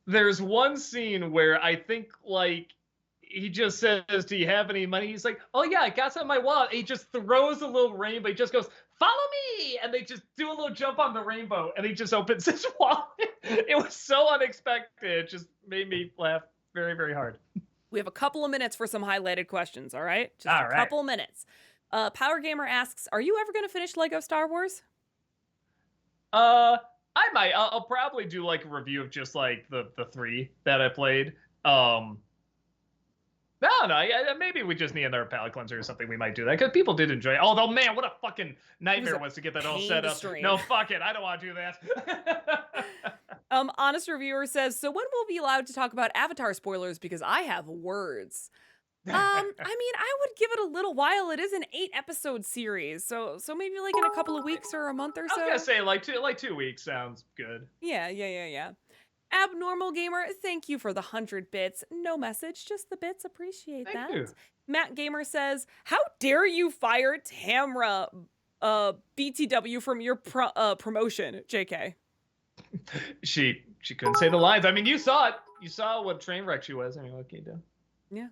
There's one scene where I think, like, he just says, "Do you have any money?" He's like, "Oh yeah, I got some in my wallet." He just throws a little rainbow. He just goes, "Follow me!" And they just do a little jump on the rainbow, and he just opens his wallet. It was so unexpected. It just made me laugh very, very hard. We have a couple of minutes for some highlighted questions, all right? Just all a couple minutes. Power Gamer asks, are you ever going to finish Lego Star Wars? I might. I'll probably do like a review of just like the 3 that I played. No, maybe we just need another palate cleanser or something. We might do that because people did enjoy it. Although, man, what a fucking nightmare it was to get that all set up. No, fuck it. I don't want to do that. Honest Reviewer says, so when will we be allowed to talk about Avatar spoilers? Because I have words. I mean, I would give it a little while. It is an 8-episode series, so maybe like in a couple of weeks or a month or so. I was gonna say like 2 weeks sounds good. Yeah. Abnormal Gamer, thank you for the 100 bits. No message, just the bits. Appreciate that. Thank you. Matt Gamer says, how dare you fire Tamra BTW from your promotion, JK? She couldn't say the lines. I mean, you saw it. You saw what train wreck she was. I mean, what can you do? Yeah.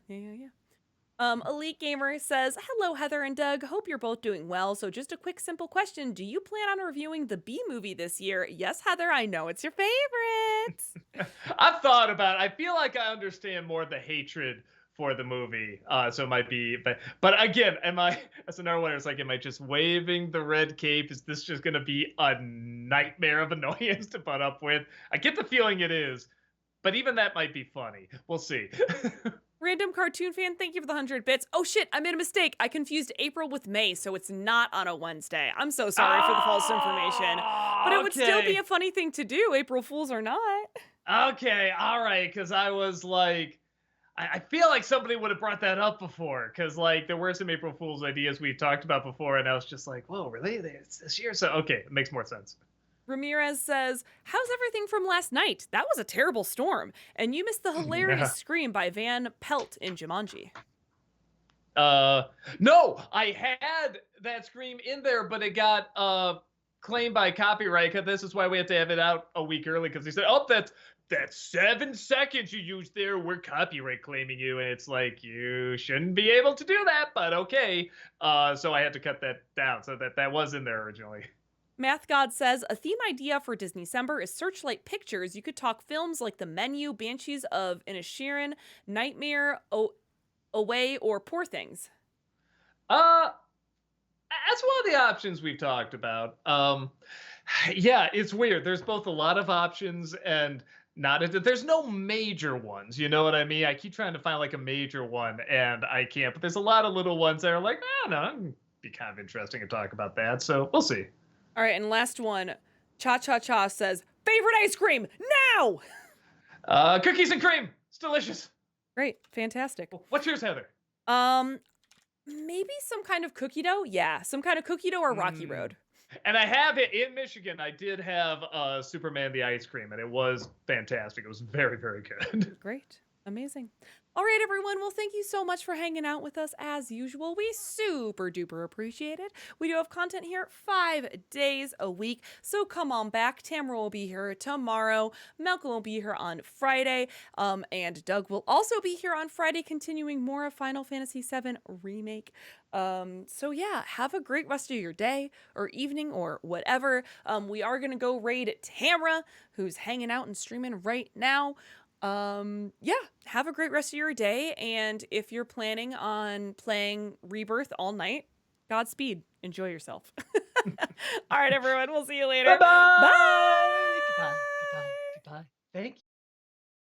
Elite Gamer says, hello, Heather and Doug. Hope you're both doing well. So just a quick, simple question. Do you plan on reviewing the B movie this year? Yes, Heather, I know it's your favorite. I've thought about it. I feel like I understand more the hatred for the movie. So it might be, but again, that's another one. It's like, am I just waving the red cape? Is this just going to be a nightmare of annoyance to put up with? I get the feeling it is, but even that might be funny. We'll see. Random Cartoon Fan, thank you for the 100 bits. Oh shit, I made a mistake. I confused April with May, so it's not on a Wednesday. I'm so sorry for the false information. But it would still be a funny thing to do, April Fools or not. Okay, all right, because I was like, I feel like somebody would have brought that up before, because like there were some April Fool's ideas we talked about before, and I was just like, whoa, really? It's this year? So, okay, it makes more sense. Ramirez says, how's everything from last night? That was a terrible storm. And you missed the hilarious scream by Van Pelt in Jumanji. No, I had that scream in there, but it got claimed by copyright. This is why we had to have it out a week early, because he said, oh, that's 7 seconds you used there. We're copyright claiming you. And it's like, you shouldn't be able to do that, but okay. So I had to cut that down, so that was in there originally. Math God says, a theme idea for Disneycember is Searchlight Pictures. You could talk films like The Menu, Banshees of Inisherin, Nightmare, Away, or Poor Things. That's one of the options we've talked about. Yeah, it's weird. There's both a lot of options and there's no major ones. You know what I mean? I keep trying to find like a major one and I can't, but there's a lot of little ones that are like, it'd be kind of interesting to talk about that. So we'll see. All right, and last one, Cha Cha Cha says, favorite ice cream, now! Cookies and cream. It's delicious. Great, fantastic. What's yours, Heather? Maybe some kind of cookie dough? Yeah, some kind of cookie dough or Rocky Road. And I have it in Michigan. I did have Superman the ice cream, and it was fantastic. It was very, very good. Great. Amazing. All right, everyone. Well, thank you so much for hanging out with us as usual. We super duper appreciate it. We do have content here 5 days a week, so come on back. Tamara will be here tomorrow. Malcolm will be here on Friday, and Doug will also be here on Friday, continuing more of Final Fantasy VII Remake. So yeah, have a great rest of your day or evening or whatever. We are going to go raid Tamara, who's hanging out and streaming right now. Yeah, have a great rest of your day, and if you're planning on playing Rebirth all night, Godspeed. Enjoy yourself. All right, everyone, we'll see you later. Bye-bye! Bye!